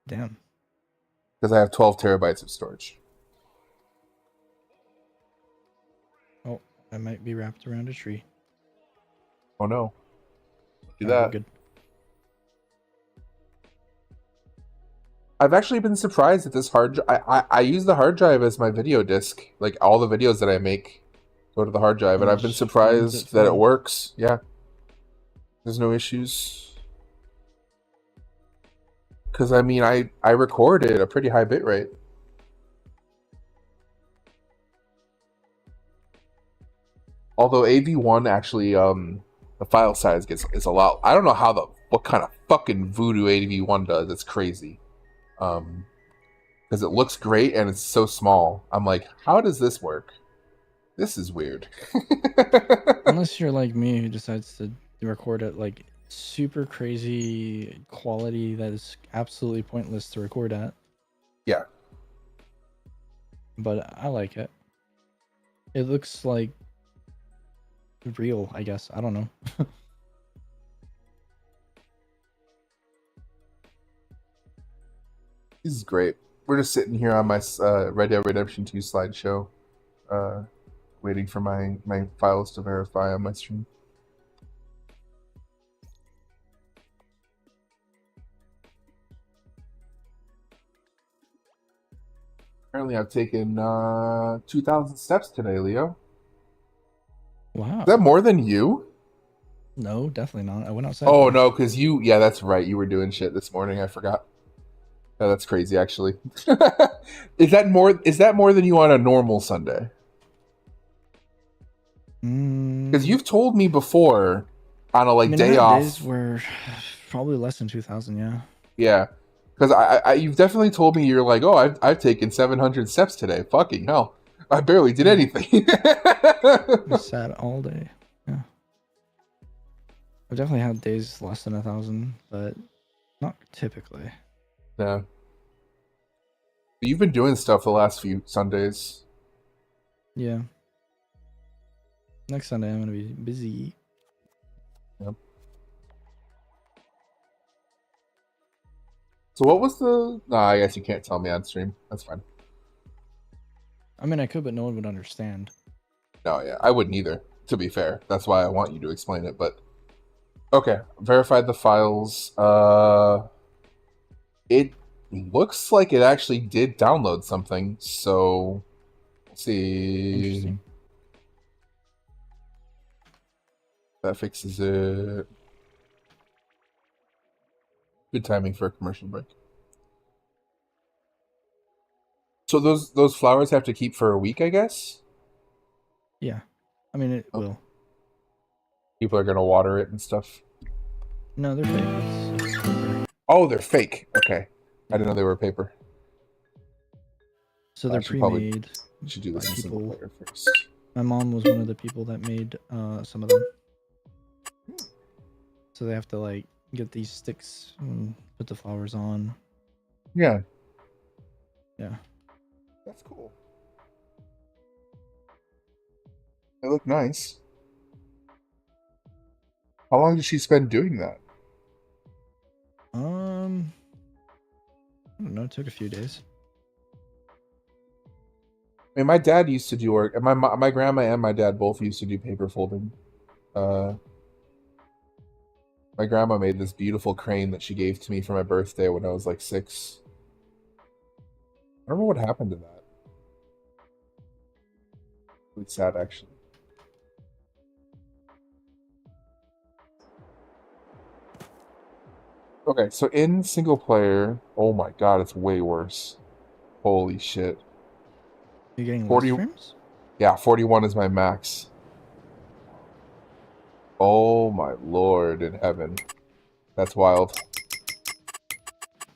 Speaker 1: Damn.
Speaker 2: Because I have 12 terabytes of storage.
Speaker 1: Oh, I might be wrapped around a tree.
Speaker 2: Oh no. Do
Speaker 1: Alright,
Speaker 2: that.
Speaker 1: we're good.
Speaker 2: I've actually been surprised that this hard I use the hard drive as my video disk. Like all the videos that I make go to the hard drive, and I've been surprised that it works. Yeah. There's no issues. Because I mean, I record at a pretty high bit rate. Although AV1 actually, the file size is a lot. I don't know what kind of fucking voodoo AV1 does. It's crazy. Because it looks great and it's so small. I'm like, how does this work? This is weird.
Speaker 1: Unless you're like me, who decides to record at like super crazy quality that is absolutely pointless to record at.
Speaker 2: Yeah.
Speaker 1: but I like it. It looks like real, I guess. I don't know.
Speaker 2: This is great. We're just sitting here on my Red Dead Redemption 2 slideshow, waiting for my files to verify on my stream. Apparently, I've taken 2,000 steps today, Leo.
Speaker 1: Wow.
Speaker 2: Is that more than you?
Speaker 1: No, definitely not. I went outside.
Speaker 2: Oh
Speaker 1: first.
Speaker 2: no, because you. Yeah, that's right. You were doing shit this morning. I forgot. Oh, that's crazy, actually. Is that more than you on a normal Sunday? Because you've told me before on a day off.
Speaker 1: Days were probably less than 2,000. Yeah.
Speaker 2: Yeah, because I you've definitely told me you're like, oh, I've taken 700 steps today. Fucking hell, I barely did anything.
Speaker 1: I sat all day. Yeah. I've definitely had days less than 1,000, but not typically.
Speaker 2: Yeah. You've been doing stuff the last few Sundays.
Speaker 1: Yeah. Next Sunday I'm gonna be busy.
Speaker 2: Yep. So what was the? Nah, I guess you can't tell me on stream. That's fine.
Speaker 1: I mean, I could, but no one would understand.
Speaker 2: No, yeah, I wouldn't either. To be fair, that's why I want you to explain it. But okay, verified the files. It looks like it actually did download something. So let's see.
Speaker 1: Interesting.
Speaker 2: That fixes it. Good timing for a commercial break. So those flowers have to keep for a week, I guess?
Speaker 1: Yeah. I mean, it will.
Speaker 2: People are going to water it and stuff?
Speaker 1: No, they're fake. It's paper.
Speaker 2: Oh, they're fake. Okay. I didn't know they were paper.
Speaker 1: So they're pre-made.
Speaker 2: Should do this in single player first.
Speaker 1: My mom was one of the people that made some of them. So they have to like get these sticks and put the flowers on.
Speaker 2: Yeah.
Speaker 1: Yeah.
Speaker 2: That's cool. They look nice. How long did she spend doing that?
Speaker 1: I don't know. It took a few days.
Speaker 2: I mean, my dad used to do work, and my grandma and my dad both used to do paper folding. My grandma made this beautiful crane that she gave to me for my birthday when I was like 6. I don't know what happened to that. Really sad, actually. Okay, so in single player, oh my god, it's way worse. Holy shit.
Speaker 1: You're getting 40 frames?
Speaker 2: Yeah, 41 is my max. Oh my lord in heaven. That's wild.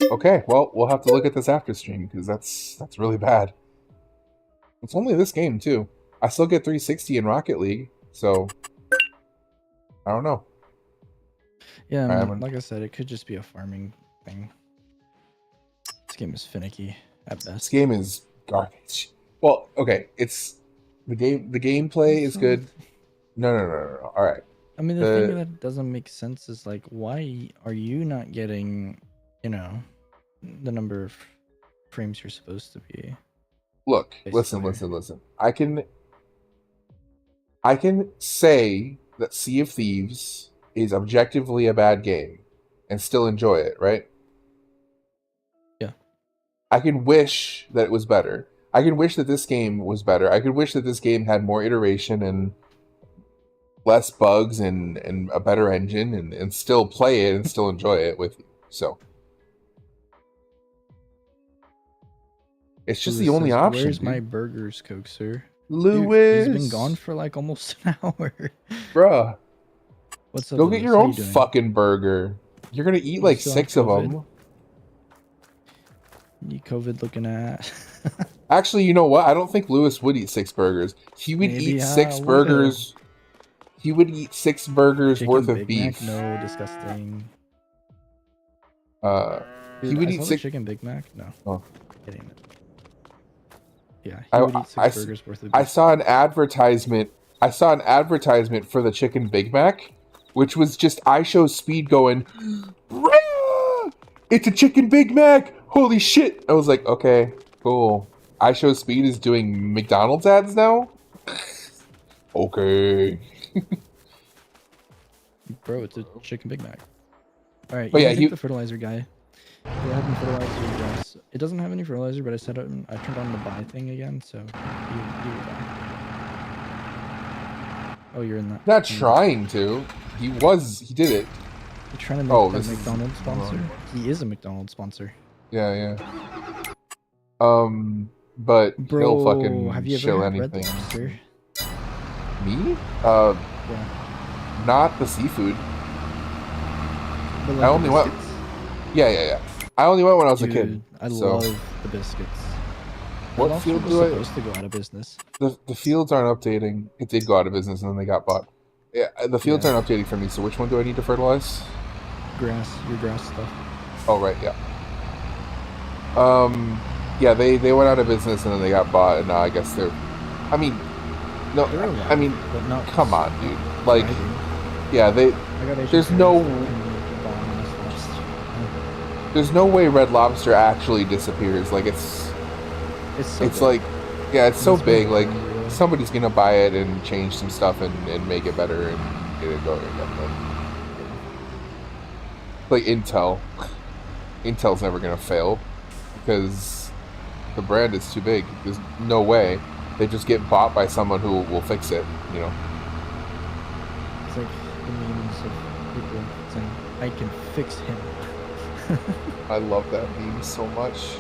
Speaker 2: Okay, well, we'll have to look at this after stream, because that's really bad. It's only this game, too. I still get 360 in Rocket League, so... I don't know.
Speaker 1: Yeah, I mean, like I said, it could just be a farming thing. This game is finicky at best.
Speaker 2: This game is garbage. Well, okay, it's... The gameplay is good. No. Alright.
Speaker 1: I mean, the thing that doesn't make sense is, like, why are you not getting, you know, the number of frames you're supposed to be?
Speaker 2: Look, listen. I can say that Sea of Thieves is objectively a bad game and still enjoy it, right?
Speaker 1: Yeah.
Speaker 2: I can wish that it was better. I can wish that this game was better. I could wish that this game had more iteration and less bugs and a better engine and still play it and still enjoy it with you. So it's just the only option.
Speaker 1: Where's my burgers, Coke, sir?
Speaker 2: Lewis,
Speaker 1: he's been gone for like almost an hour.
Speaker 2: Bruh.
Speaker 1: What's up?
Speaker 2: Go get your own fucking burger. You're gonna eat like 6 of them.
Speaker 1: You COVID looking at.
Speaker 2: Actually, you know what? I don't think Lewis would eat 6 burgers. He would eat 6 burgers. He would eat 6 burgers worth of beef.
Speaker 1: Mac? No, disgusting.
Speaker 2: Dude, he would eat 6
Speaker 1: chicken Big Mac. No.
Speaker 2: Oh.
Speaker 1: Kidding. Yeah, He would eat
Speaker 2: I,
Speaker 1: 6 burgers worth of
Speaker 2: I
Speaker 1: beef.
Speaker 2: saw an advertisement. I saw an advertisement for the chicken Big Mac, which was just I show Speed going, "Bruh, it's a chicken Big Mac! Holy shit!" I was like, okay, cool. I show Speed is doing McDonald's ads now. Okay,
Speaker 1: Bro, it's a chicken Big Mac. All right,
Speaker 2: but
Speaker 1: you
Speaker 2: yeah,
Speaker 1: can take the fertilizer guy. Go ahead and fertilize your grass. It doesn't have any fertilizer, but I set up. I turned on the buy thing again, so you buy. Oh, you're in that.
Speaker 2: not trying to. He did it.
Speaker 1: You're trying to make
Speaker 2: Oh,
Speaker 1: a
Speaker 2: this is
Speaker 1: McDonald's sponsor.
Speaker 2: wrong.
Speaker 1: He is a McDonald's sponsor.
Speaker 2: Yeah. But he'll
Speaker 1: Bro,
Speaker 2: fucking
Speaker 1: have you ever
Speaker 2: shill
Speaker 1: had
Speaker 2: anything.
Speaker 1: Red Lobster?
Speaker 2: Me?
Speaker 1: Yeah.
Speaker 2: Not the seafood.
Speaker 1: But
Speaker 2: I only went. Yeah. I only went when I was a kid.
Speaker 1: I
Speaker 2: so.
Speaker 1: love the biscuits.
Speaker 2: What
Speaker 1: Red
Speaker 2: field
Speaker 1: Lobster
Speaker 2: do I?
Speaker 1: was supposed to go out of business.
Speaker 2: The fields aren't updating. It did go out of business and then they got bought. Yeah, the fields aren't updating for me. So which one do I need to fertilize?
Speaker 1: Your grass stuff.
Speaker 2: Oh right, yeah. Yeah, they went out of business and then they got bought, and now I guess they're. I mean, no,
Speaker 1: They're alive,
Speaker 2: I mean,
Speaker 1: but not
Speaker 2: come on, dude. Like,
Speaker 1: thriving.
Speaker 2: yeah, they.
Speaker 1: I got
Speaker 2: There's There's no way Red Lobster actually disappears. Like it's
Speaker 1: so big.
Speaker 2: like, yeah, it's so
Speaker 1: It's
Speaker 2: big.
Speaker 1: really
Speaker 2: Like
Speaker 1: big.
Speaker 2: somebody's gonna buy it and change some stuff and make it better and get it going again. Like Intel. Intel's never gonna fail because the brand is too big. There's no way they just get bought by someone who will fix it. You know.
Speaker 1: It's like the memes of people saying, "I can fix him."
Speaker 2: I love that meme so much,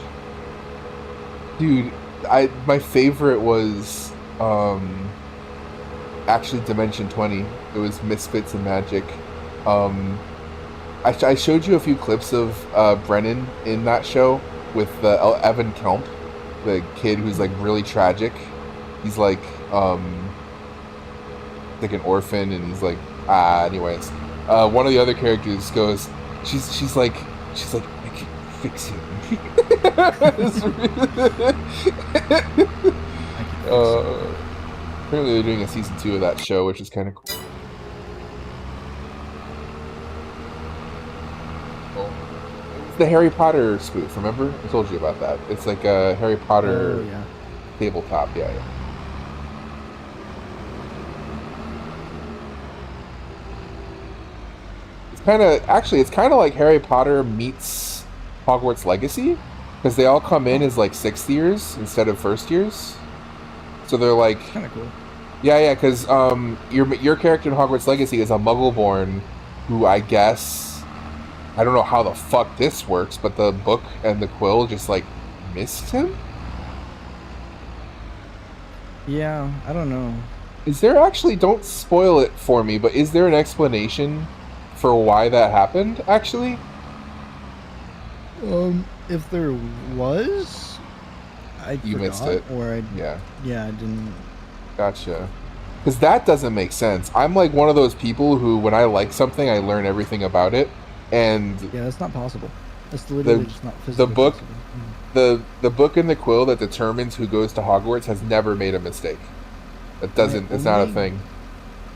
Speaker 2: dude. My favorite was actually Dimension 20. It was Misfits and Magic. I showed you a few clips of Brennan in that show with Evan Kelp, the kid who's like really tragic. He's like an orphan, and he's like anyways. One of the other characters goes, she's like I can fix him. Apparently they're doing a season 2 of that show, which is kind of cool. It's the Harry Potter spoof, remember? I told you about that. It's like a Harry Potter tabletop, yeah. It's kind of like Harry Potter meets Hogwarts Legacy, because they all come in as like 6th years instead of 1st years. So they're like
Speaker 1: kind of cool.
Speaker 2: Yeah, because your character in Hogwarts Legacy is a Muggle-born who I guess I don't know how the fuck this works, but the book and the quill just like missed him.
Speaker 1: Yeah, I don't know.
Speaker 2: Is there actually? Don't spoil it for me, but is there an explanation for why that happened, actually?
Speaker 1: If there was,
Speaker 2: You missed it.
Speaker 1: Or I
Speaker 2: Yeah,
Speaker 1: I didn't.
Speaker 2: Gotcha. Because that doesn't make sense. I'm like one of those people who, when I like something, I learn everything about it, and
Speaker 1: yeah, that's not possible. It's literally just not physically
Speaker 2: the book,
Speaker 1: possible.
Speaker 2: the book and the quill that determines who goes to Hogwarts has never made a mistake. It doesn't. It's not a thing.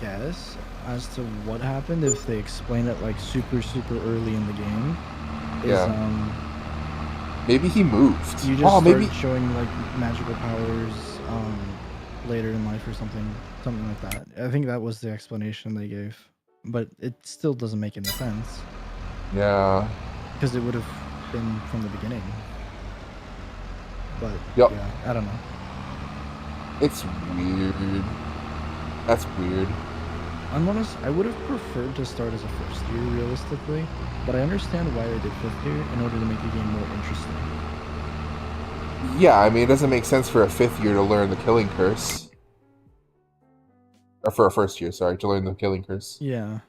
Speaker 1: Yes, as to what happened, if they explain it like super early in the game, is
Speaker 2: maybe he moved.
Speaker 1: you just start showing like magical powers later in life or something like that. I think that was the explanation they gave, but it still doesn't make any sense.
Speaker 2: Yeah,
Speaker 1: because it would have been from the beginning. But
Speaker 2: yeah,
Speaker 1: I don't know.
Speaker 2: It's weird. That's weird.
Speaker 1: I'm honest, I would have preferred to start as a 1st year realistically, but I understand why they did 5th year in order to make the game more interesting.
Speaker 2: Yeah, I mean, it doesn't make sense for a 5th year to learn the Killing Curse. Or for a 1st year, sorry, to learn the Killing Curse.
Speaker 1: Yeah.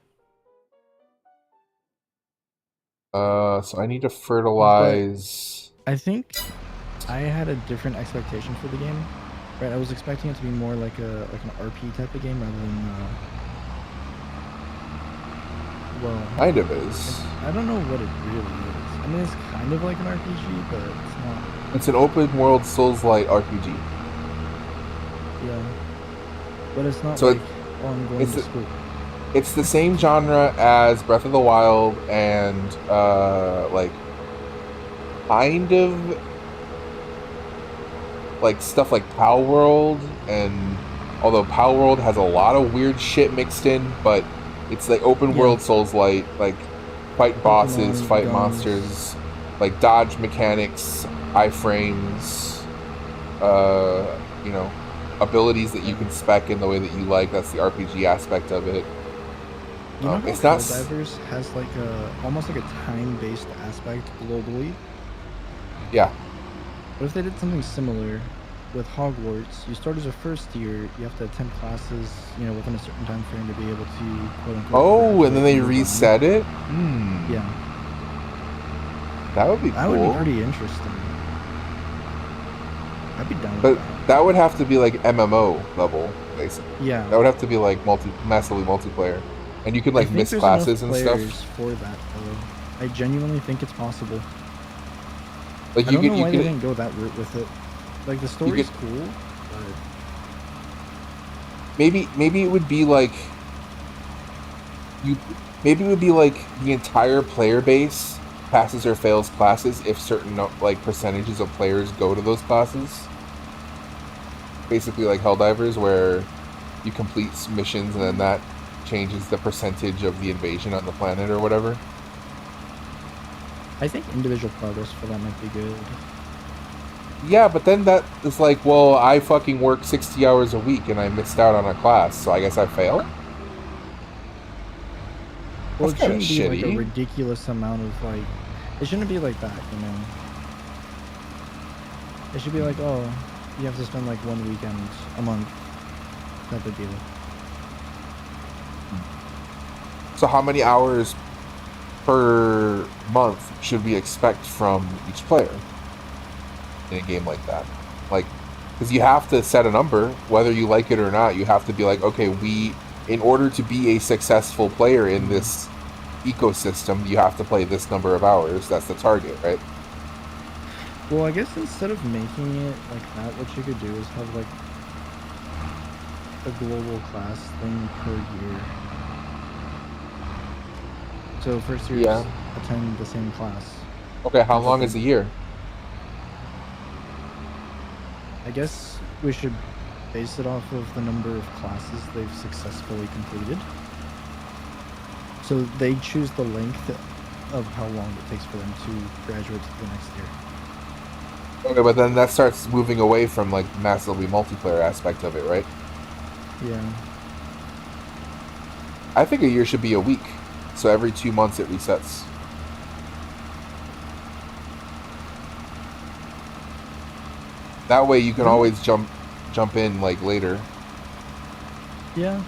Speaker 2: So I need to fertilize.
Speaker 1: But I think I had a different expectation for the game. Right, I was expecting it to be more like an RP type of game rather than
Speaker 2: kind of is.
Speaker 1: I don't know what it really is. I mean, it's kind of like an RPG, but it's not.
Speaker 2: It's an open world Souls-like RPG.
Speaker 1: Yeah, but it's not
Speaker 2: So
Speaker 1: like, oh, I'm going
Speaker 2: it's
Speaker 1: to school.
Speaker 2: it's the same genre as Breath of the Wild and like kind of like stuff like Pow World, and although Pow World has a lot of weird shit mixed in, but it's like open
Speaker 1: Yeah,
Speaker 2: world Souls light, like fight bosses,
Speaker 1: Pokemon,
Speaker 2: fight
Speaker 1: guns.
Speaker 2: monsters, like dodge mechanics, iframes, you know, abilities that you
Speaker 1: Yeah.
Speaker 2: can spec in the way that you like. That's the RPG aspect of it.
Speaker 1: You know how
Speaker 2: It's not.
Speaker 1: Helldivers has like a almost like a time-based aspect globally?
Speaker 2: Yeah.
Speaker 1: What if they did something similar with Hogwarts? You start as a first year, you have to attend classes, within a certain time frame to be able to quote unquote
Speaker 2: Oh, and then
Speaker 1: graduate
Speaker 2: they
Speaker 1: and move on.
Speaker 2: reset it. Hmm.
Speaker 1: Yeah,
Speaker 2: That would be
Speaker 1: that would be
Speaker 2: cool.
Speaker 1: pretty interesting. I'd be down with
Speaker 2: But
Speaker 1: that.
Speaker 2: that would have to be like MMO level, basically.
Speaker 1: Yeah,
Speaker 2: That would have to be like massively multiplayer, and you could
Speaker 1: I
Speaker 2: like
Speaker 1: think
Speaker 2: miss
Speaker 1: there's enough
Speaker 2: classes and
Speaker 1: players
Speaker 2: stuff.
Speaker 1: for that though. I genuinely think it's possible.
Speaker 2: Like
Speaker 1: I don't know why they didn't go that route with it. Like the
Speaker 2: you could
Speaker 1: story's cool, but
Speaker 2: maybe it would be like you maybe it would be like the entire player base passes or fails classes if certain like percentages of players go to those classes. Basically, like Helldivers, where you complete missions and then that changes the percentage of the invasion on the planet or whatever.
Speaker 1: I think individual progress for that might be good.
Speaker 2: Yeah, but then that is like, well, I fucking work 60 hours a week and I missed out on a class, so I guess I fail?
Speaker 1: Well,
Speaker 2: That's
Speaker 1: it
Speaker 2: kind of
Speaker 1: shouldn't be like a
Speaker 2: shitty.
Speaker 1: ridiculous amount of like. It shouldn't be like that. It should be like, oh, you have to spend like one weekend a month type of deal.
Speaker 2: So how many hours per month should we expect from each player in a game like that? Like, because you have to set a number, whether you like it or not. You have to be like, okay, in order to be a successful player in this ecosystem, you have to play this number of hours. That's the target, right?
Speaker 1: Well, I guess instead of making it like that, what you could do is have like a global class thing per year. So first years
Speaker 2: Yeah.
Speaker 1: attend the same class.
Speaker 2: Okay, how
Speaker 1: That's what
Speaker 2: long
Speaker 1: they.
Speaker 2: is a year?
Speaker 1: I guess we should base it off of the number of classes they've successfully completed. So they choose the length of how long it takes for them to graduate to the next year.
Speaker 2: Okay, but then that starts moving away from like massively multiplayer aspect of it, right?
Speaker 1: Yeah.
Speaker 2: I think a year should be a week. So every 2 months it resets. That way you can always jump in like later.
Speaker 1: Yeah.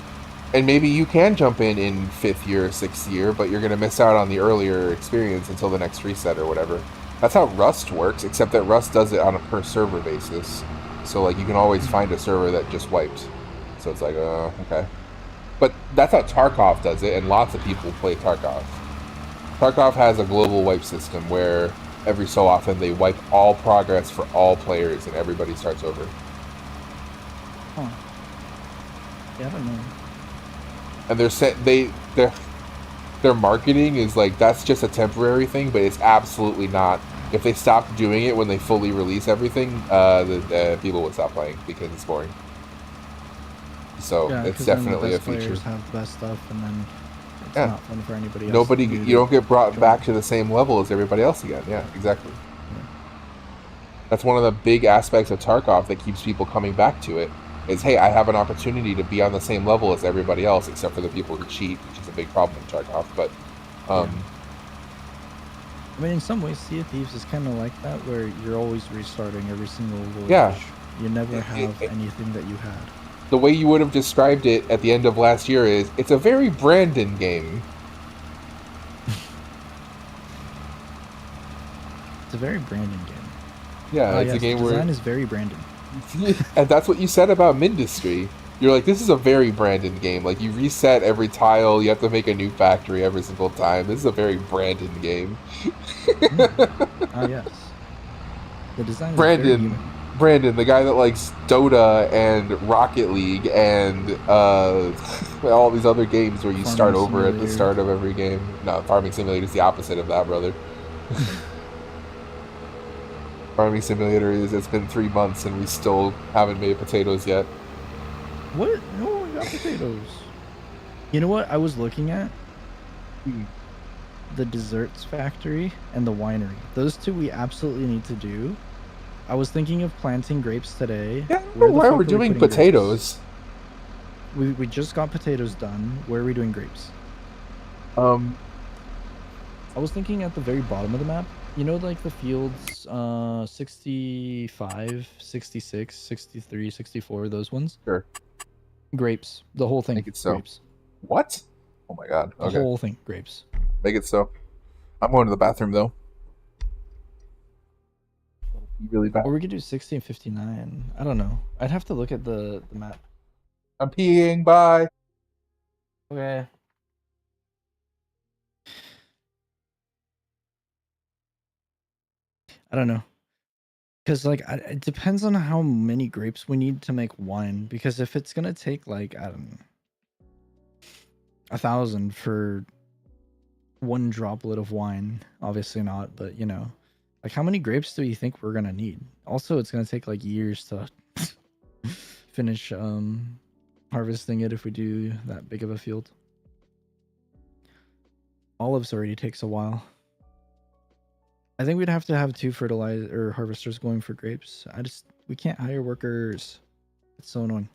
Speaker 2: And maybe you can jump in 5th year or 6th year, but you're going to miss out on the earlier experience until the next reset or whatever. That's how Rust works, except that Rust does it on a per server basis. So like you can always find a server that just wiped. So it's like, okay. But that's how Tarkov does it, and lots of people play Tarkov. Tarkov has a global wipe system where every so often they wipe all progress for all players and everybody starts over.
Speaker 1: Huh. Yeah, I don't know.
Speaker 2: And their marketing is like that's just a temporary thing, but it's absolutely not. If they stopped doing it when they fully release everything, the people would stop playing because it's boring. So
Speaker 1: Yeah,
Speaker 2: it's
Speaker 1: because then the
Speaker 2: definitely a
Speaker 1: best
Speaker 2: feature.
Speaker 1: players have the best stuff, and then it's
Speaker 2: Yeah,
Speaker 1: not fun for anybody else.
Speaker 2: you don't get brought back to the same level as everybody else again. Yeah, exactly.
Speaker 1: Yeah.
Speaker 2: That's one of the big aspects of Tarkov that keeps people coming back to it. Is hey, I have an opportunity to be on the same level as everybody else, except for the people who cheat, which is a big problem in Tarkov. But
Speaker 1: Yeah. I mean, in some ways, Sea of Thieves is kind of like that, where you're always restarting every single voyage.
Speaker 2: Yeah.
Speaker 1: You never have anything that you had.
Speaker 2: The way you would have described it at the end of last year is, it's a very Brandon game.
Speaker 1: It's a very Brandon game.
Speaker 2: Yeah, it's a game
Speaker 1: the
Speaker 2: where
Speaker 1: design is very Brandon.
Speaker 2: and that's what you said about Mindustry. You're like, this is a very Brandon game. Like, you reset every tile, you have to make a new factory every single time. This is a very Brandon game.
Speaker 1: Ah, yes. The design is very
Speaker 2: Brandon,
Speaker 1: human.
Speaker 2: Brandon, the guy that likes Dota and Rocket League and all these other games where you start
Speaker 1: Farming
Speaker 2: over at the
Speaker 1: Simulator.
Speaker 2: start of every game. No, Farming Simulator is the opposite of that, brother. Farming Simulator is, it's been 3 months and we still haven't made potatoes yet.
Speaker 1: What? No, I got potatoes. You know what I was looking at? The desserts factory and the winery. Those two we absolutely need to do. I was thinking of planting grapes today.
Speaker 2: Yeah, I don't
Speaker 1: Where
Speaker 2: know
Speaker 1: the
Speaker 2: why
Speaker 1: fuck
Speaker 2: we're
Speaker 1: are we
Speaker 2: doing
Speaker 1: putting
Speaker 2: potatoes.
Speaker 1: grapes? We just got potatoes done. Where are we doing grapes?
Speaker 2: Um,
Speaker 1: I was thinking at the very bottom of the map. You know, like the fields 65, 66, 63, 64, those ones?
Speaker 2: sure.
Speaker 1: Grapes. The whole thing.
Speaker 2: Make it so.
Speaker 1: Grapes.
Speaker 2: What? Oh my god.
Speaker 1: The
Speaker 2: Okay.
Speaker 1: whole thing. Grapes.
Speaker 2: Make it so. I'm going to the bathroom though. Really bad.
Speaker 1: Or we could do 1659. I don't know. I'd have to look at the map.
Speaker 2: I'm peeing. Bye.
Speaker 1: Okay. I don't know. Because, like, it depends on how many grapes we need to make wine. Because if it's going to take, like, I don't know, 1,000 for one droplet of wine, obviously not, but, you know, like, how many grapes do you think we're going to need? Also, it's going to take, like, years to finish harvesting it if we do that big of a field. Olives already takes a while. I think we'd have to have 2 fertilizer or harvesters going for grapes. We can't hire workers. It's so annoying.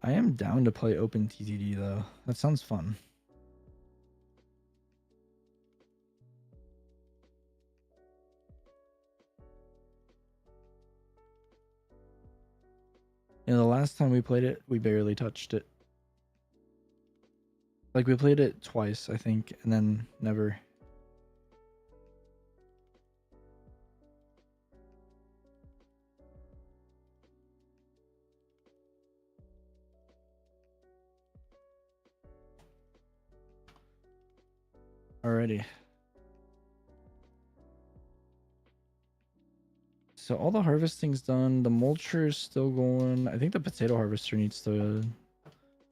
Speaker 1: I am down to play open TTD though. That sounds fun. You know, the last time we played it, we barely touched it. Like, we played it twice, I think, and then never. Alrighty. So all the harvesting's done. The mulcher's still going. I think the potato harvester needs to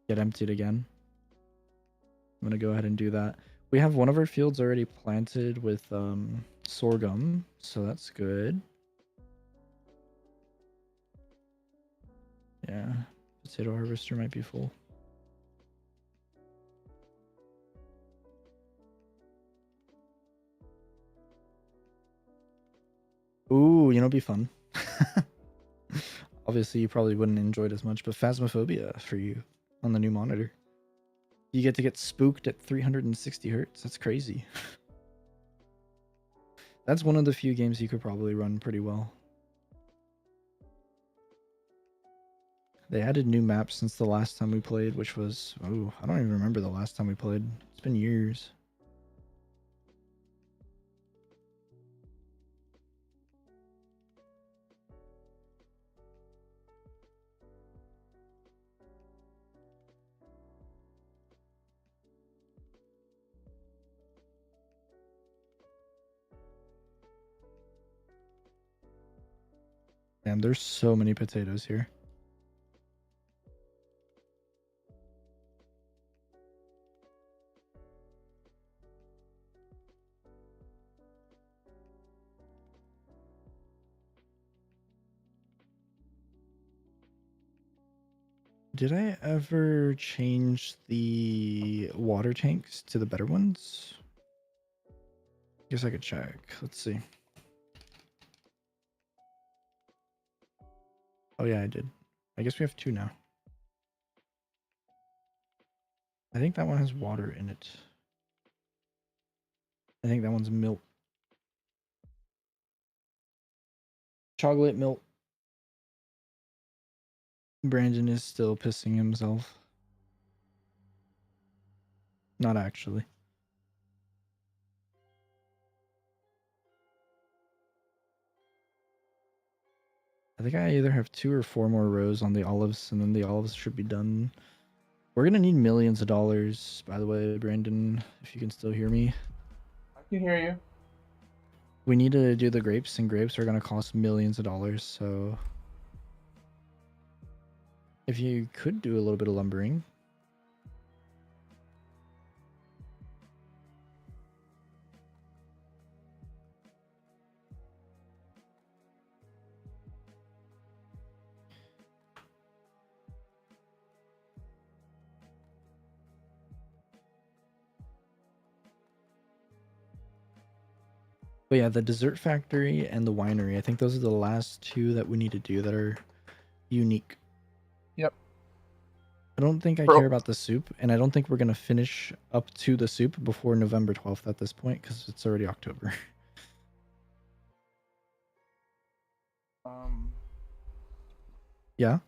Speaker 1: get emptied again. I'm gonna go ahead and do that. We have one of our fields already planted with sorghum, so that's good. Yeah, potato harvester might be full. Ooh, you know, it'd be fun. Obviously, you probably wouldn't enjoy it as much, but Phasmophobia for you on the new monitor. You get spooked at 360 hertz. That's crazy. That's one of the few games you could probably run pretty well. They added new maps since the last time we played, which was... Oh, I don't even remember the last time we played. It's been years. Damn, there's so many potatoes here. Did I ever change the water tanks to the better ones? Guess I could check. Let's see. Oh yeah, I did. I guess we have 2 now. I think that one has water in it. I think that one's milk. Chocolate milk. Brandon is still pissing himself. Not actually. I think I either have 2 or 4 more rows on the olives, and then the olives should be done. We're gonna need millions of dollars, by the way, Brandon, if you can still hear me.
Speaker 2: I can hear you.
Speaker 1: We need to do the grapes, and grapes are gonna cost millions of dollars, so if you could do a little bit of lumbering. But yeah, the dessert factory and the winery, I think those are the last 2 that we need to do that are unique.
Speaker 2: Yep.
Speaker 1: I don't think I
Speaker 2: Bro.
Speaker 1: care about the soup, and I don't think we're gonna finish up to the soup before November 12th at this point, because it's already October. Yeah?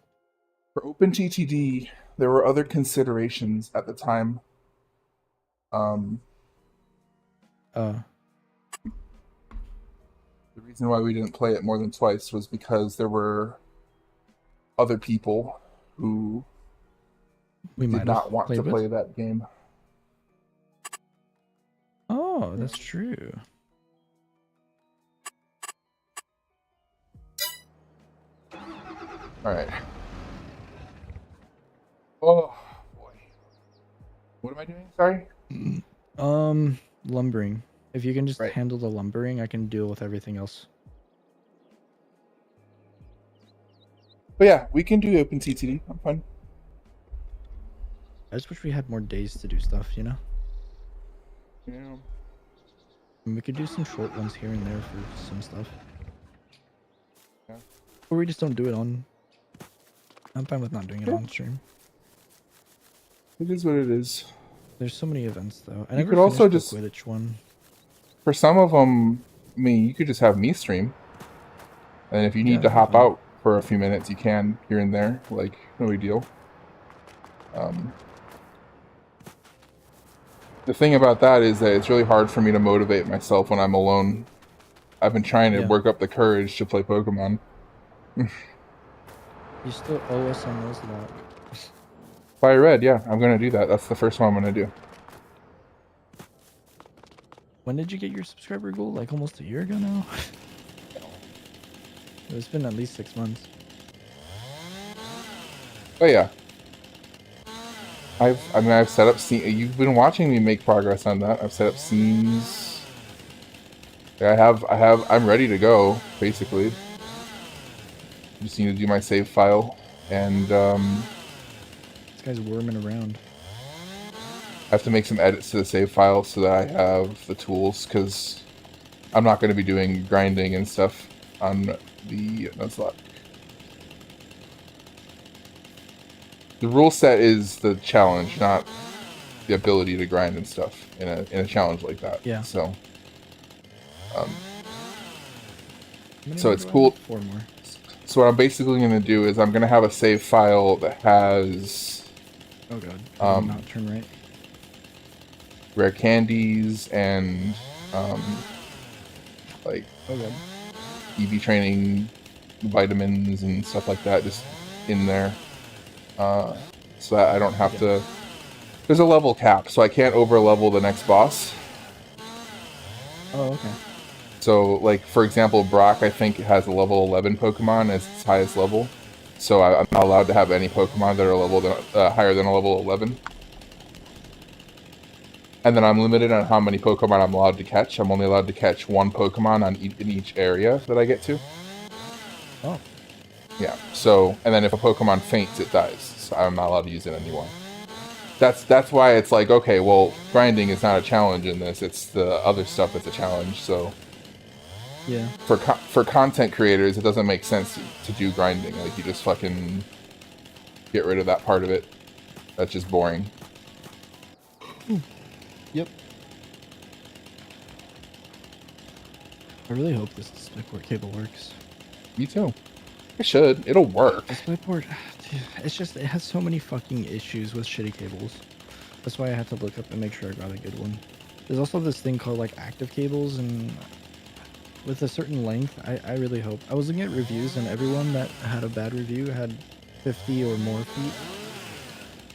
Speaker 2: For OpenGTD, there were other considerations at the time. The reason why we didn't play it more than twice was because there were other people who
Speaker 1: We
Speaker 2: did
Speaker 1: might
Speaker 2: not
Speaker 1: have
Speaker 2: want
Speaker 1: played
Speaker 2: to
Speaker 1: with.
Speaker 2: play that game.
Speaker 1: Oh, that's true.
Speaker 2: All right. Oh boy. What am I doing? Sorry.
Speaker 1: Lumbering. If you can just
Speaker 2: Right.
Speaker 1: handle the lumbering, I can deal with everything else.
Speaker 2: But yeah, we can do OpenGTD. I'm fine.
Speaker 1: I just wish we had more days to do stuff, you know?
Speaker 2: Yeah.
Speaker 1: And we could do some short ones here and there for some stuff.
Speaker 2: Yeah.
Speaker 1: Or we just don't do it on... I'm fine with not doing it on stream.
Speaker 2: It is what it is.
Speaker 1: There's so many events, though. I
Speaker 2: You
Speaker 1: never
Speaker 2: could also
Speaker 1: finished
Speaker 2: just...
Speaker 1: the Quidditch one.
Speaker 2: For some of them, I mean, you could just have me stream. And if you need to hop
Speaker 1: fine.
Speaker 2: out for a few minutes, you can here and there. Like, no big deal. The thing about that is that it's really hard for me to motivate myself when I'm alone. I've been trying to work up the courage to play Pokemon.
Speaker 1: You still owe us on Nuzlocke.
Speaker 2: Fire Red, yeah, I'm going to do that. That's the first one I'm going to do.
Speaker 1: When did you get your subscriber goal? Like almost a year ago now? It's been at least 6 months.
Speaker 2: Oh yeah. I've set up scenes. You've been watching me make progress on that. I've set up scenes. I'm ready to go, basically. Just need to do my save file, and
Speaker 1: This guy's worming around.
Speaker 2: I have to make some edits to the save file so that I have the tools, because I'm not going to be doing grinding and stuff on the Nuzlocke. The rule set is the challenge, not the ability to grind and stuff in a challenge like that.
Speaker 1: Yeah.
Speaker 2: So, so it's cool.
Speaker 1: 4 more.
Speaker 2: So what I'm basically going to do is I'm going to have a save file that has
Speaker 1: Oh god. Not turn right.
Speaker 2: rare candies and like
Speaker 1: Oh god.
Speaker 2: EV training vitamins and stuff like that just in there. So that I don't have to... There's a level cap, so I can't over-level the next boss.
Speaker 1: Oh, okay.
Speaker 2: So, like, for example, Brock, I think, has a level 11 Pokemon as its highest level. So I'm not allowed to have any Pokemon that are leveled higher than a level 11. And then I'm limited on how many Pokemon I'm allowed to catch. I'm only allowed to catch 1 Pokemon in each area that I get to.
Speaker 1: Oh.
Speaker 2: Yeah, so, and then if a Pokemon faints, it dies. So I'm not allowed to use it anymore. That's why it's like, okay, well, grinding is not a challenge in this. It's the other stuff that's a challenge, so...
Speaker 1: Yeah.
Speaker 2: For content creators, it doesn't make sense to do grinding. Like, you just fucking get rid of that part of it. That's just boring.
Speaker 1: Yep. I really hope this DisplayPort cable works.
Speaker 2: Me too. It should. It'll work.
Speaker 1: DisplayPort, dude, it's just, it has so many fucking issues with shitty cables. That's why I had to look up and make sure I got a good one. There's also this thing called like active cables, and with a certain length, I really hope. I was looking at reviews, and everyone that had a bad review had 50 or more feet.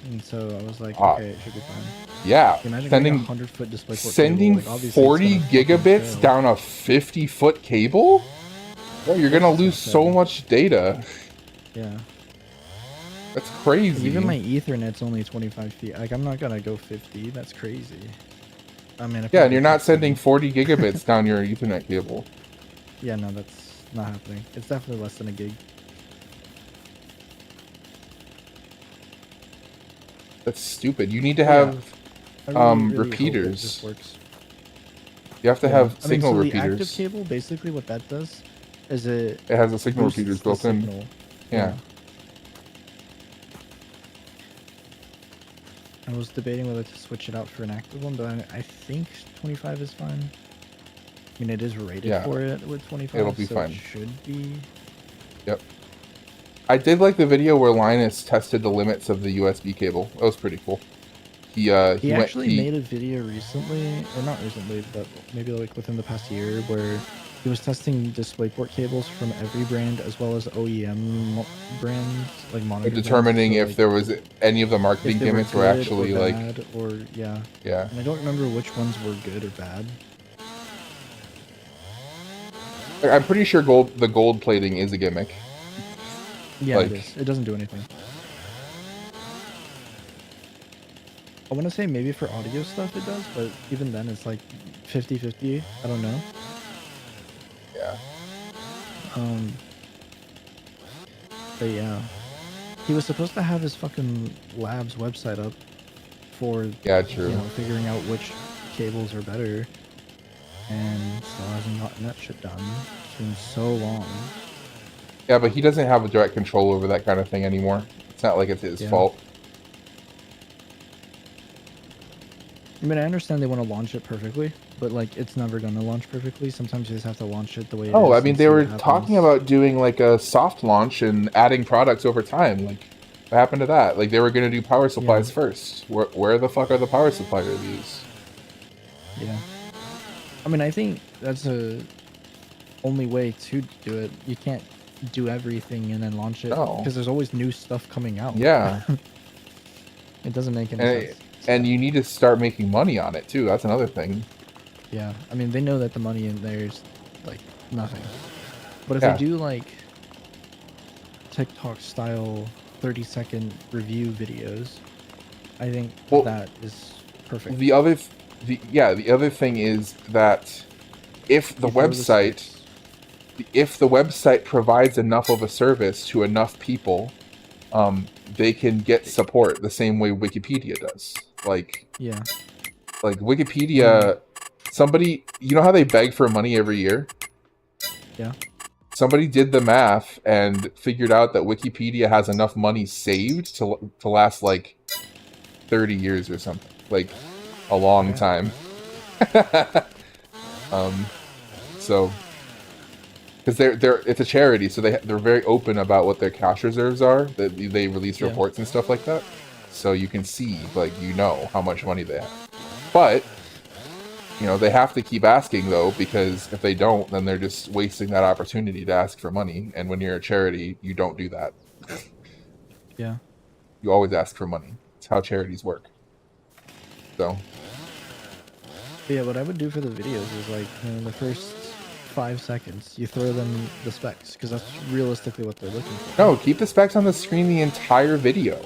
Speaker 1: And so I was like, okay, it should be fine.
Speaker 2: Yeah,
Speaker 1: Imagine getting a 100-foot DisplayPort
Speaker 2: sending
Speaker 1: cable. Like, obviously, it's
Speaker 2: 40
Speaker 1: gonna fucking
Speaker 2: gigabits
Speaker 1: fail.
Speaker 2: down a 50-foot cable? Bro, you're gonna lose so much data.
Speaker 1: Yeah.
Speaker 2: That's crazy.
Speaker 1: Even my Ethernet's only 25 feet. Like, I'm not gonna go 50. That's crazy. I mean,
Speaker 2: yeah, and you're not sending 40 gigabits down your Ethernet cable.
Speaker 1: Yeah, no, that's not happening. It's definitely less than a gig.
Speaker 2: That's stupid. You need to have
Speaker 1: really
Speaker 2: repeaters.
Speaker 1: This works.
Speaker 2: You have to have signal
Speaker 1: so
Speaker 2: repeaters.
Speaker 1: The active cable, basically what that does is it
Speaker 2: has a signal repeaters built in. Yeah.
Speaker 1: I was debating whether to switch it out for an active one, but I think 25 is fine. I mean, it is rated for it with 25.
Speaker 2: It'll be fine.
Speaker 1: It should be.
Speaker 2: Yep. I did like the video where Linus tested the limits of the USB cable. That was pretty cool. He actually
Speaker 1: made a video recently, or not recently, but maybe like within the past year, where he was testing DisplayPort cables from every brand as well as OEM brands, like monitor
Speaker 2: determining
Speaker 1: brands,
Speaker 2: if there was any of the marketing gimmicks were actually
Speaker 1: or
Speaker 2: like
Speaker 1: bad, or yeah. And I don't remember which ones were good or bad.
Speaker 2: I'm pretty sure the gold plating is a gimmick.
Speaker 1: Yeah, it is. It doesn't do anything. I want to say maybe for audio stuff it does, but even then it's like 50-50. I don't know.
Speaker 2: Yeah.
Speaker 1: But yeah. He was supposed to have his fucking lab's website up for
Speaker 2: true.
Speaker 1: You know, figuring out which cables are better. And still hasn't gotten that shit done. It's been so long.
Speaker 2: Yeah, but he doesn't have a direct control over that kind of thing anymore. It's not like it's his fault.
Speaker 1: I mean, I understand they want to launch it perfectly, but like, it's never going to launch perfectly. Sometimes you just have to launch it the way it is.
Speaker 2: Oh, I mean, they were talking about doing like a soft launch and adding products over time. Like, what happened to that? Like, they were going to do power supplies first. Where the fuck are the power supply reviews?
Speaker 1: Yeah. I mean, I think that's the only way to do it. You can't do everything and then launch it because there's always new stuff coming out.
Speaker 2: Yeah.
Speaker 1: It doesn't make any sense.
Speaker 2: And you need to start making money on it too. That's another thing.
Speaker 1: Yeah, I mean, they know that the money in there is like nothing. But if they do like TikTok style 30-second review videos, I think that is perfect.
Speaker 2: The other thing is that if the website provides enough of a service to enough people, they can get support the same way Wikipedia does. Like Wikipedia, somebody, you know how they beg for money every year?
Speaker 1: Yeah.
Speaker 2: Somebody did the math and figured out that Wikipedia has enough money saved to last like 30 years or something. Like a long time. So because it's a charity, so they're very open about what their cash reserves are. They release reports and stuff like that, so you can see, like, you know how much money they have. But you know, they have to keep asking though, because if they don't, then they're just wasting that opportunity to ask for money. And when you're a charity, you don't do that.
Speaker 1: Yeah.
Speaker 2: You always ask for money. It's how charities work. So.
Speaker 1: But yeah, what I would do for the videos is like, you know, the first 5 seconds, you throw them the specs, because that's realistically what they're looking for.
Speaker 2: No, keep the specs on the screen the entire video.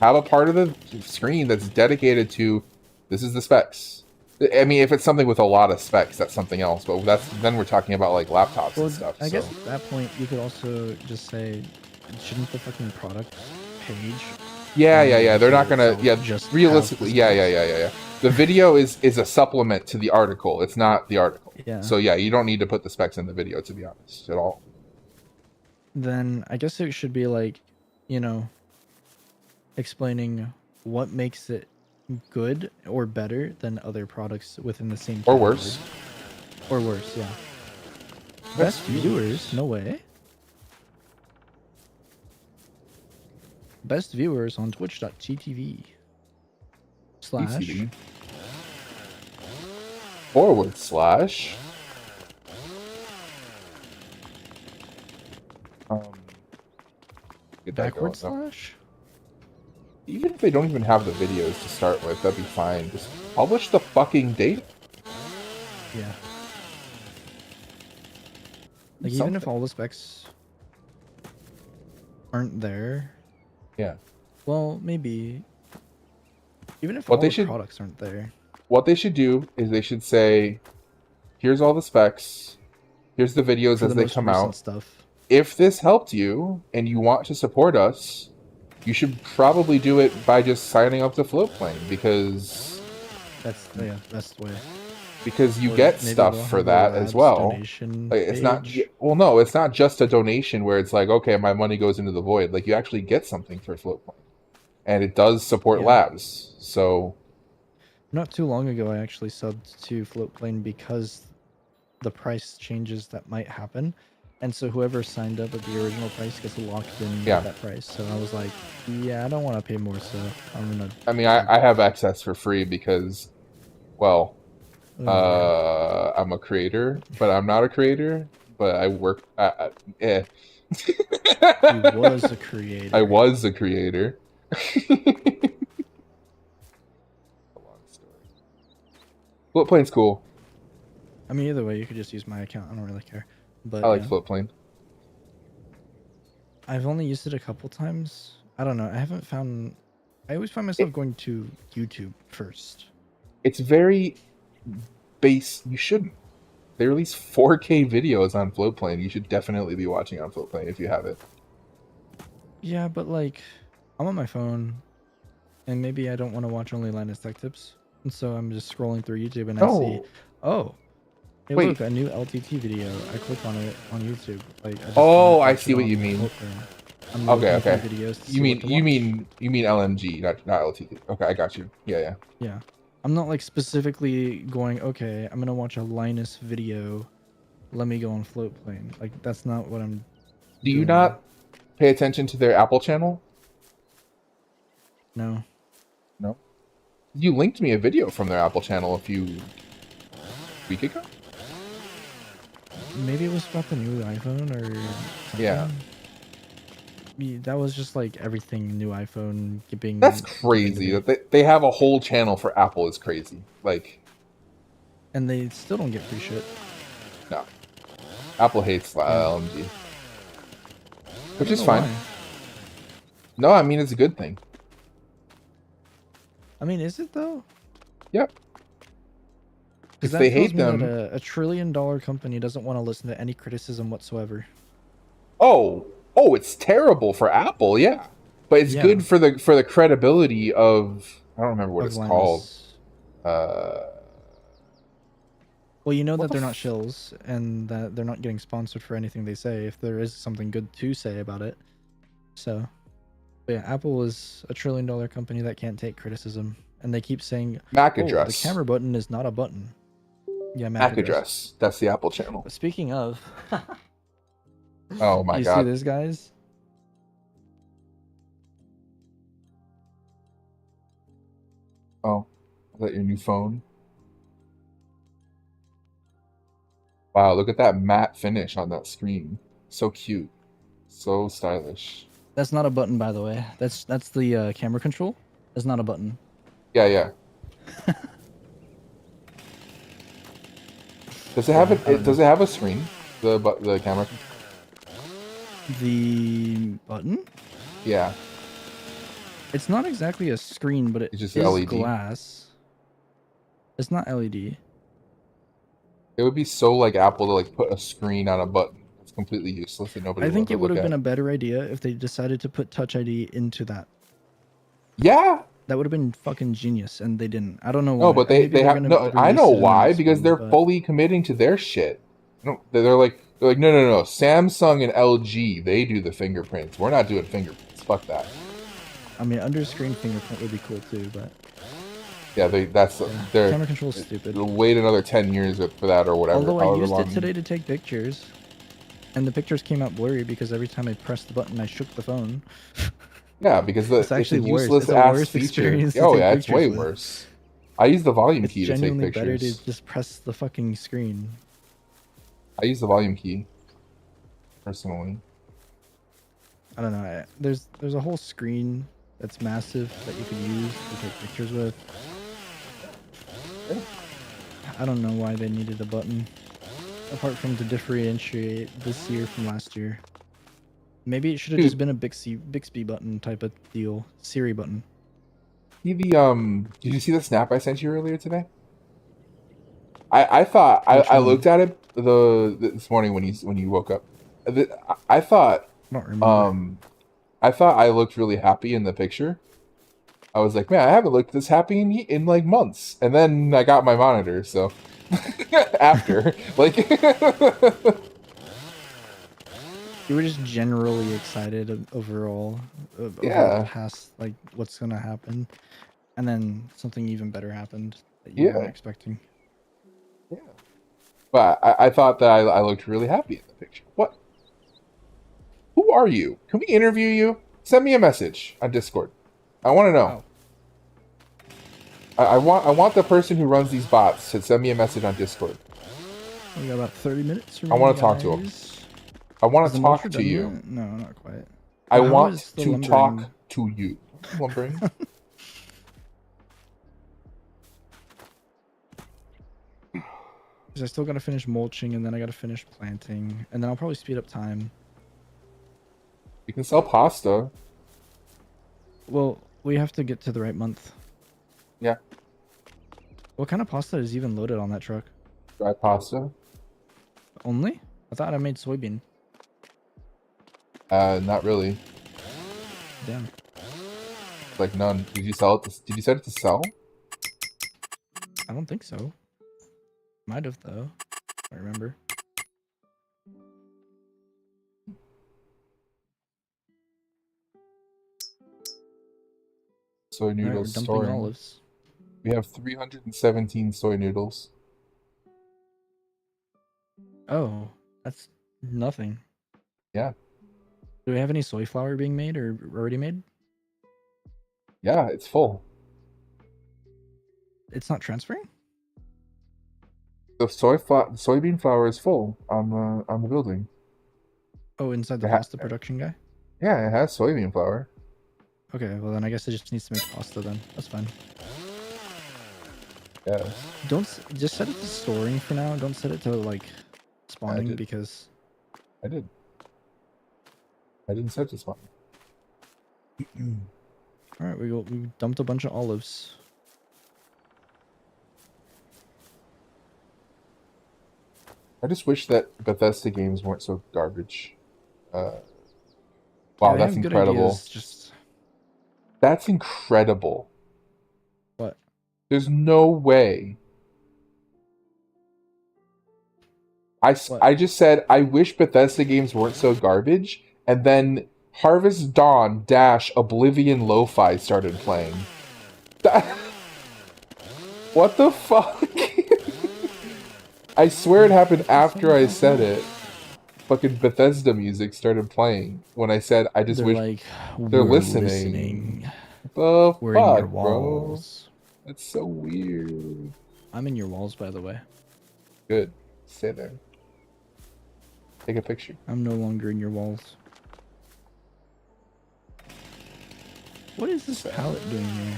Speaker 2: Have a part of the screen that's dedicated to, this is the specs. I mean, if it's something with a lot of specs, that's something else. But then we're talking about like laptops and stuff.
Speaker 1: I guess at that point, you could also just say, shouldn't the fucking product page?
Speaker 2: Yeah. They're not gonna. Yeah,
Speaker 1: just
Speaker 2: realistically. Yeah. The video is a supplement to the article. It's not the article.
Speaker 1: Yeah.
Speaker 2: So yeah, you don't need to put the specs in the video, to be honest, at all.
Speaker 1: Then I guess it should be like, you know, explaining what makes it good or better than other products within the same category. Or worse, yeah. Best viewers? No way. Best viewers on twitch.tv/
Speaker 2: / Get that going
Speaker 1: Backward
Speaker 2: though.
Speaker 1: slash?
Speaker 2: Even if they don't even have the videos to start with, that'd be fine. Just publish the fucking data.
Speaker 1: Yeah.
Speaker 2: Do
Speaker 1: Like, even if
Speaker 2: something.
Speaker 1: all the specs aren't there,
Speaker 2: Yeah.
Speaker 1: well, maybe. Even if
Speaker 2: What
Speaker 1: all
Speaker 2: they
Speaker 1: the
Speaker 2: should
Speaker 1: products aren't there.
Speaker 2: what they should do is they should say, here's all the specs, here's the videos
Speaker 1: For
Speaker 2: as
Speaker 1: the
Speaker 2: they
Speaker 1: most
Speaker 2: come
Speaker 1: recent
Speaker 2: out.
Speaker 1: stuff.
Speaker 2: If this helped you and you want to support us, you should probably do it by just signing up to Floatplane
Speaker 1: That's the best way.
Speaker 2: because you
Speaker 1: Or
Speaker 2: get
Speaker 1: maybe
Speaker 2: stuff
Speaker 1: they'll
Speaker 2: for
Speaker 1: have a
Speaker 2: that as
Speaker 1: labs
Speaker 2: well.
Speaker 1: donation
Speaker 2: Like, it's not
Speaker 1: page.
Speaker 2: well, no, it's not just a donation where it's like, okay, my money goes into the void. Like, you actually get something for Floatplane, and it does support
Speaker 1: Yeah.
Speaker 2: labs. So
Speaker 1: Not too long ago, I actually subbed to Floatplane because the price changes that might happen. And so whoever signed up at the original price gets locked in
Speaker 2: yeah,
Speaker 1: with that price. So I was like, yeah, I don't want to pay more, so I'm gonna
Speaker 2: I mean,
Speaker 1: sub.
Speaker 2: I have access for free because, well,
Speaker 1: Oh,
Speaker 2: I'm a creator, but I'm not a creator. But I work. Eh.
Speaker 1: he was a
Speaker 2: I
Speaker 1: creator.
Speaker 2: was a creator. A long story. Floatplane's cool.
Speaker 1: I mean, either way, you could just use my account. I don't really care.
Speaker 2: I
Speaker 1: But
Speaker 2: like
Speaker 1: yeah,
Speaker 2: Floatplane.
Speaker 1: I've only used it a couple times. I don't know. I haven't found. I always find myself
Speaker 2: It,
Speaker 1: going to YouTube first.
Speaker 2: it's very base. You shouldn't. They release 4K videos on Floatplane. You should definitely be watching on Floatplane if you have it.
Speaker 1: Yeah, but like, I'm on my phone, and maybe I don't want to watch only Linus Tech Tips, and so I'm just scrolling through YouTube, and I see,
Speaker 2: No.
Speaker 1: oh, hey,
Speaker 2: Wait.
Speaker 1: look, a new LTT video. I click on it on YouTube. Like, I just
Speaker 2: Oh,
Speaker 1: can't
Speaker 2: I
Speaker 1: watch
Speaker 2: see
Speaker 1: it
Speaker 2: what you
Speaker 1: on
Speaker 2: mean.
Speaker 1: Floatplane. I'm
Speaker 2: Okay,
Speaker 1: looking through
Speaker 2: okay.
Speaker 1: videos to
Speaker 2: You
Speaker 1: see
Speaker 2: mean
Speaker 1: what to
Speaker 2: you
Speaker 1: watch.
Speaker 2: mean you mean LMG, not LTT. Okay, I got you. Yeah, yeah.
Speaker 1: Yeah, I'm not like specifically going. Okay, I'm gonna watch a Linus video. Let me go on Floatplane. Like, that's not what I'm
Speaker 2: Do you
Speaker 1: doing.
Speaker 2: not pay attention to their Apple channel?
Speaker 1: No.
Speaker 2: No. You linked me a video from their Apple channel a few week ago.
Speaker 1: Maybe it was about the new iPhone or something.
Speaker 2: Yeah.
Speaker 1: That was just like everything new iPhone
Speaker 2: That's
Speaker 1: keeping
Speaker 2: crazy.
Speaker 1: debate.
Speaker 2: That they have a whole channel for Apple is crazy. Like,
Speaker 1: And they still don't get free shit.
Speaker 2: no. Apple hates
Speaker 1: Yeah.
Speaker 2: LMG.
Speaker 1: I
Speaker 2: Which
Speaker 1: don't
Speaker 2: is
Speaker 1: know
Speaker 2: fine.
Speaker 1: why.
Speaker 2: No, I mean it's a good thing.
Speaker 1: I mean, is it though?
Speaker 2: Yep.
Speaker 1: Because
Speaker 2: If
Speaker 1: that
Speaker 2: they
Speaker 1: tells
Speaker 2: hate
Speaker 1: me that
Speaker 2: them,
Speaker 1: a trillion-dollar company doesn't want to listen to any criticism whatsoever.
Speaker 2: oh, it's terrible for Apple, yeah. But it's
Speaker 1: Yeah,
Speaker 2: good for the credibility of I don't remember what
Speaker 1: of
Speaker 2: it's called.
Speaker 1: Linus.
Speaker 2: Uh
Speaker 1: Well, you know
Speaker 2: what
Speaker 1: that
Speaker 2: the
Speaker 1: they're not shills and that they're not getting sponsored for anything they say if there is something good to say about it. So, but yeah, Apple is a trillion-dollar company that can't take criticism. And they keep saying,
Speaker 2: MAC
Speaker 1: oh, the
Speaker 2: address.
Speaker 1: camera button is not a button. Yeah, MAC
Speaker 2: MAC
Speaker 1: address.
Speaker 2: address. That's the Apple channel.
Speaker 1: But speaking of,
Speaker 2: Oh my
Speaker 1: you see
Speaker 2: god.
Speaker 1: this, guys?
Speaker 2: Oh, is that your new phone? Wow, look at that matte finish on that screen. So cute. So stylish.
Speaker 1: That's not a button, by the way. That's the camera control. That's not a button.
Speaker 2: Yeah, yeah. Does it
Speaker 1: Yeah,
Speaker 2: have
Speaker 1: I don't
Speaker 2: does
Speaker 1: know.
Speaker 2: it have a screen? The camera?
Speaker 1: The button?
Speaker 2: Yeah.
Speaker 1: It's not exactly a screen, but it
Speaker 2: It's just
Speaker 1: is
Speaker 2: LED.
Speaker 1: glass. It's not LED.
Speaker 2: It would be so like Apple to like put a screen on a button. It's completely useless and nobody
Speaker 1: I
Speaker 2: will
Speaker 1: think
Speaker 2: ever
Speaker 1: it would
Speaker 2: look
Speaker 1: have been
Speaker 2: at.
Speaker 1: a better idea if they decided to put Touch ID into that.
Speaker 2: Yeah.
Speaker 1: That would have been fucking genius, and they didn't. I don't know
Speaker 2: No,
Speaker 1: why.
Speaker 2: but
Speaker 1: Maybe
Speaker 2: they
Speaker 1: they're
Speaker 2: have
Speaker 1: gonna
Speaker 2: no. I
Speaker 1: release
Speaker 2: know
Speaker 1: it in the
Speaker 2: why
Speaker 1: next
Speaker 2: because
Speaker 1: one,
Speaker 2: they're
Speaker 1: but
Speaker 2: fully committing to their shit. No, they're like no no no. Samsung and LG they do the fingerprints. We're not doing fingerprints. Fuck that.
Speaker 1: I mean, under screen fingerprint would be cool too. But
Speaker 2: Yeah,
Speaker 1: yeah,
Speaker 2: they're
Speaker 1: camera control is stupid.
Speaker 2: wait another 10 years for that or whatever.
Speaker 1: Although I
Speaker 2: However
Speaker 1: used
Speaker 2: long.
Speaker 1: it today to take pictures, and the pictures came out blurry because every time I pressed the button, I shook the phone.
Speaker 2: Yeah, because
Speaker 1: It's
Speaker 2: it's a
Speaker 1: actually worse.
Speaker 2: useless
Speaker 1: It's a
Speaker 2: ass
Speaker 1: worse
Speaker 2: feature.
Speaker 1: experience to
Speaker 2: Oh
Speaker 1: take
Speaker 2: yeah, it's
Speaker 1: pictures
Speaker 2: way
Speaker 1: with.
Speaker 2: worse. I use the volume
Speaker 1: It's
Speaker 2: key to take
Speaker 1: genuinely better to
Speaker 2: pictures.
Speaker 1: just press the fucking screen.
Speaker 2: I use the volume key personally.
Speaker 1: I don't know. There's a whole screen that's massive that you could use to take pictures with. I don't know why they needed a button, apart from to differentiate this year from last year. Maybe it should have just
Speaker 2: Dude,
Speaker 1: been a Bixby button type of deal. Siri button.
Speaker 2: see the did you see the snap I sent you earlier today? I thought
Speaker 1: Which
Speaker 2: I
Speaker 1: one?
Speaker 2: looked at it this morning when you woke up. I thought
Speaker 1: I don't remember.
Speaker 2: um I thought I looked really happy in the picture. I was like, man, I haven't looked this happy in like months. And then I got my monitor, so after like
Speaker 1: You were just generally excited overall over
Speaker 2: yeah,
Speaker 1: past like what's gonna happen, and then something even better happened that you weren't
Speaker 2: yeah,
Speaker 1: expecting.
Speaker 2: yeah. But I thought that I looked really happy in the picture. What? Who are you? Can we interview you? Send me a message on Discord. I want to know.
Speaker 1: Wow.
Speaker 2: I want the person who runs these bots to send me a message on Discord.
Speaker 1: We got about 30 minutes
Speaker 2: I
Speaker 1: remaining,
Speaker 2: want to talk to him.
Speaker 1: guys.
Speaker 2: I want
Speaker 1: Is the
Speaker 2: to
Speaker 1: mulcher
Speaker 2: talk to
Speaker 1: done
Speaker 2: you.
Speaker 1: yet? No, not quite.
Speaker 2: I
Speaker 1: How
Speaker 2: want
Speaker 1: is the
Speaker 2: to
Speaker 1: lumbering?
Speaker 2: talk to you. Lumbering.
Speaker 1: Because I still gotta finish mulching, and then I gotta finish planting, and then I'll probably speed up time.
Speaker 2: You can sell pasta.
Speaker 1: Well, we have to get to the right month.
Speaker 2: Yeah,
Speaker 1: What kind of pasta is even loaded on that truck?
Speaker 2: dry pasta.
Speaker 1: Only? I thought I made soybean.
Speaker 2: Not really.
Speaker 1: Damn.
Speaker 2: Like none. Did you sell it? Did you set it to sell?
Speaker 1: I don't think so. Might have though. I remember.
Speaker 2: Soy
Speaker 1: Alright, we're
Speaker 2: noodles
Speaker 1: dumping
Speaker 2: storing.
Speaker 1: olives.
Speaker 2: We have 317 soy noodles.
Speaker 1: Oh, that's nothing.
Speaker 2: Yeah,
Speaker 1: Do we have any soy flour being made or already made?
Speaker 2: yeah, it's full.
Speaker 1: It's not transferring?
Speaker 2: The soybean flour is full on the building.
Speaker 1: Oh, inside the
Speaker 2: It ha-
Speaker 1: pasta production guy?
Speaker 2: yeah, it has soybean flour.
Speaker 1: Okay, well then I guess it just needs to make pasta then. That's fine.
Speaker 2: Yeah,
Speaker 1: Just set it to storing for now. Don't set it to like
Speaker 2: I
Speaker 1: spawning
Speaker 2: did.
Speaker 1: because
Speaker 2: I did. I didn't set this one.
Speaker 1: alright, we dumped a bunch of olives.
Speaker 2: I just wish that Bethesda games weren't so garbage.
Speaker 1: Yeah,
Speaker 2: Wow,
Speaker 1: they
Speaker 2: that's
Speaker 1: have good
Speaker 2: incredible.
Speaker 1: ideas, just
Speaker 2: That's incredible.
Speaker 1: what?
Speaker 2: There's no way.
Speaker 1: What?
Speaker 2: I just said I wish Bethesda games weren't so garbage, and then Harvest Dawn dash Oblivion Lo-Fi started playing. What the fuck? I swear it happened after I said it. Fucking Bethesda music started playing when I said I just
Speaker 1: They're
Speaker 2: wish
Speaker 1: like,
Speaker 2: they're
Speaker 1: we're
Speaker 2: listening.
Speaker 1: listening.
Speaker 2: The
Speaker 1: We're in your
Speaker 2: fuck, bro?
Speaker 1: walls.
Speaker 2: That's so weird.
Speaker 1: I'm in your walls, by the way.
Speaker 2: Good. Stay there. Take a picture.
Speaker 1: I'm no longer in your walls. What is this pallet doing here?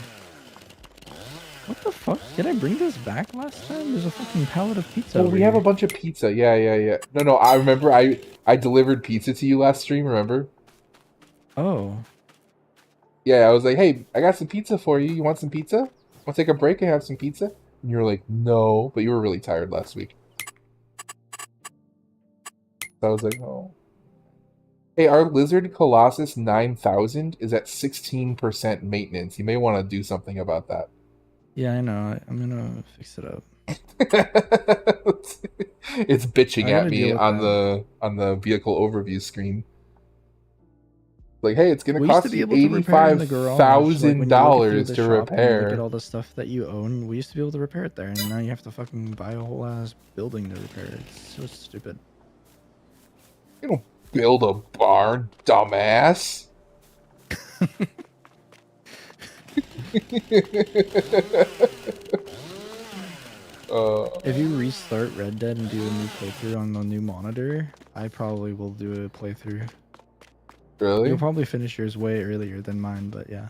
Speaker 1: What the fuck? Did I bring this back last time? There's a fucking pallet of pizza
Speaker 2: Well,
Speaker 1: over
Speaker 2: we have a
Speaker 1: here.
Speaker 2: bunch of pizza. Yeah. No, I remember I delivered pizza to you last stream, remember?
Speaker 1: Oh.
Speaker 2: Yeah, I was like, hey, I got some pizza for you. You want some pizza? Want to take a break and have some pizza? And you were like, no, but you were really tired last week. So I was like, oh. Hey, our Lizard Colossus 9000 is at 16% maintenance. You may want to do something about that.
Speaker 1: Yeah, I know. I'm gonna fix it up.
Speaker 2: It's bitching
Speaker 1: I
Speaker 2: at
Speaker 1: gotta
Speaker 2: me
Speaker 1: deal with
Speaker 2: on
Speaker 1: that.
Speaker 2: the vehicle overview screen. Like, hey, it's gonna
Speaker 1: We used to
Speaker 2: cost
Speaker 1: be
Speaker 2: you
Speaker 1: able to repair in the garage, like when you look through
Speaker 2: $85,000
Speaker 1: the
Speaker 2: to
Speaker 1: shop and you look at
Speaker 2: repair.
Speaker 1: all the stuff that you own. We used to be able to repair it there, and now you have to fucking buy a whole ass building to repair it. It's so stupid.
Speaker 2: You don't build a barn, dumbass.
Speaker 1: If you restart Red Dead and do a new playthrough on the new monitor, I probably will do a playthrough. You'll
Speaker 2: Really?
Speaker 1: probably finish yours way earlier than mine, but yeah.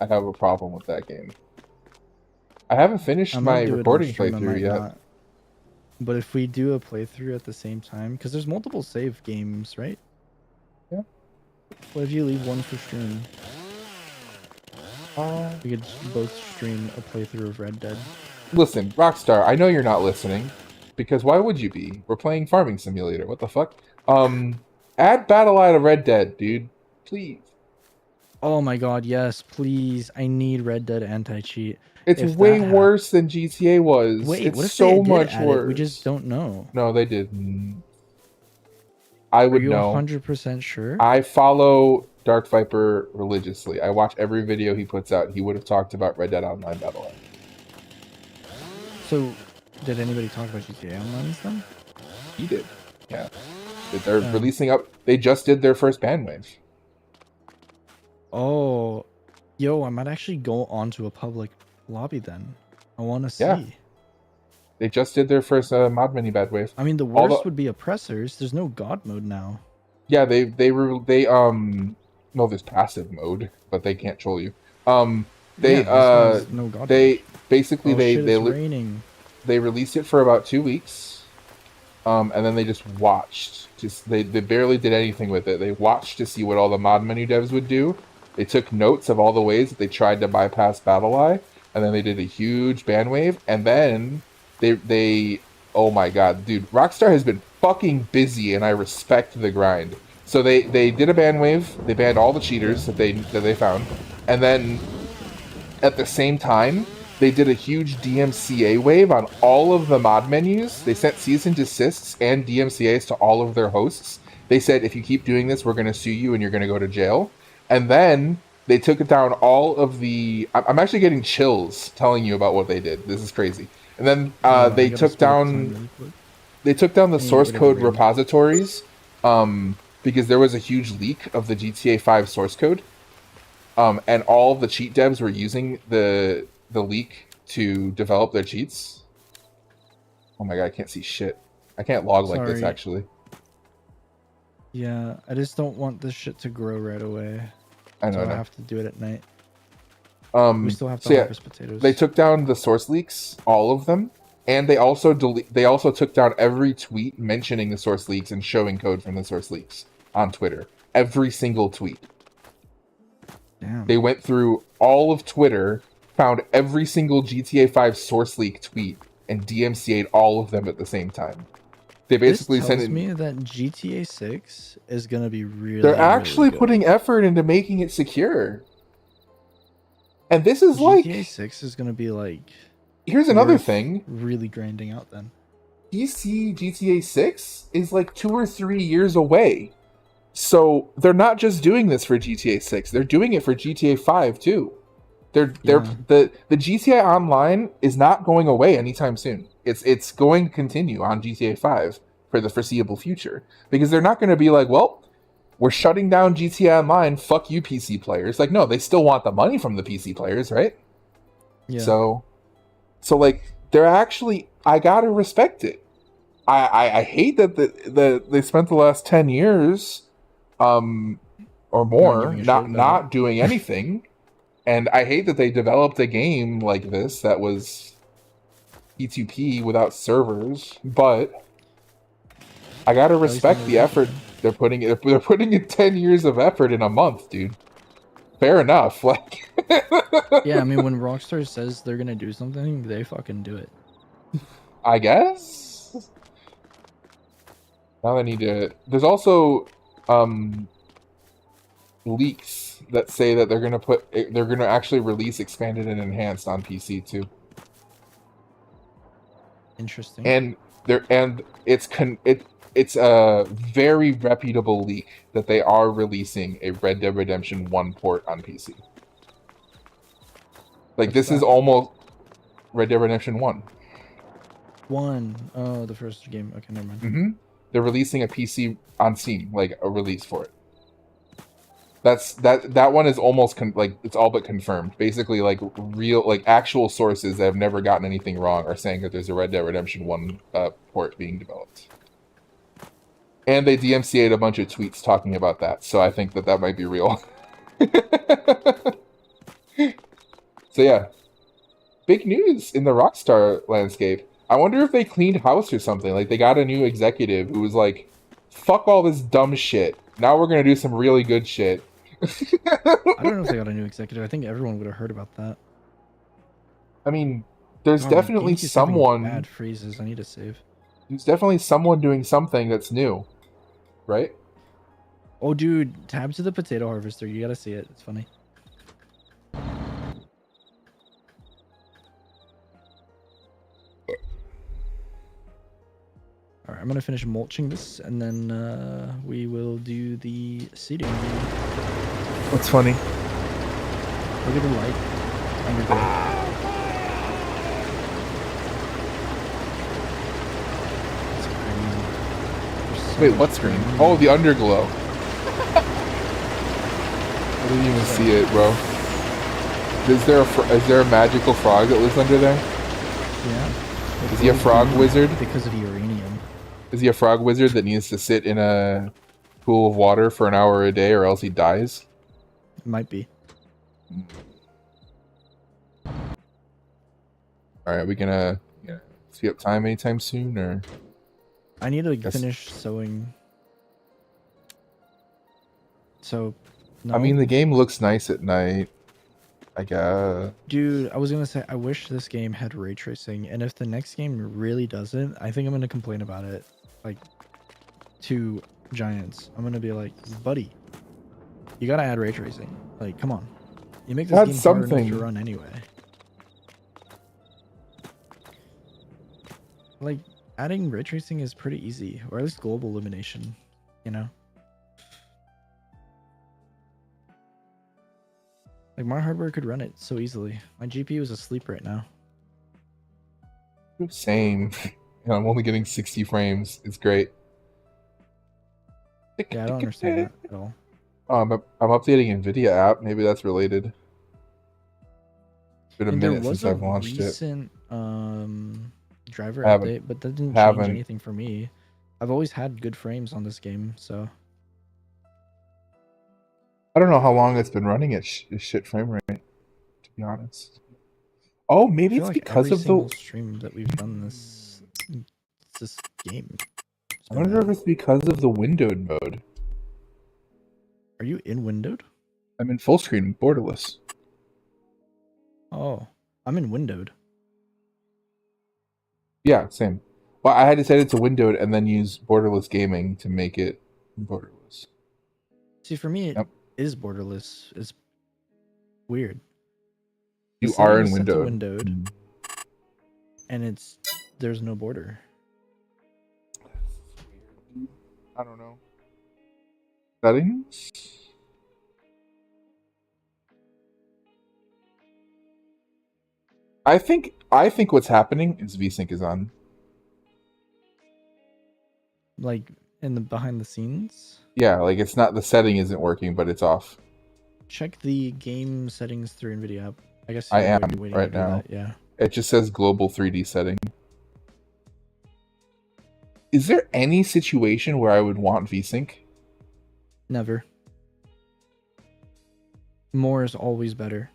Speaker 2: I have a problem with that game. I haven't
Speaker 1: I
Speaker 2: finished my
Speaker 1: might do it on
Speaker 2: recording
Speaker 1: stream, I
Speaker 2: playthrough
Speaker 1: might
Speaker 2: yet.
Speaker 1: not. But if we do a playthrough at the same time, because there's multiple save games, right?
Speaker 2: Yeah.
Speaker 1: What if you leave one for stream?
Speaker 2: Uh,
Speaker 1: We could both stream a playthrough of Red Dead.
Speaker 2: Listen, Rockstar, I know you're not listening, because why would you be? We're playing Farming Simulator. What the fuck? Add Battle Eye to Red Dead, dude. Please.
Speaker 1: Oh my god, yes, please. I need Red Dead anti-cheat.
Speaker 2: It's
Speaker 1: If
Speaker 2: way
Speaker 1: that happens.
Speaker 2: worse than GTA was.
Speaker 1: Wait,
Speaker 2: It's
Speaker 1: what if they
Speaker 2: so
Speaker 1: did
Speaker 2: much
Speaker 1: add it? We just
Speaker 2: worse.
Speaker 1: don't know.
Speaker 2: No, they didn't. I
Speaker 1: Are
Speaker 2: would
Speaker 1: you
Speaker 2: know.
Speaker 1: 100% sure?
Speaker 2: I follow Dark Viper religiously. I watch every video he puts out. He would have talked about Red Dead Online Battle Eye.
Speaker 1: So, did anybody talk about GTA Online then?
Speaker 2: He did. Yeah. They're releasing up. They just did their first ban wave.
Speaker 1: Oh, yo, I might actually go onto a public lobby then. I want to see.
Speaker 2: Yeah. They just did their first mod mini bad wave.
Speaker 1: I mean, the worst would be oppressors. There's no god mode now.
Speaker 2: Yeah, no, there's passive mode, but they can't troll you.
Speaker 1: No god mode.
Speaker 2: Basically
Speaker 1: It's raining.
Speaker 2: They released it for about 2 weeks, and then they just watched. They barely did anything with it. They watched to see what all the mod menu devs would do. They took notes of all the ways that they tried to bypass Battle Eye, and then they did a huge ban wave, and then they oh my god, dude, Rockstar has been fucking busy, and I respect the grind. So they did a ban wave. They banned all the cheaters that they found, and then at the same time they did a huge DMCA wave on all of the mod menus. They sent cease and desists and DMCAs to all of their hosts. They said, if you keep doing this, we're going to sue you and you're going to go to jail. And then they took down all of the... I'm actually getting chills telling you about what they did. This is crazy. And then they took down the source code repositories because there was a huge leak of the GTA 5 source code. And all of the cheat devs were using the leak to develop their cheats. Oh my god, I can't see shit. I can't log like this, actually.
Speaker 1: Yeah, I just don't want this shit to grow right away.
Speaker 2: I know.
Speaker 1: So I have to do it at night.
Speaker 2: We
Speaker 1: still have to harvest potatoes.
Speaker 2: They took down the source leaks, all of them, and they also took down every tweet mentioning the source leaks and showing code from the source leaks on Twitter. Every single tweet.
Speaker 1: Damn.
Speaker 2: They went through all of Twitter, found every single GTA 5 source leak tweet, and DMCA'd all of them at the same time. They basically
Speaker 1: tells me that GTA 6 is gonna be really.
Speaker 2: They're actually
Speaker 1: really
Speaker 2: putting effort into making it secure. And this is
Speaker 1: GTA 6 is gonna be like.
Speaker 2: Here's another thing.
Speaker 1: Really grinding out then.
Speaker 2: PC GTA 6 is like 2 or 3 years away. So they're not just doing this for GTA 6, they're doing it for GTA 5 too. The GTA Online is not going away anytime soon. It's going to continue on GTA 5 for the foreseeable future. Because they're not going to be like, well, we're shutting down GTA Online, fuck you PC players. Like, no, they still want the money from the PC players, right?
Speaker 1: Yeah.
Speaker 2: So like, they're actually, I gotta respect it. I hate that they spent the last 10 years or more not doing anything. And I hate that they developed a game like this that was P2P without servers, but I gotta respect the effort they're putting in. They're putting in 10 years of effort in a month, dude. Fair enough. Like,
Speaker 1: yeah, I mean, when Rockstar says they're gonna do something, they fucking do it.
Speaker 2: I guess. Now I need to. There's also leaks that say that they're gonna actually release expanded and enhanced on PC too.
Speaker 1: Interesting.
Speaker 2: And it's a very reputable leak that they are releasing a Red Dead Redemption 1 port on PC. Like, this is almost Red Dead Redemption 1.
Speaker 1: 1. Oh, the first game. Okay, never mind.
Speaker 2: Mm-hmm. They're releasing a PC on Steam, like a release for it. That one is almost it's all but confirmed. Basically, like actual sources that have never gotten anything wrong are saying that there's a Red Dead Redemption 1 port being developed. And they DMCA'd a bunch of tweets talking about that, so I think that might be real. So yeah, big news in the Rockstar landscape. I wonder if they cleaned house or something. Like they got a new executive who was like, "Fuck all this dumb shit. Now we're gonna do some really good shit."
Speaker 1: I don't know if they got a new executive. I think everyone would have heard about that.
Speaker 2: I mean, there's
Speaker 1: Oh,
Speaker 2: definitely
Speaker 1: Game keeps having
Speaker 2: someone.
Speaker 1: bad freezes. I need to save.
Speaker 2: There's definitely someone doing something that's new, right?
Speaker 1: Oh, dude, tab to the potato harvester. You gotta see it. It's funny. All right, I'm gonna finish mulching this, and then we will do the seeding.
Speaker 2: What's funny?
Speaker 1: Look at the light on your door.
Speaker 2: Wait, what screen? Oh, the underglow. I didn't even see it, bro. Is there a magical frog that lives under there?
Speaker 1: Yeah.
Speaker 2: Is he a frog wizard?
Speaker 1: Because of uranium.
Speaker 2: Is he a frog wizard that needs to sit in a pool of water for an hour a day, or else he dies?
Speaker 1: It might be.
Speaker 2: All right, we gonna see up time anytime soon, or?
Speaker 1: I need to finish sewing. So, no.
Speaker 2: I mean, the game looks nice at night, I guess.
Speaker 1: Dude, I was gonna say, I wish this game had ray tracing, and if the next game really doesn't, I think I'm gonna complain about it, like, to Giants. I'm gonna be like, buddy, you gotta add ray tracing. Like, come on. You make this game hard enough to run anyway. Like, adding ray tracing is pretty easy, or at least global illumination, you know? Like, my hardware could run it so easily. My GPU is asleep right now.
Speaker 2: Same. I'm only getting 60 frames. It's great.
Speaker 1: Yeah, I don't understand that at all.
Speaker 2: I'm updating NVIDIA app. Maybe that's related. It's been a minute since I've launched it.
Speaker 1: Driver update, but that didn't change anything for me. I've always had good frames on this game, so
Speaker 2: I don't know how long it's been running at shit frame rate, to be honest. Oh, maybe it's because of the
Speaker 1: stream that we've done this game.
Speaker 2: I wonder if it's because of the windowed mode.
Speaker 1: Are you in windowed?
Speaker 2: I'm in full screen borderless.
Speaker 1: Oh, I'm in windowed.
Speaker 2: Yeah, same. Well, I had to set it to windowed and then use borderless gaming to make it borderless.
Speaker 1: See, for me, it is borderless. It's weird.
Speaker 2: You are in windowed.
Speaker 1: And there's no border.
Speaker 2: I don't know. Settings? I think what's happening is VSync is on.
Speaker 1: Like in the behind the scenes?
Speaker 2: Yeah, like it's not, the setting isn't working, but it's off.
Speaker 1: Check the game settings through NVIDIA app. I guess
Speaker 2: I am right now.
Speaker 1: That, yeah.
Speaker 2: It just says global 3D setting. Is there any situation where I would want VSync?
Speaker 1: Never. More is always better.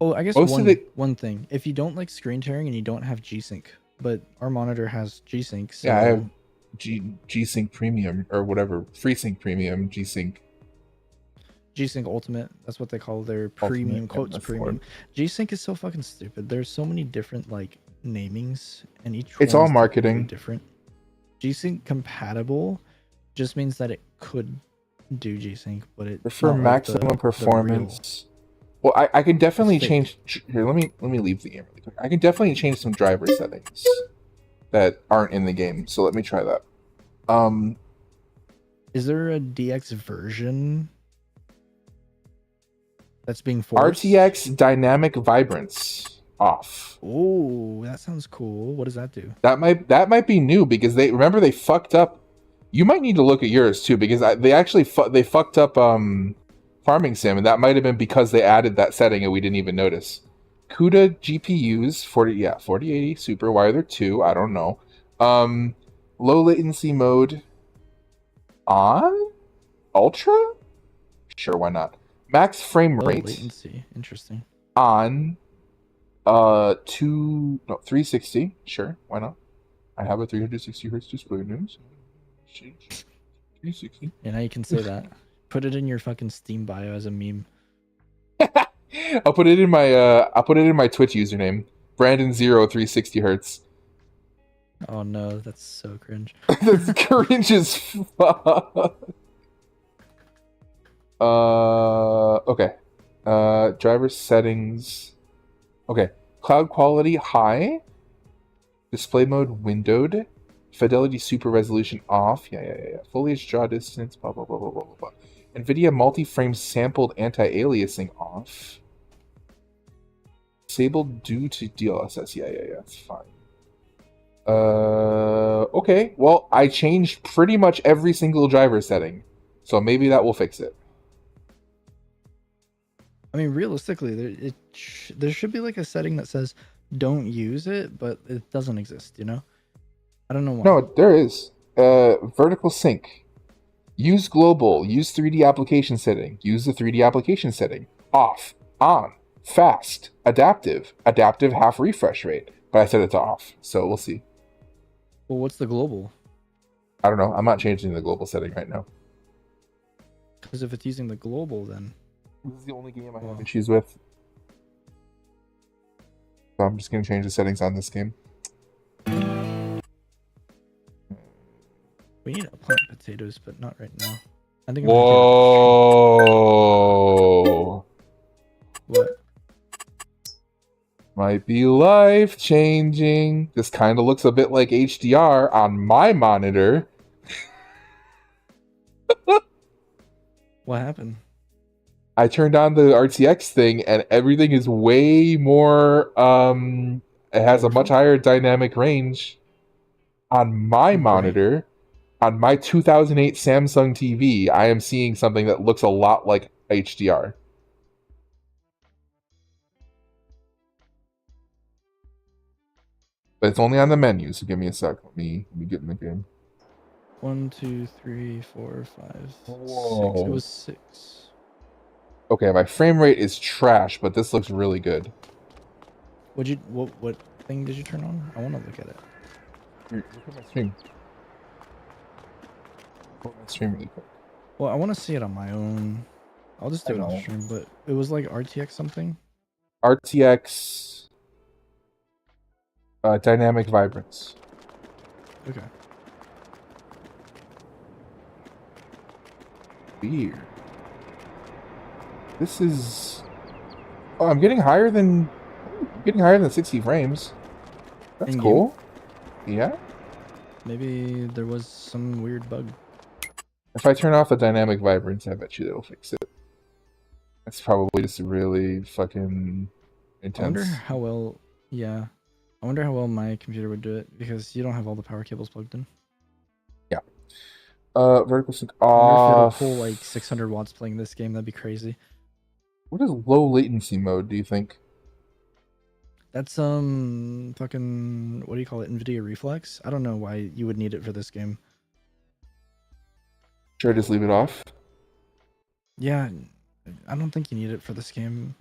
Speaker 1: Oh, I guess one thing. If you don't like screen tearing and you don't have G-Sync, but our monitor has G-Sync, so...
Speaker 2: Yeah, I have G-Sync Premium, or whatever. FreeSync Premium, G-Sync.
Speaker 1: G-Sync Ultimate, that's what they call their premium, quotes premium. G-Sync is so fucking stupid. There's so many different, like, namings, and each
Speaker 2: it's all marketing.
Speaker 1: Different. G-Sync compatible just means that it could do G-Sync, but it...
Speaker 2: For maximum performance... Well, I can definitely change... Here, let me leave the game really quick. I can definitely change some driver settings that aren't in the game, so let me try that.
Speaker 1: Is there a DX version that's being forced?
Speaker 2: RTX Dynamic Vibrance off.
Speaker 1: Oh, that sounds cool. What does that do?
Speaker 2: That might be new, because they fucked up... You might need to look at yours, too, because they fucked up... Farming Sim, and that might have been because they added that setting and we didn't even notice. CUDA GPUs 4080 Super. Why are there two? I don't know. Low latency mode on? Ultra? Sure, why not? Max frame
Speaker 1: Low
Speaker 2: rate
Speaker 1: latency. Interesting.
Speaker 2: on 360. Sure, why not? I have a 360 hertz display news. 360.
Speaker 1: Yeah, now you can say that. Put it in your fucking Steam bio as a meme.
Speaker 2: I'll put it in my Twitch username. Brandon 360 hertz.
Speaker 1: Oh no, that's so cringe.
Speaker 2: That's cringe as fuck. Okay. Driver settings. Okay. Cloud quality high. Display mode windowed. Fidelity super resolution off. Yeah. Foliage draw distance. Blah blah blah blah blah blah. NVIDIA multi-frame sampled anti-aliasing off. Disabled due to DLSS. Yeah. It's fine. Okay. Well, I changed pretty much every single driver setting, so maybe that will fix it.
Speaker 1: I mean, realistically, there should be like a setting that says don't use it, but it doesn't exist. You know, I don't know why.
Speaker 2: No, there is. Vertical sync. Use global. Use 3D application setting. Use the 3D application setting. Off. On. Fast. Adaptive. Adaptive half refresh rate. But I set it to off, so we'll see.
Speaker 1: Well, what's the global?
Speaker 2: I don't know. I'm not changing the global setting right now.
Speaker 1: Because if it's using the global, then
Speaker 2: This is the only game I have issues with. So I'm just going to change the settings on this game.
Speaker 1: we need to plant potatoes, but not right now. I think.
Speaker 2: Whoa!
Speaker 1: What?
Speaker 2: Might be life changing. This kind of looks a bit like HDR on my monitor.
Speaker 1: What happened?
Speaker 2: I turned on the RTX thing and everything is way more it has a much higher dynamic range on my monitor. On my 2008 Samsung TV, I am seeing something that looks a lot like HDR. But it's only on the menu, so give me a sec. Let me get in the game.
Speaker 1: 1, 2, 3, 4, 5, 6.
Speaker 2: Whoa.
Speaker 1: It was 6.
Speaker 2: Okay, my frame rate is trash, but this looks really good.
Speaker 1: What thing did you turn on? I want to look at it.
Speaker 2: Here, look at my stream. Look at my stream really quick.
Speaker 1: Well, I want to see it on my own. I'll just do it on stream, but it was like RTX something.
Speaker 2: RTX dynamic vibrance.
Speaker 1: Okay.
Speaker 2: Weird. This is. Oh, I'm getting higher than 60 frames. That's
Speaker 1: In
Speaker 2: cool. Yeah.
Speaker 1: Maybe there was some weird bug.
Speaker 2: If I turn off the dynamic vibrance, I bet you that'll fix it. That's probably just really fucking intense.
Speaker 1: I wonder how well. Yeah. I wonder how well my computer would do it because you don't have all the power cables plugged in.
Speaker 2: Yeah. Vertical sync
Speaker 1: I wonder if it'll
Speaker 2: off.
Speaker 1: pull like 600 watts playing this game. That'd be crazy.
Speaker 2: What is low latency mode, do you think?
Speaker 1: That's fucking what do you call it? NVIDIA Reflex? I don't know why you would need it for this game.
Speaker 2: Should I just leave it off?
Speaker 1: Yeah, I don't think you need it for this game.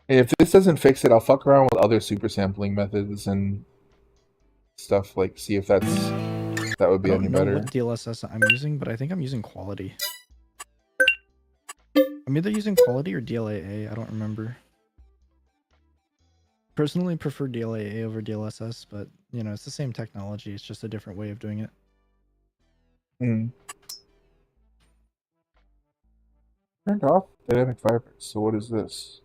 Speaker 2: Hey, if this doesn't fix it, I'll fuck around with other super sampling methods and stuff, like see if that would be
Speaker 1: I
Speaker 2: any
Speaker 1: don't know
Speaker 2: better.
Speaker 1: what DLSS I'm using, but I think I'm using quality. I'm either using quality or DLAA. I don't remember. Personally, prefer DLAA over DLSS, but you know it's the same technology. It's just a different way of doing it.
Speaker 2: Turned off dynamic vibrance. So what is this?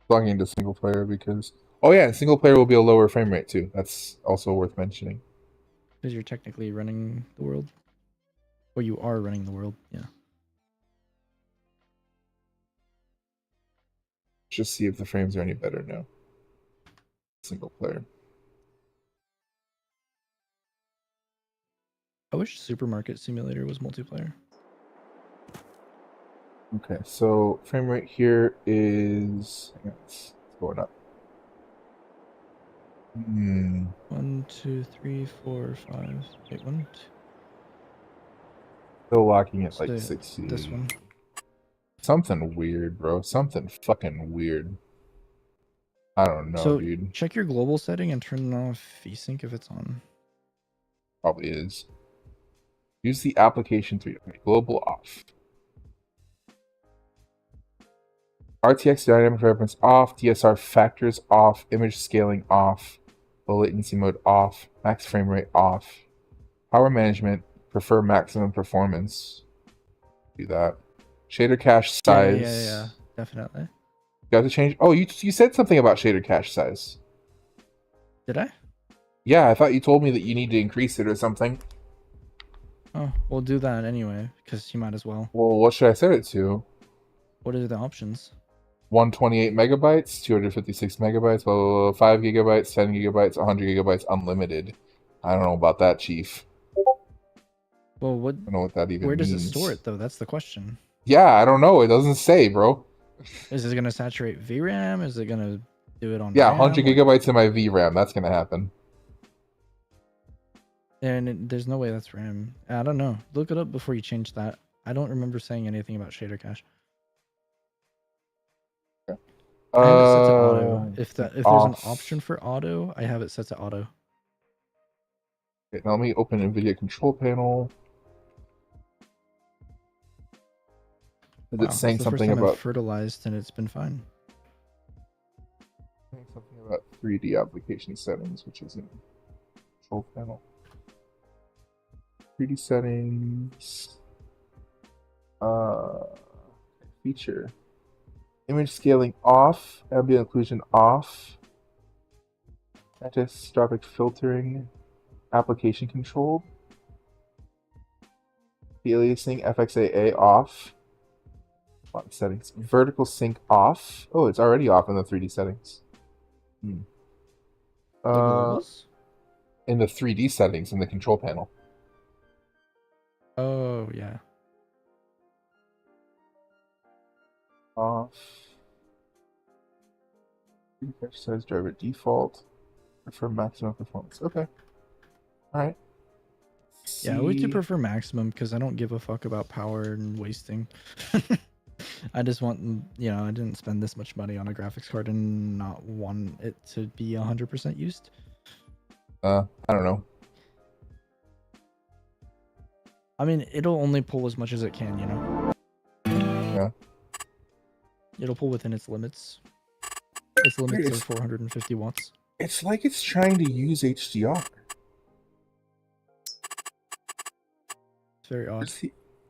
Speaker 2: Logging into single player because single player will be a lower frame rate too. That's also worth mentioning.
Speaker 1: Because you're technically running the world. Or you are running the world, yeah.
Speaker 2: Just see if the frames are any better now. Single player.
Speaker 1: I wish Supermarket Simulator was multiplayer.
Speaker 2: Okay, so frame rate here is. Hang on, it's going up.
Speaker 1: 1, 2, 3, 4, 5. Wait, 1, 2.
Speaker 2: Still locking at like
Speaker 1: So
Speaker 2: 60.
Speaker 1: this one.
Speaker 2: Something weird, bro. Something fucking weird. I don't know,
Speaker 1: So
Speaker 2: dude.
Speaker 1: check your global setting and turn off VSync if it's on.
Speaker 2: Probably is. Use the application 3. Okay, global off. RTX dynamic reference off. DSR factors off. Image scaling off. Low latency mode off. Max frame rate off. Power management. Prefer maximum performance. Do that. Shader cache
Speaker 1: Yeah,
Speaker 2: size.
Speaker 1: definitely.
Speaker 2: You have to change. Oh, you said something about shader cache size.
Speaker 1: Did I?
Speaker 2: Yeah, I thought you told me that you need to increase it or something.
Speaker 1: Oh, we'll do that anyway, because you might as well.
Speaker 2: Well, what should I set it to?
Speaker 1: What are the options?
Speaker 2: 128 megabytes, 256 megabytes, blah, blah, blah, 5 gigabytes, 10 gigabytes, 100 gigabytes, unlimited. I don't know about that, Chief.
Speaker 1: Well, what?
Speaker 2: I don't know what that even
Speaker 1: Where does it store
Speaker 2: means.
Speaker 1: it though? That's the question.
Speaker 2: Yeah, I don't know. It doesn't say, bro.
Speaker 1: Is it gonna saturate VRAM? Is it gonna do it on
Speaker 2: Yeah, 100
Speaker 1: RAM? Like,
Speaker 2: gigabytes in my VRAM. That's going to happen.
Speaker 1: and there's no way that's RAM. I don't know. Look it up before you change that. I don't remember saying anything about shader cache. I have it set to auto. If there's an option
Speaker 2: Off.
Speaker 1: for auto, I have it set to auto.
Speaker 2: Okay, now let me open NVIDIA control panel. Is it
Speaker 1: Wow, that's
Speaker 2: saying
Speaker 1: the first
Speaker 2: something
Speaker 1: time I've
Speaker 2: about
Speaker 1: fertilized and it's been fine.
Speaker 2: 3D application settings, which is in control panel. 3D settings. Feature. Image scaling off. Ambient occlusion off. Anisotropic filtering. Application controlled. Aliasing FXAA off. Settings. Vertical sync off. Oh, it's already off in the 3D settings.
Speaker 1: The globals?
Speaker 2: In the 3D settings in the control panel.
Speaker 1: Oh yeah.
Speaker 2: Off. Cache size driver default. For maximum performance. Okay. Alright.
Speaker 1: Yeah, I would do prefer maximum because I don't give a fuck about power and wasting. I just want, I didn't spend this much money on a graphics card and not want it to be 100% used.
Speaker 2: I don't know.
Speaker 1: I mean, it'll only pull as much as it can,
Speaker 2: Yeah.
Speaker 1: It'll pull within its limits. Its limits are 450 watts.
Speaker 2: It's like it's trying to use HDR.
Speaker 1: It's very odd.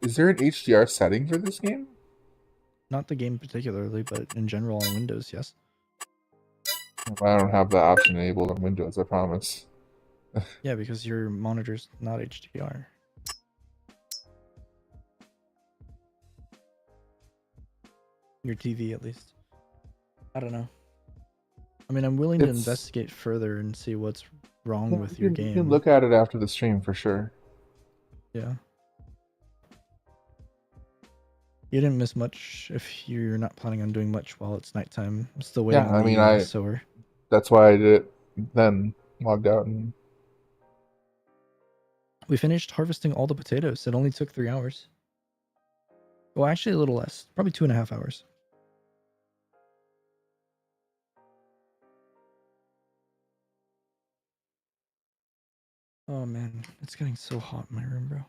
Speaker 2: Is there an HDR setting for this game?
Speaker 1: Not the game particularly, but in general on Windows, yes.
Speaker 2: I don't have that option enabled on Windows, I promise.
Speaker 1: Yeah, because your monitor's not HDR. Your TV, at least. I don't know. I mean, I'm willing to investigate further and see what's wrong with your game.
Speaker 2: You can look at it after the stream for sure.
Speaker 1: Yeah. You didn't miss much if you're not planning on doing much while it's nighttime. I'm still waiting on the sower.
Speaker 2: That's why I did it then. Logged out and...
Speaker 1: We finished harvesting all the potatoes. It only took 3 hours. Well, actually a little less. Probably 2.5 hours. Oh man, it's getting so hot in my room, bro.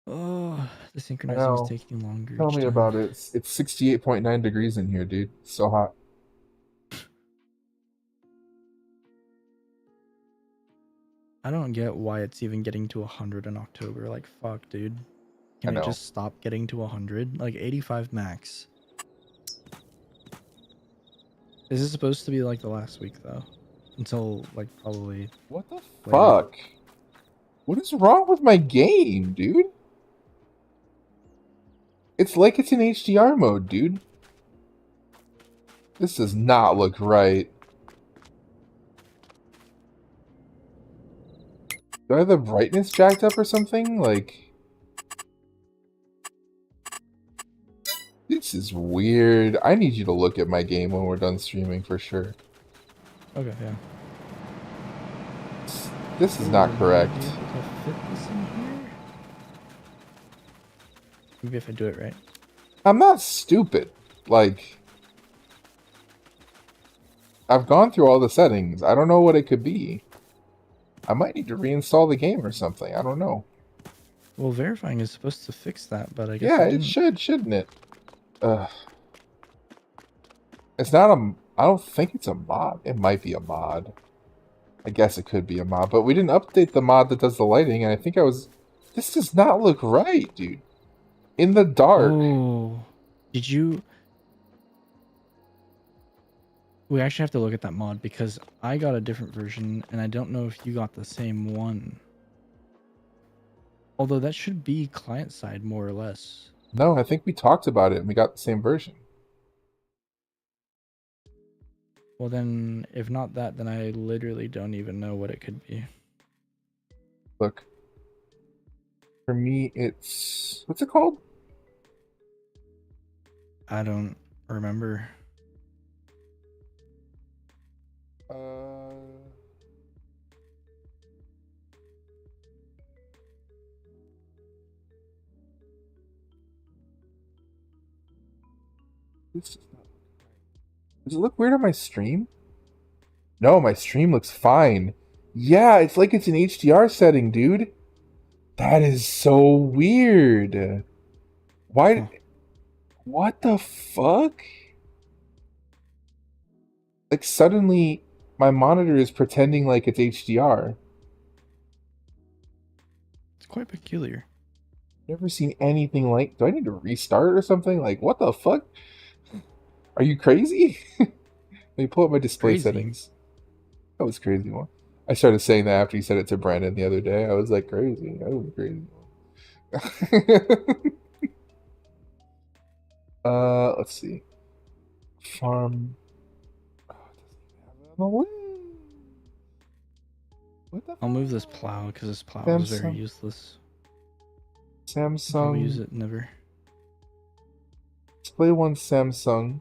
Speaker 1: Oh, the synchronizing is taking longer.
Speaker 2: Tell me about it. It's 68.9 degrees in here, dude. It's so hot.
Speaker 1: I don't get why it's even getting to 100 in October. Like, fuck, dude. Can it just stop getting to 100? Like, 85 max. Is this supposed to be like the last week, though? Until, like, probably...
Speaker 2: What the fuck? What is wrong with my game, dude? It's like it's in HDR mode, dude. This does not look right. Do I have the brightness jacked up or something? Like... This is weird. I need you to look at my game when we're done streaming for sure.
Speaker 1: Okay, yeah.
Speaker 2: This is not correct.
Speaker 1: Would I be able to fit this in here? Maybe if I do it right.
Speaker 2: I'm not stupid. Like, I've gone through all the settings. I don't know what it could be. I might need to reinstall the game or something. I don't know.
Speaker 1: Well, verifying is supposed to fix that, but I guess
Speaker 2: Yeah,
Speaker 1: it
Speaker 2: it
Speaker 1: didn't.
Speaker 2: should, shouldn't it? It's not a... I don't think it's a mod. It might be a mod. I guess it could be a mod, but we didn't update the mod that does the lighting, and I think I was... This does not look right, dude. In the dark.
Speaker 1: Oh, did you? We actually have to look at that mod because I got a different version, and I don't know if you got the same one. Although that should be client side more or less.
Speaker 2: No, I think we talked about it and we got the same version.
Speaker 1: Well, then, if not that, then I literally don't even know what it could be.
Speaker 2: Look. For me, it's... What's it called?
Speaker 1: I don't remember.
Speaker 2: This does not look right. Does it look weird on my stream? No, my stream looks fine. Yeah, it's like it's an HDR setting, dude. That is so weird. Why?
Speaker 1: Huh.
Speaker 2: What the fuck? Like, suddenly, my monitor is pretending like it's HDR.
Speaker 1: It's quite peculiar.
Speaker 2: Never seen anything like... Do I need to restart or something? Like, what the fuck? Are you crazy? Let me pull up my display
Speaker 1: Crazy.
Speaker 2: settings. That was crazy one. I started saying that after you said it to Brandon the other day. I was like, crazy. That was crazy. Let's see. Farm. Oh, it doesn't even have it on the list. What the
Speaker 1: I'll move this plow because this plow is very
Speaker 2: Samsung.
Speaker 1: useless. I'll probably use
Speaker 2: Samsung.
Speaker 1: it never.
Speaker 2: Display one Samsung.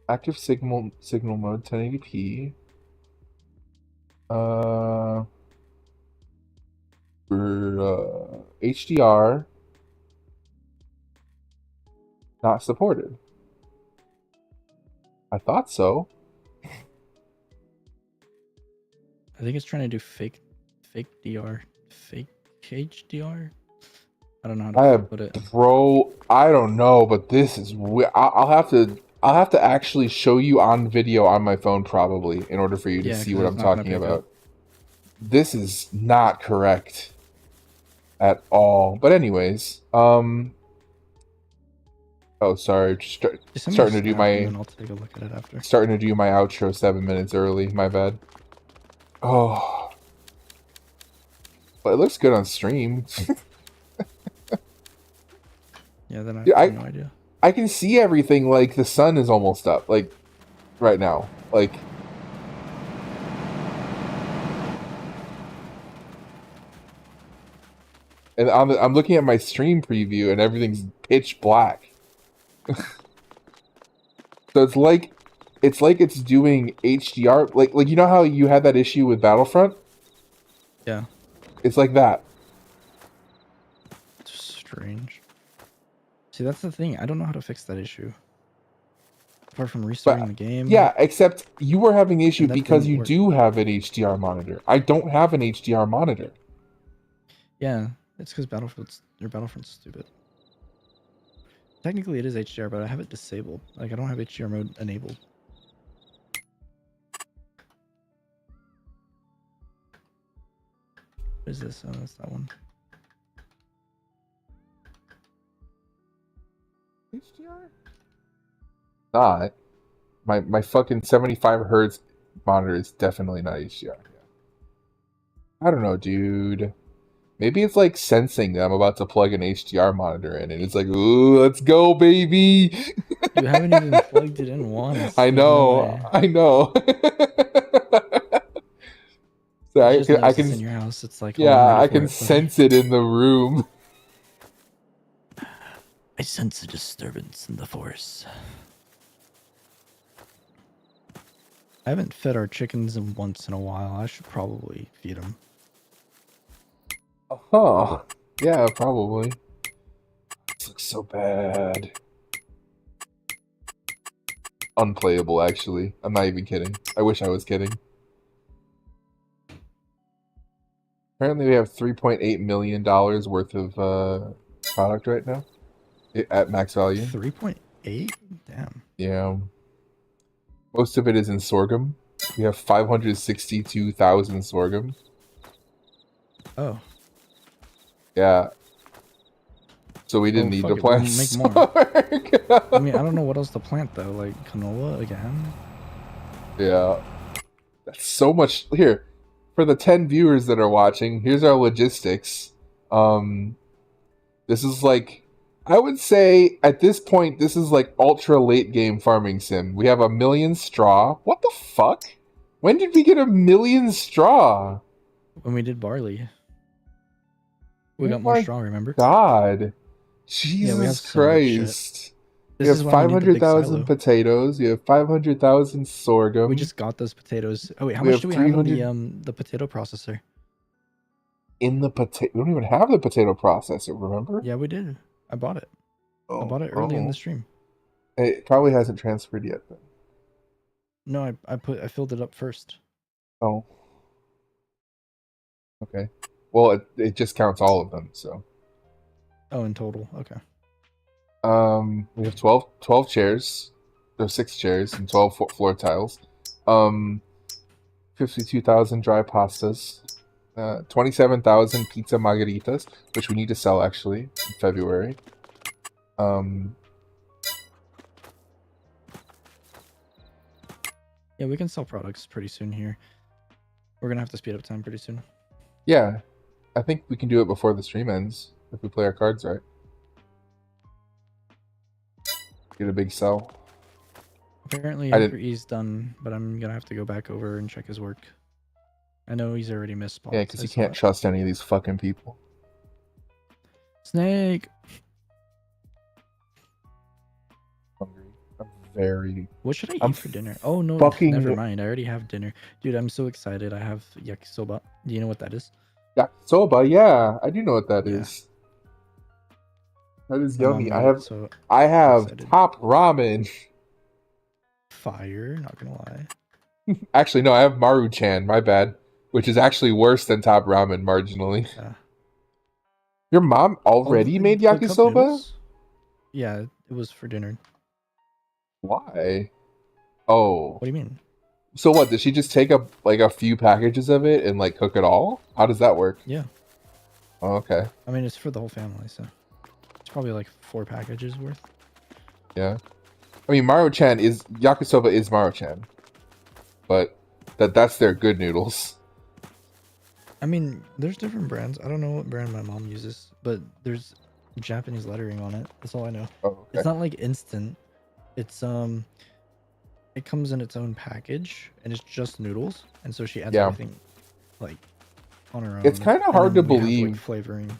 Speaker 2: Active signal mode 1080p. HDR not supported. I thought so.
Speaker 1: I think it's trying to do fake DR, fake HDR. I don't know how to put it.
Speaker 2: Bro, I don't know, but this is I'll have to actually show you on video on my phone probably in order for you to see what I'm talking about. This is not correct at all. But anyways, oh sorry, starting to do my
Speaker 1: and I'll take a look at it after.
Speaker 2: Starting to do my outro 7 minutes early. My bad. Oh, but it looks good on stream.
Speaker 1: Yeah, then
Speaker 2: Dude,
Speaker 1: I have no idea.
Speaker 2: I can see everything. Like the sun is almost up. Like right now. Like. And I'm looking at my stream preview and everything's pitch black. So it's like it's doing HDR, like you know how you had that issue with Battlefront?
Speaker 1: Yeah.
Speaker 2: It's like that.
Speaker 1: It's strange. See, that's the thing. I don't know how to fix that issue. Apart from restarting the game.
Speaker 2: Yeah, except you were having the issue because you
Speaker 1: work.
Speaker 2: do have an HDR monitor. I don't have an HDR monitor.
Speaker 1: Yeah, it's because Battlefront's stupid. Technically, it is HDR, but I have it disabled. Like, I don't have HDR mode enabled. What is this? Oh, that's that one.
Speaker 2: HDR? Not. My fucking 75 hertz monitor is definitely not HDR. I don't know, dude. Maybe it's like sensing that I'm about to plug an HDR monitor in, and it's like, ooh, let's go, baby.
Speaker 1: You haven't even plugged it in once.
Speaker 2: I know,
Speaker 1: No
Speaker 2: I know. So I can
Speaker 1: in your house. It's like
Speaker 2: yeah, I can sense it in the room.
Speaker 1: I sense a disturbance in the force. I haven't fed our chickens in once in a while. I should probably feed them.
Speaker 2: Oh, yeah, probably. This looks so bad. Unplayable, actually. I'm not even kidding. I wish I was kidding. Apparently we have $3.8 million worth of product right now at max value.
Speaker 1: 3.8? Damn.
Speaker 2: Yeah. Most of it is in sorghum. We have 562,000 sorghum.
Speaker 1: Oh.
Speaker 2: Yeah. So we didn't need to plant
Speaker 1: We'll make more. I mean, I don't know what else to plant though. Like canola again?
Speaker 2: Yeah. That's so much. Here, for the 10 viewers that are watching, here's our logistics. This is like, I would say at this point, this is like ultra late game farming sim. We have 1 million straw. What the fuck? When did we get 1 million straw?
Speaker 1: When we did barley. We got more straw, remember?
Speaker 2: God. Jesus
Speaker 1: yeah, we have so much shit.
Speaker 2: Christ.
Speaker 1: This
Speaker 2: You
Speaker 1: is
Speaker 2: have
Speaker 1: why we need the big
Speaker 2: 500,000
Speaker 1: silo.
Speaker 2: potatoes. You have 500,000 sorghum.
Speaker 1: We just got those potatoes. Oh wait, how
Speaker 2: We
Speaker 1: much
Speaker 2: have
Speaker 1: do we have in
Speaker 2: 300
Speaker 1: the potato processor?
Speaker 2: in the potato. We don't even have the potato processor, remember?
Speaker 1: Yeah, we did. I bought it.
Speaker 2: Oh,
Speaker 1: I bought it early in the stream.
Speaker 2: It probably hasn't transferred yet then.
Speaker 1: No, I filled it up first.
Speaker 2: Oh. Okay. Well, it just counts all of them, so.
Speaker 1: Oh, in total. Okay.
Speaker 2: We have 12 chairs. There's 6 chairs and 12 floor tiles. 52,000 dry pastas. 27,000 pizza margaritas, which we need to sell actually in February.
Speaker 1: Yeah, we can sell products pretty soon here. We're gonna have to speed up time pretty soon.
Speaker 2: Yeah, I think we can do it before the stream ends if we play our cards right. Get a big sell.
Speaker 1: Apparently Hyper E's done, but I'm gonna have to go back over and check his work. I know he's already missed spots.
Speaker 2: Yeah, because you can't trust any of these fucking people.
Speaker 1: Snake!
Speaker 2: Hungry. I'm very...
Speaker 1: What should I eat for dinner? Oh no, never mind. I already have dinner. Dude, I'm so excited. I have yakisoba. Do you know what that is?
Speaker 2: Yakisoba, yeah. I do know what that is. That is yummy. I have top ramen.
Speaker 1: Fire, not gonna lie.
Speaker 2: Actually, no, I have Maruchan, my bad. Which is actually worse than top ramen, marginally.
Speaker 1: Yeah.
Speaker 2: Your mom already made yakisoba?
Speaker 1: Yeah, it was for dinner.
Speaker 2: Why? Oh.
Speaker 1: What do you mean?
Speaker 2: So what, did she just take a few packages of it and like cook it all? How does that work?
Speaker 1: Yeah.
Speaker 2: Oh, okay.
Speaker 1: I mean, it's for the whole family, so it's probably like 4 packages worth.
Speaker 2: Yeah. I mean, yakisoba is Maruchan. But that's their good noodles.
Speaker 1: I mean, there's different brands. I don't know what brand my mom uses, but there's Japanese lettering on it. That's all I know.
Speaker 2: Oh, okay.
Speaker 1: It's not like instant. It's it comes in its own package and it's just noodles, and so she adds everything like on her own.
Speaker 2: It's kind of hard to believe
Speaker 1: flavoring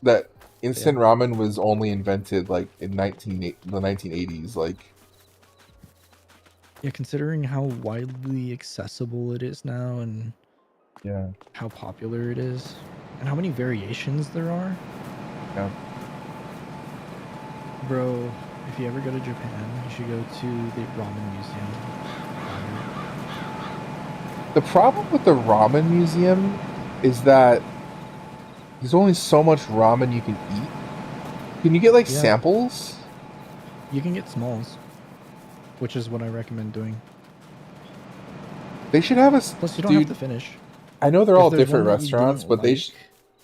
Speaker 2: that instant ramen was only invented like in the 1980s, like.
Speaker 1: Yeah, considering how widely accessible it is now and how popular it is and how many variations there are.
Speaker 2: Yeah.
Speaker 1: Bro, if you ever go to Japan, you should go to the ramen museum.
Speaker 2: The problem with the ramen museum is that there's only so much ramen you can eat. Can you get like samples?
Speaker 1: You can get smalls, which is what I recommend doing.
Speaker 2: They should have a...
Speaker 1: Plus, you don't have to finish.
Speaker 2: I know they're all different restaurants, but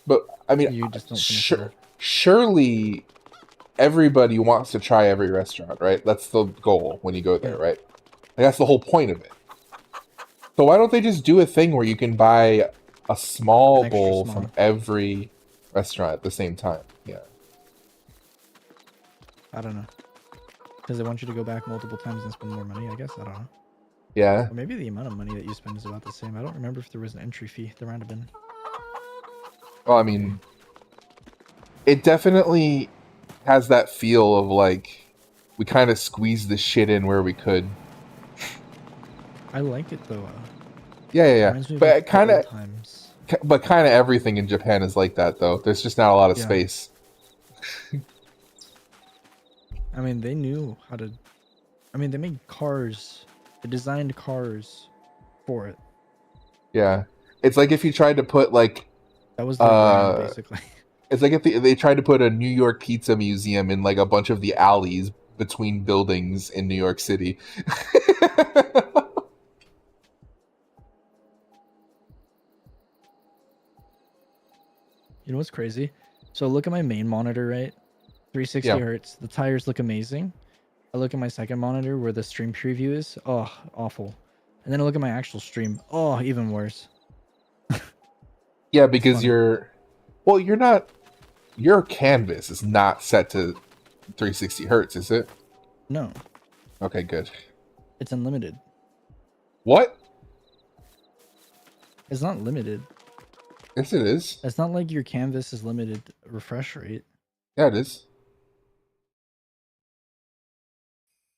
Speaker 2: But I mean,
Speaker 1: you just don't finish
Speaker 2: surely everybody wants to try every restaurant, right? That's the goal when you go there, right? Like, that's the whole point of it. So why don't they just do a thing where you can buy a small bowl from every restaurant at the same time? Yeah.
Speaker 1: I don't know. Because they want you to go back multiple times and spend more money, I guess. I don't know.
Speaker 2: Yeah.
Speaker 1: Or maybe the amount of money that you spend is about the same. I don't remember if there was an entry fee. There might have been.
Speaker 2: Well, I mean, it definitely has that feel of like we kind of squeezed the shit in where we could.
Speaker 1: I like it though.
Speaker 2: Yeah.
Speaker 1: Reminds me of
Speaker 2: But
Speaker 1: like the
Speaker 2: kind
Speaker 1: old
Speaker 2: of,
Speaker 1: times.
Speaker 2: but kind of everything in Japan is like that though. There's just not a lot of
Speaker 1: Yeah.
Speaker 2: space.
Speaker 1: I mean, they knew how to. I mean, they made cars. They designed cars for it.
Speaker 2: Yeah, it's like if you tried to put like
Speaker 1: That was their brand, basically.
Speaker 2: it's like if they tried to put a New York pizza museum in like a bunch of the alleys between buildings in New York City.
Speaker 1: You know what's crazy? So look at my main monitor, right? 360
Speaker 2: Yeah.
Speaker 1: hertz. The tires look amazing. I look at my second monitor where the stream preview is. Oh, awful. And then I look at my actual stream. Oh, even worse.
Speaker 2: Yeah, because
Speaker 1: funny.
Speaker 2: you're not. Your canvas is not set to 360 hertz, is it?
Speaker 1: No,
Speaker 2: Okay, good.
Speaker 1: it's unlimited.
Speaker 2: What?
Speaker 1: It's not limited.
Speaker 2: Yes, it is.
Speaker 1: It's not like your canvas is limited refresh rate.
Speaker 2: Yeah, it is.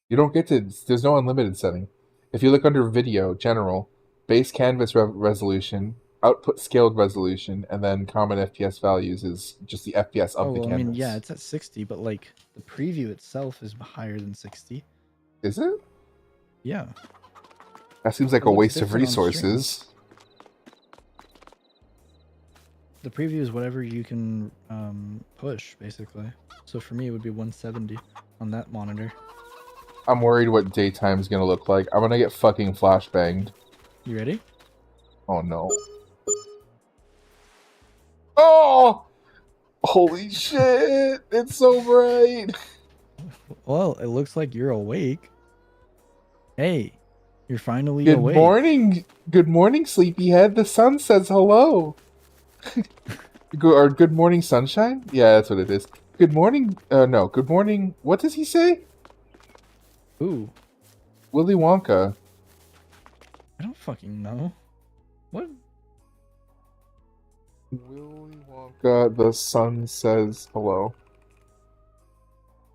Speaker 2: You don't get to. There's no unlimited setting. If you look under Video, General, Base Canvas Resolution, Output Scaled Resolution, and then Common FPS Values is just the FPS of the
Speaker 1: well,
Speaker 2: canvas.
Speaker 1: I mean, yeah, it's at 60, but like the preview itself is higher than 60.
Speaker 2: Is it?
Speaker 1: Yeah.
Speaker 2: That seems like
Speaker 1: It
Speaker 2: a
Speaker 1: looks
Speaker 2: waste of
Speaker 1: different on stream.
Speaker 2: resources.
Speaker 1: The preview is whatever you can push, basically. So for me, it would be 170 on that monitor.
Speaker 2: I'm worried what daytime's gonna look like. I'm gonna get fucking flashbanged.
Speaker 1: You ready?
Speaker 2: Oh no. Oh! Holy shit! It's so bright!
Speaker 1: Well, it looks like you're awake. Hey, you're finally
Speaker 2: Good
Speaker 1: awake.
Speaker 2: morning! Good morning, sleepyhead. The sun says hello! Or good morning, sunshine? Yeah, that's what it is. Good morning, no, good morning, what does he say?
Speaker 1: Ooh,
Speaker 2: Willy Wonka.
Speaker 1: I don't fucking know. What?
Speaker 2: Willy Wonka, the sun says hello.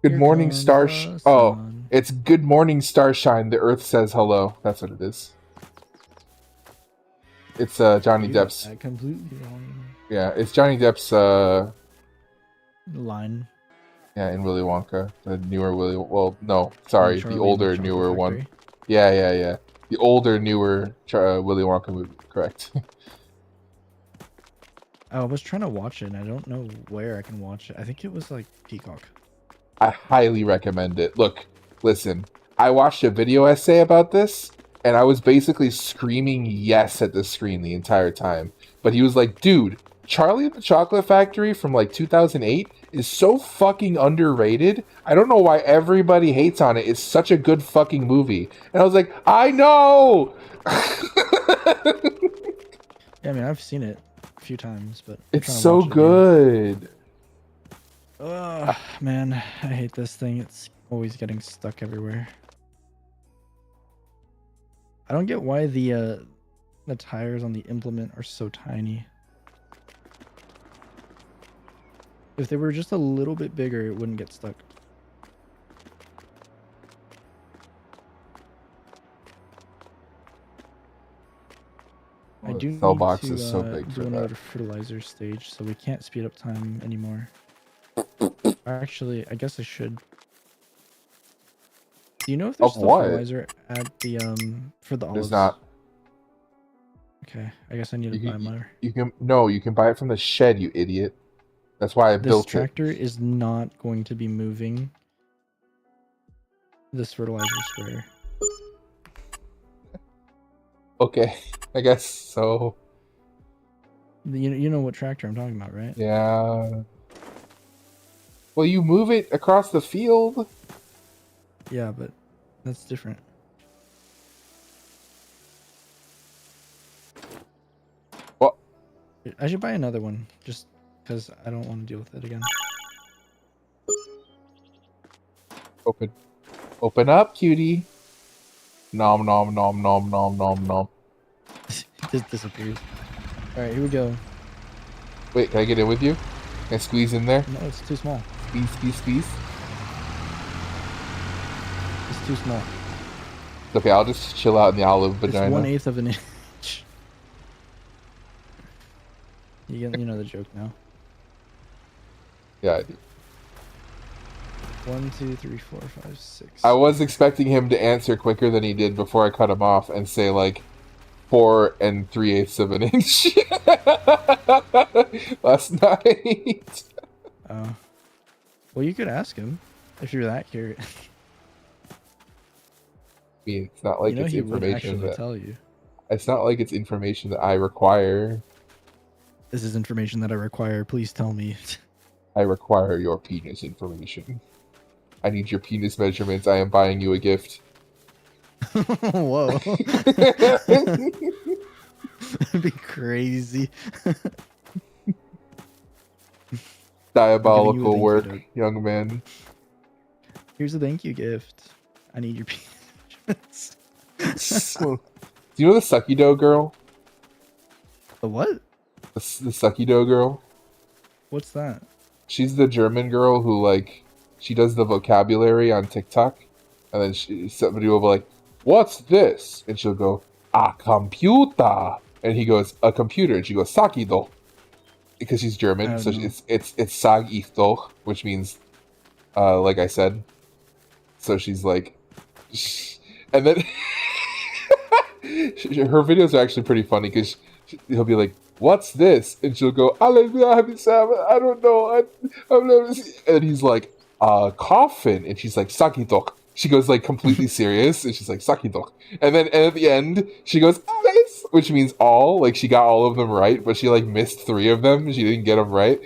Speaker 2: Good
Speaker 1: Here
Speaker 2: morning,
Speaker 1: comes
Speaker 2: star.
Speaker 1: the
Speaker 2: Oh,
Speaker 1: sun.
Speaker 2: it's good morning, starshine. The Earth says hello. That's what it is. It's Johnny
Speaker 1: You got
Speaker 2: Depp's.
Speaker 1: that completely wrong.
Speaker 2: Yeah, it's Johnny Depp's.
Speaker 1: Line.
Speaker 2: Yeah, in Willy Wonka, the newer Willy. Well, no, sorry, the
Speaker 1: Charlie and
Speaker 2: older,
Speaker 1: Chocolate
Speaker 2: newer one.
Speaker 1: Factory.
Speaker 2: Yeah. The older, newer Willy Wonka movie. Correct.
Speaker 1: I was trying to watch it, and I don't know where I can watch it. I think it was like Peacock.
Speaker 2: I highly recommend it. Look, listen, I watched a video essay about this, and I was basically screaming yes at the screen the entire time. But he was like, dude, Charlie and the Chocolate Factory from like 2008 is so fucking underrated. I don't know why everybody hates on it. It's such a good fucking movie. And I was like, I know!
Speaker 1: Yeah, I mean, I've seen it a few times, but I'm
Speaker 2: It's
Speaker 1: trying to
Speaker 2: so
Speaker 1: watch it again.
Speaker 2: good.
Speaker 1: Ugh, man, I hate this thing. It's always getting stuck everywhere. I don't get why the tires on the implement are so tiny. If they were just a little bit bigger, it wouldn't get stuck. I
Speaker 2: Oh,
Speaker 1: do
Speaker 2: the cell
Speaker 1: need
Speaker 2: box
Speaker 1: to
Speaker 2: is so big
Speaker 1: do
Speaker 2: for
Speaker 1: another
Speaker 2: that.
Speaker 1: fertilizer stage, so we can't speed up time anymore. Actually, I guess I should. Do you know if there's
Speaker 2: Of
Speaker 1: still
Speaker 2: what?
Speaker 1: fertilizer at the for the olives?
Speaker 2: There's not.
Speaker 1: Okay, I guess I need to buy more.
Speaker 2: You can buy it from the shed, you idiot. That's why I
Speaker 1: This
Speaker 2: built it.
Speaker 1: tractor is not going to be moving this fertilizer sprayer.
Speaker 2: Okay, I guess so.
Speaker 1: You know what tractor I'm talking about, right?
Speaker 2: Yeah. Well, you move it across the field.
Speaker 1: Yeah, but that's different.
Speaker 2: Well,
Speaker 1: I should buy another one just because I don't want to deal with it again.
Speaker 2: open up, cutie. Nom nom nom nom nom nom nom.
Speaker 1: It just disappears. All right, here we go.
Speaker 2: Wait, can I get in with you? Can I squeeze in there?
Speaker 1: No, it's too small.
Speaker 2: Peace.
Speaker 1: It's too small.
Speaker 2: Okay, I'll just chill out in the olive vagina.
Speaker 1: It's 1/8 of an inch. You know the joke now.
Speaker 2: Yeah, I do.
Speaker 1: 1, 2, 3, 4, 5, 6.
Speaker 2: I was expecting him to answer quicker than he did before I cut him off and say like 4 3/8 of an inch last night.
Speaker 1: Oh. Well, you could ask him if you're that curious.
Speaker 2: I mean, it's not like it's
Speaker 1: he would
Speaker 2: information
Speaker 1: actually
Speaker 2: that
Speaker 1: tell you.
Speaker 2: it's not like it's information that I require.
Speaker 1: This is information that I require. Please tell me.
Speaker 2: I require your penis information. I need your penis measurements. I am buying you a gift.
Speaker 1: Whoa. That'd be crazy.
Speaker 2: Diabolical work, young man.
Speaker 1: Here's a thank you gift. I need your penis measurements.
Speaker 2: Do you know the Sucky Dough girl?
Speaker 1: The what?
Speaker 2: The Sucky Dough girl?
Speaker 1: What's that?
Speaker 2: She's the German girl who, like, she does the vocabulary on TikTok. And then somebody will be like, what's this? And she'll go, a computer. And he goes, a computer. And she goes, Saki do. Because she's German. So it's sag ich doch, which means, like I said. So she's like, and then her videos are actually pretty funny because he'll be like, what's this? And she'll go, I don't know. And he's like, coffin. And she's like, Sakitok. She goes like completely serious. And she's like, Sakitok. And then at the end, she goes, Alice, which means all. Like she got all of them right, but she like missed 3 of them. She didn't get them right.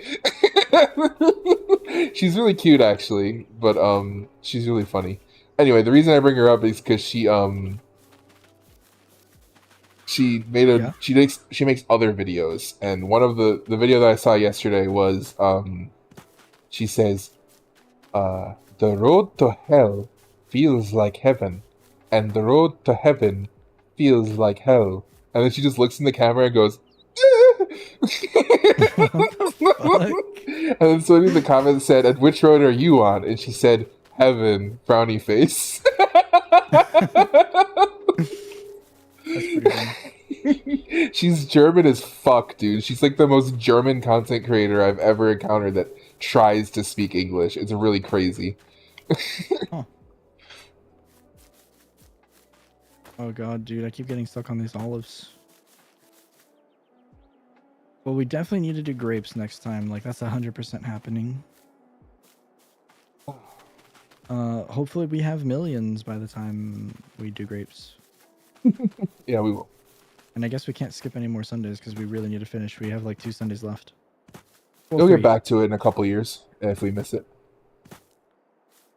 Speaker 2: She's really cute actually, but she's really funny. Anyway, the reason I bring her up is because she makes other videos, and one of the video that I saw yesterday was she says the road to hell feels like heaven and the road to heaven feels like hell, and then she just looks in the camera and goes and then somebody in the comments said, and which road are you on? And she said, heaven, frowny face.
Speaker 1: That's pretty funny.
Speaker 2: She's German as fuck, dude. She's like the most German content creator I've ever encountered that tries to speak English. It's really crazy.
Speaker 1: Huh. Oh god, dude, I keep getting stuck on these olives. Well, we definitely need to do grapes next time. Like, that's 100% happening. Hopefully we have millions by the time we do grapes.
Speaker 2: Yeah, we will.
Speaker 1: And I guess we can't skip any more Sundays because we really need to finish. We have like 2 Sundays left. Well,
Speaker 2: We'll
Speaker 1: 3.
Speaker 2: get back to it in a couple years if we miss it.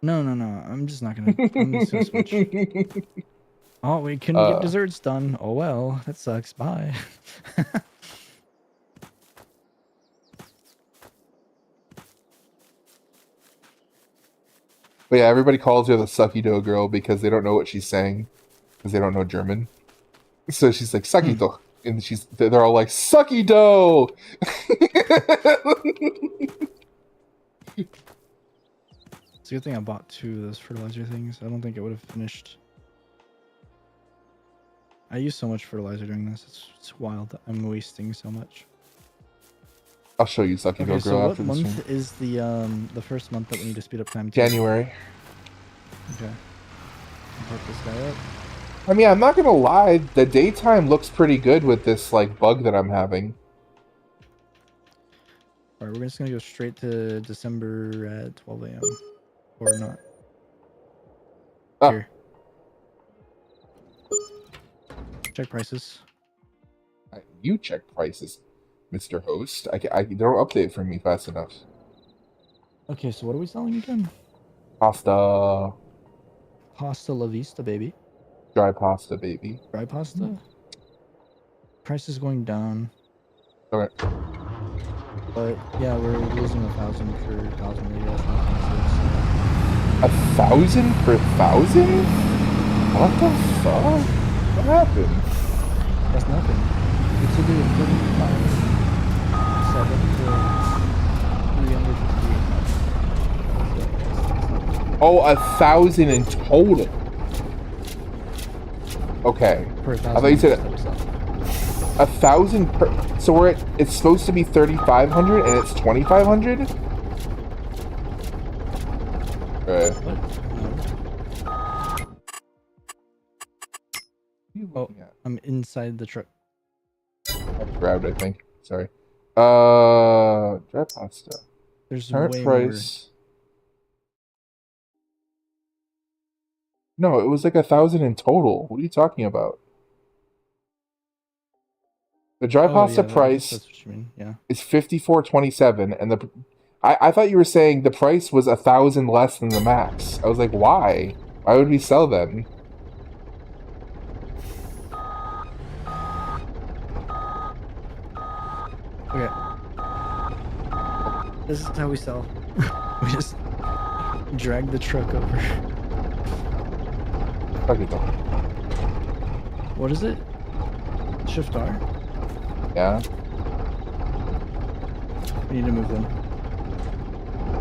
Speaker 1: No. I'm just not gonna. I'm just gonna switch. Oh, we couldn't get desserts done. Oh well, that sucks. Bye.
Speaker 2: But yeah, everybody calls her the Sucky Dough girl because they don't know what she's saying because they don't know German. So she's like Sucky Dough, and they're all like Sucky Dough.
Speaker 1: It's a good thing I bought 2 of those fertilizer things. I don't think it would have finished. I use so much fertilizer during this. It's wild. I'm wasting so much.
Speaker 2: I'll show you Sucky Dough girl
Speaker 1: So what
Speaker 2: after this
Speaker 1: month
Speaker 2: stream.
Speaker 1: is the first month that we need to speed up time to?
Speaker 2: January.
Speaker 1: Okay. I'll put this guy up.
Speaker 2: I mean, I'm not gonna lie, the daytime looks pretty good with this like bug that I'm having.
Speaker 1: Alright, we're just gonna go straight to December at 12 a.m. Or not.
Speaker 2: Ah.
Speaker 1: Here. Check prices.
Speaker 2: You check prices, Mr. Host. I don't update for me fast enough.
Speaker 1: Okay, so what are we selling again?
Speaker 2: Pasta.
Speaker 1: Pasta la vista, baby.
Speaker 2: Dry pasta, baby.
Speaker 1: Dry pasta? Price is going down.
Speaker 2: Okay.
Speaker 1: But yeah, we're losing 1,000 per 1,000 radios.
Speaker 2: 1,000 per 1,000? What the fuck? What happened?
Speaker 1: That's nothing. It's a good 35, 7 to 358.
Speaker 2: Oh, 1,000 in total. Okay.
Speaker 1: Per
Speaker 2: I
Speaker 1: 1,000
Speaker 2: thought you said
Speaker 1: that we sell.
Speaker 2: 1,000 per. So we're at, it's supposed to be 3,500 and it's 2,500.
Speaker 1: What? No. Oh, I'm inside the truck.
Speaker 2: I grabbed, I think. Sorry. Dry pasta.
Speaker 1: There's
Speaker 2: Current
Speaker 1: way
Speaker 2: price. No, it was like 1,000 in total. What are you talking about? The dry
Speaker 1: more.
Speaker 2: pasta
Speaker 1: I guess
Speaker 2: price
Speaker 1: that's what you mean. Yeah.
Speaker 2: is 54.27, and the I thought you were saying the price was 1,000 less than the max. I was like, why? Why would we sell then?
Speaker 1: Okay. This is how we sell. We just drag the truck over.
Speaker 2: Fuck it though.
Speaker 1: What is it? Shift R?
Speaker 2: Yeah.
Speaker 1: We need to move them.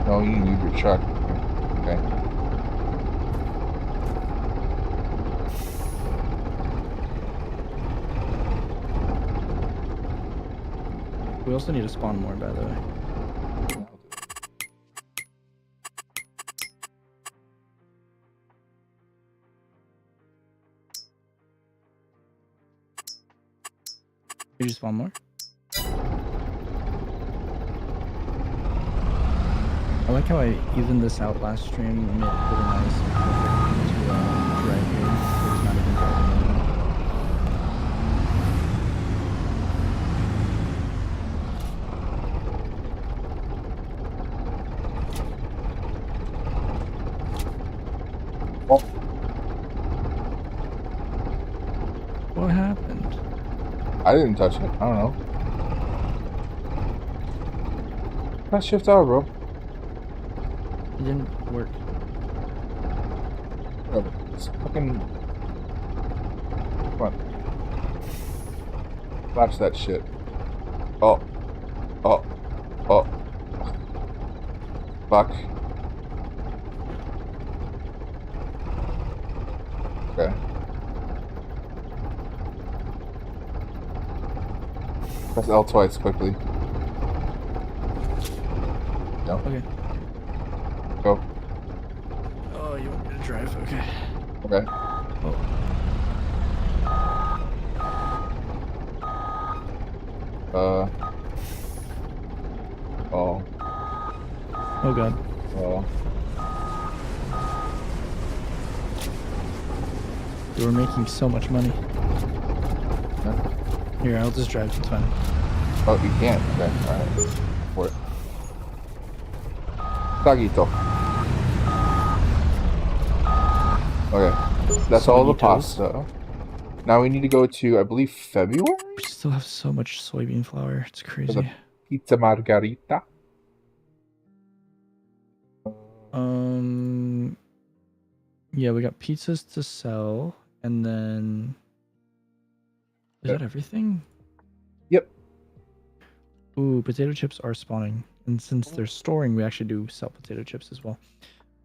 Speaker 2: No, you need to move your truck. Okay.
Speaker 1: We also need to spawn more, by the way. Did you spawn more? I like how I evened this out last stream and made it really nice and perfect to drive here. There's not even driving anymore.
Speaker 2: Oh.
Speaker 1: What happened?
Speaker 2: I didn't touch it. I don't know. Press shift R, bro.
Speaker 1: It didn't work.
Speaker 2: Whatever. It's fucking. Come on. Watch that shit. Oh. Oh. Oh. Fuck. Okay. Press L twice quickly. No.
Speaker 1: Okay.
Speaker 2: Go.
Speaker 1: Oh, you want me to drive? Okay.
Speaker 2: Okay.
Speaker 1: Oh.
Speaker 2: Oh.
Speaker 1: Oh god.
Speaker 2: Oh.
Speaker 1: We were making so much money.
Speaker 2: Yeah.
Speaker 1: Here, I'll just drive. It's fine.
Speaker 2: Oh, you can't. Okay. Alright. For it. Taguito. Okay. That's all the pasta. Now we need to go to, I believe, February?
Speaker 1: We still have so much soybean flour. It's crazy.
Speaker 2: For the pizza margarita.
Speaker 1: Yeah, we got pizzas to sell, and then is that everything?
Speaker 2: Yep.
Speaker 1: Ooh, potato chips are spawning, and since they're storing, we actually do sell potato chips as well.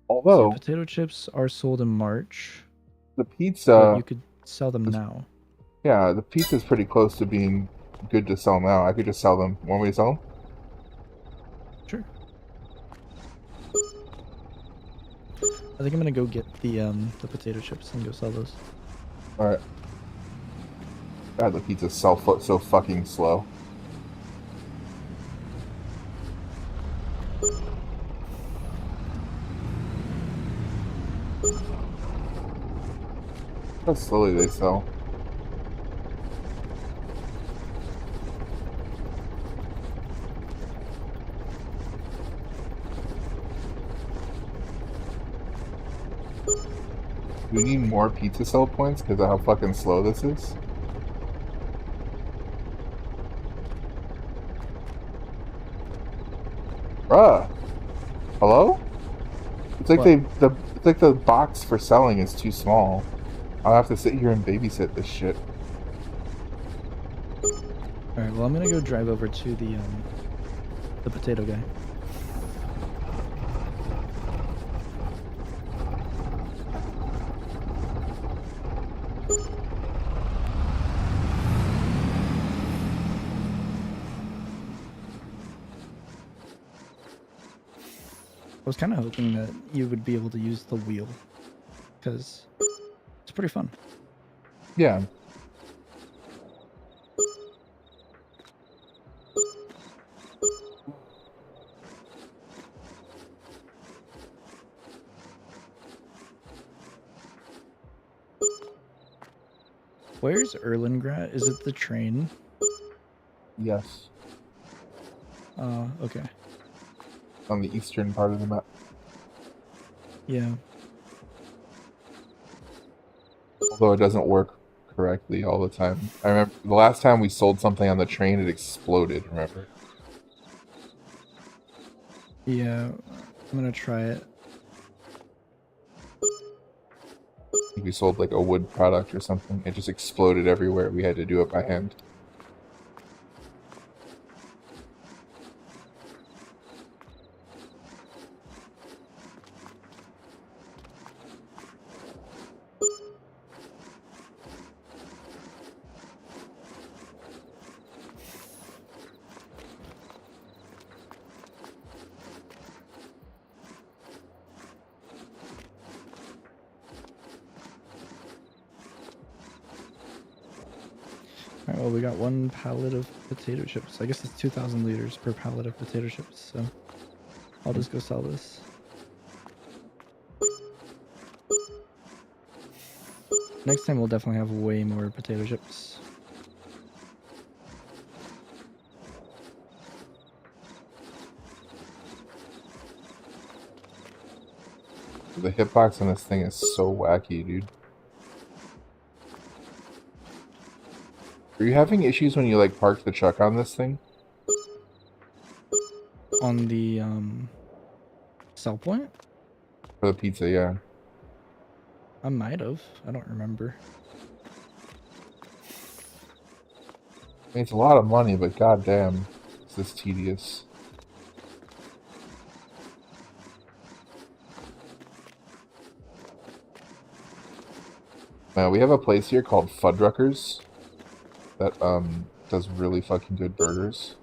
Speaker 2: Although
Speaker 1: So potato chips are sold in March.
Speaker 2: the pizza,
Speaker 1: you could sell them now.
Speaker 2: Yeah, the pizza's pretty close to being good to sell now. I could just sell them. Want me to sell them?
Speaker 1: Sure. I think I'm gonna go get the potato chips and go sell those.
Speaker 2: All right. God, the pizza's so fucking slow. How slowly they sell. Do we need more pizza sell points because of how fucking slow this is? Bruh. Hello? It's like it's like the box for selling is too small. I'll have to sit here and babysit this shit.
Speaker 1: Alright, well I'm gonna go drive over to the potato guy. was kind of hoping that you would be able to use the wheel, because it's pretty fun.
Speaker 2: Yeah.
Speaker 1: Where's Erlengrad? Is it the train?
Speaker 2: Yes.
Speaker 1: Okay.
Speaker 2: On the eastern part of the map.
Speaker 1: Yeah.
Speaker 2: Although it doesn't work correctly all the time. I remember the last time we sold something on the train, it exploded, remember?
Speaker 1: Yeah. I'm gonna try it.
Speaker 2: I think we sold like a wood product or something. It just exploded everywhere. We had to do it by hand.
Speaker 1: All right, well, we got one pallet of potato chips. I guess it's 2,000 liters per pallet of potato chips, so I'll just go sell this. Next time we'll definitely have way more potato chips.
Speaker 2: The hitbox on this thing is so wacky, dude. Are you having issues when you like park the truck on this thing?
Speaker 1: On the sell point?
Speaker 2: For the pizza, yeah.
Speaker 1: I might have. I don't remember.
Speaker 2: I mean, it's a lot of money, but goddamn, is this tedious. We have a place here called Fuddruckers that does really fucking good burgers.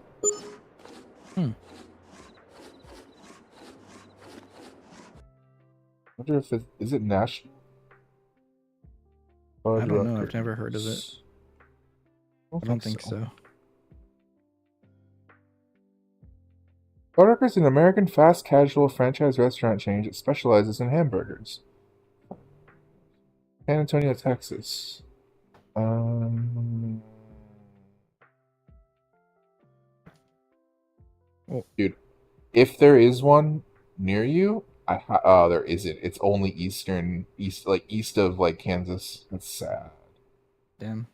Speaker 1: Hmm.
Speaker 2: I wonder if is it national?
Speaker 1: I don't know. I've never heard of it. I don't think so.
Speaker 2: Fuddruckers is an American fast casual franchise restaurant chain that specializes in hamburgers. San Antonio, Texas. Dude, if there is one near you, there isn't. It's only east of like Kansas. That's sad.
Speaker 1: Damn.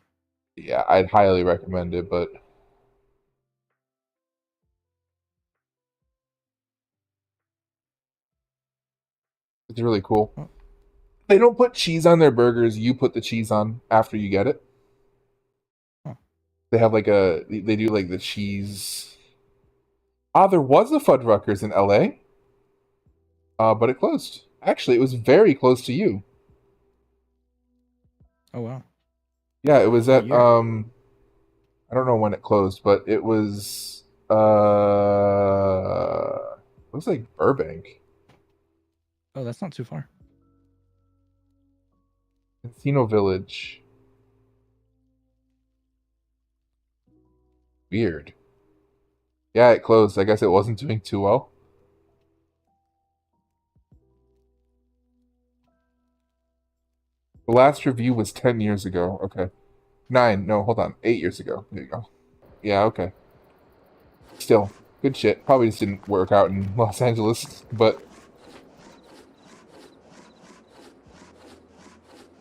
Speaker 2: Yeah, I'd highly recommend it, but it's really cool.
Speaker 1: Oh.
Speaker 2: They don't put cheese on their burgers. You put the cheese on after you get it.
Speaker 1: Oh.
Speaker 2: They have they do like the cheese. There was a Fuddruckers in LA. But it closed. Actually, it was very close to you.
Speaker 1: Oh wow.
Speaker 2: Yeah, it was
Speaker 1: What
Speaker 2: at
Speaker 1: year?
Speaker 2: I don't know when it closed, but it was looks like Burbank.
Speaker 1: Oh, that's not too far.
Speaker 2: Encino Village. Weird. Yeah, it closed. I guess it wasn't doing too well. The last review was 10 years ago. Okay. 9. No, hold on. 8 years ago. There you go. Yeah, okay. Still, good shit. Probably just didn't work out in Los Angeles, but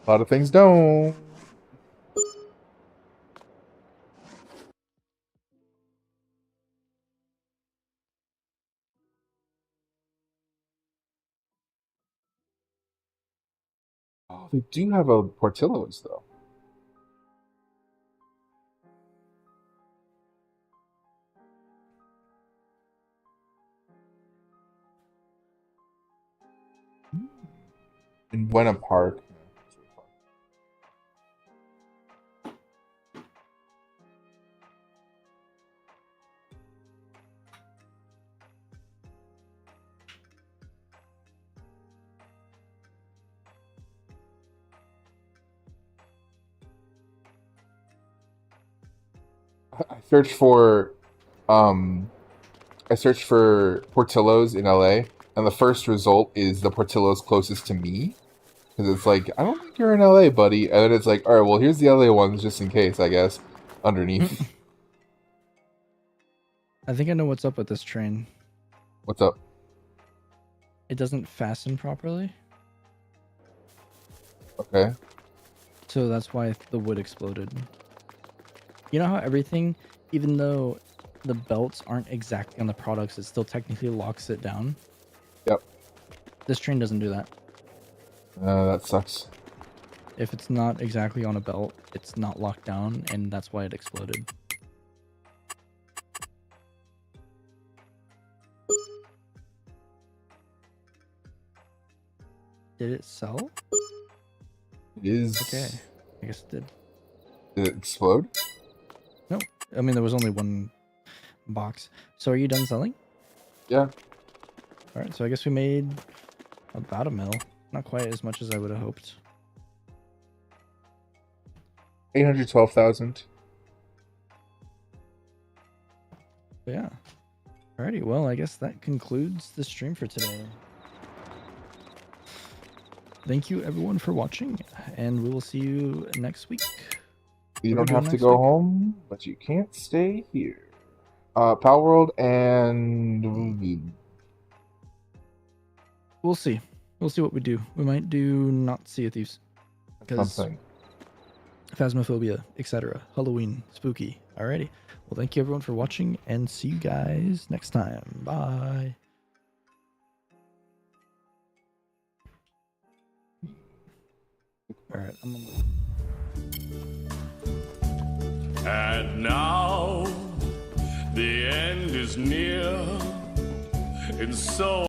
Speaker 2: a lot of things don't. Oh, they do have a Portillo's, though. In Buena Park. I searched for Portillo's in LA, and the first result is the Portillo's closest to me. Because it's like, I don't think you're in LA, buddy. And then it's like, alright, well, here's the LA ones just in case, I guess. Underneath.
Speaker 1: I think I know what's up with this train.
Speaker 2: What's up?
Speaker 1: It doesn't fasten properly.
Speaker 2: Okay.
Speaker 1: So that's why the wood exploded. You know how everything, even though the belts aren't exactly on the products, it still technically locks it down?
Speaker 2: Yep.
Speaker 1: This train doesn't do that.
Speaker 2: That sucks.
Speaker 1: If it's not exactly on a belt, it's not locked down, and that's why it exploded. Did it sell?
Speaker 2: It is.
Speaker 1: Okay. I guess it did.
Speaker 2: Did it explode?
Speaker 1: No. I mean, there was only one box. So are you done selling?
Speaker 2: Yeah.
Speaker 1: Alright, so I guess we made about $1 mil. Not quite as much as I would have hoped.
Speaker 2: 812,000.
Speaker 1: But yeah. Alrighty, well, I guess that concludes the stream for today. Thank you everyone for watching, and we will see you next week.
Speaker 2: You don't have to go home, but you can't stay here. Pal World and...
Speaker 1: We'll see. We'll see what we do. We might do not Sea of Thieves. Because
Speaker 2: something.
Speaker 1: Phasmophobia, etc. Halloween, spooky. Alrighty. Well, thank you everyone for watching, and see you guys next time. Bye. Alright, I'm gonna...
Speaker 3: And now the end is near, and so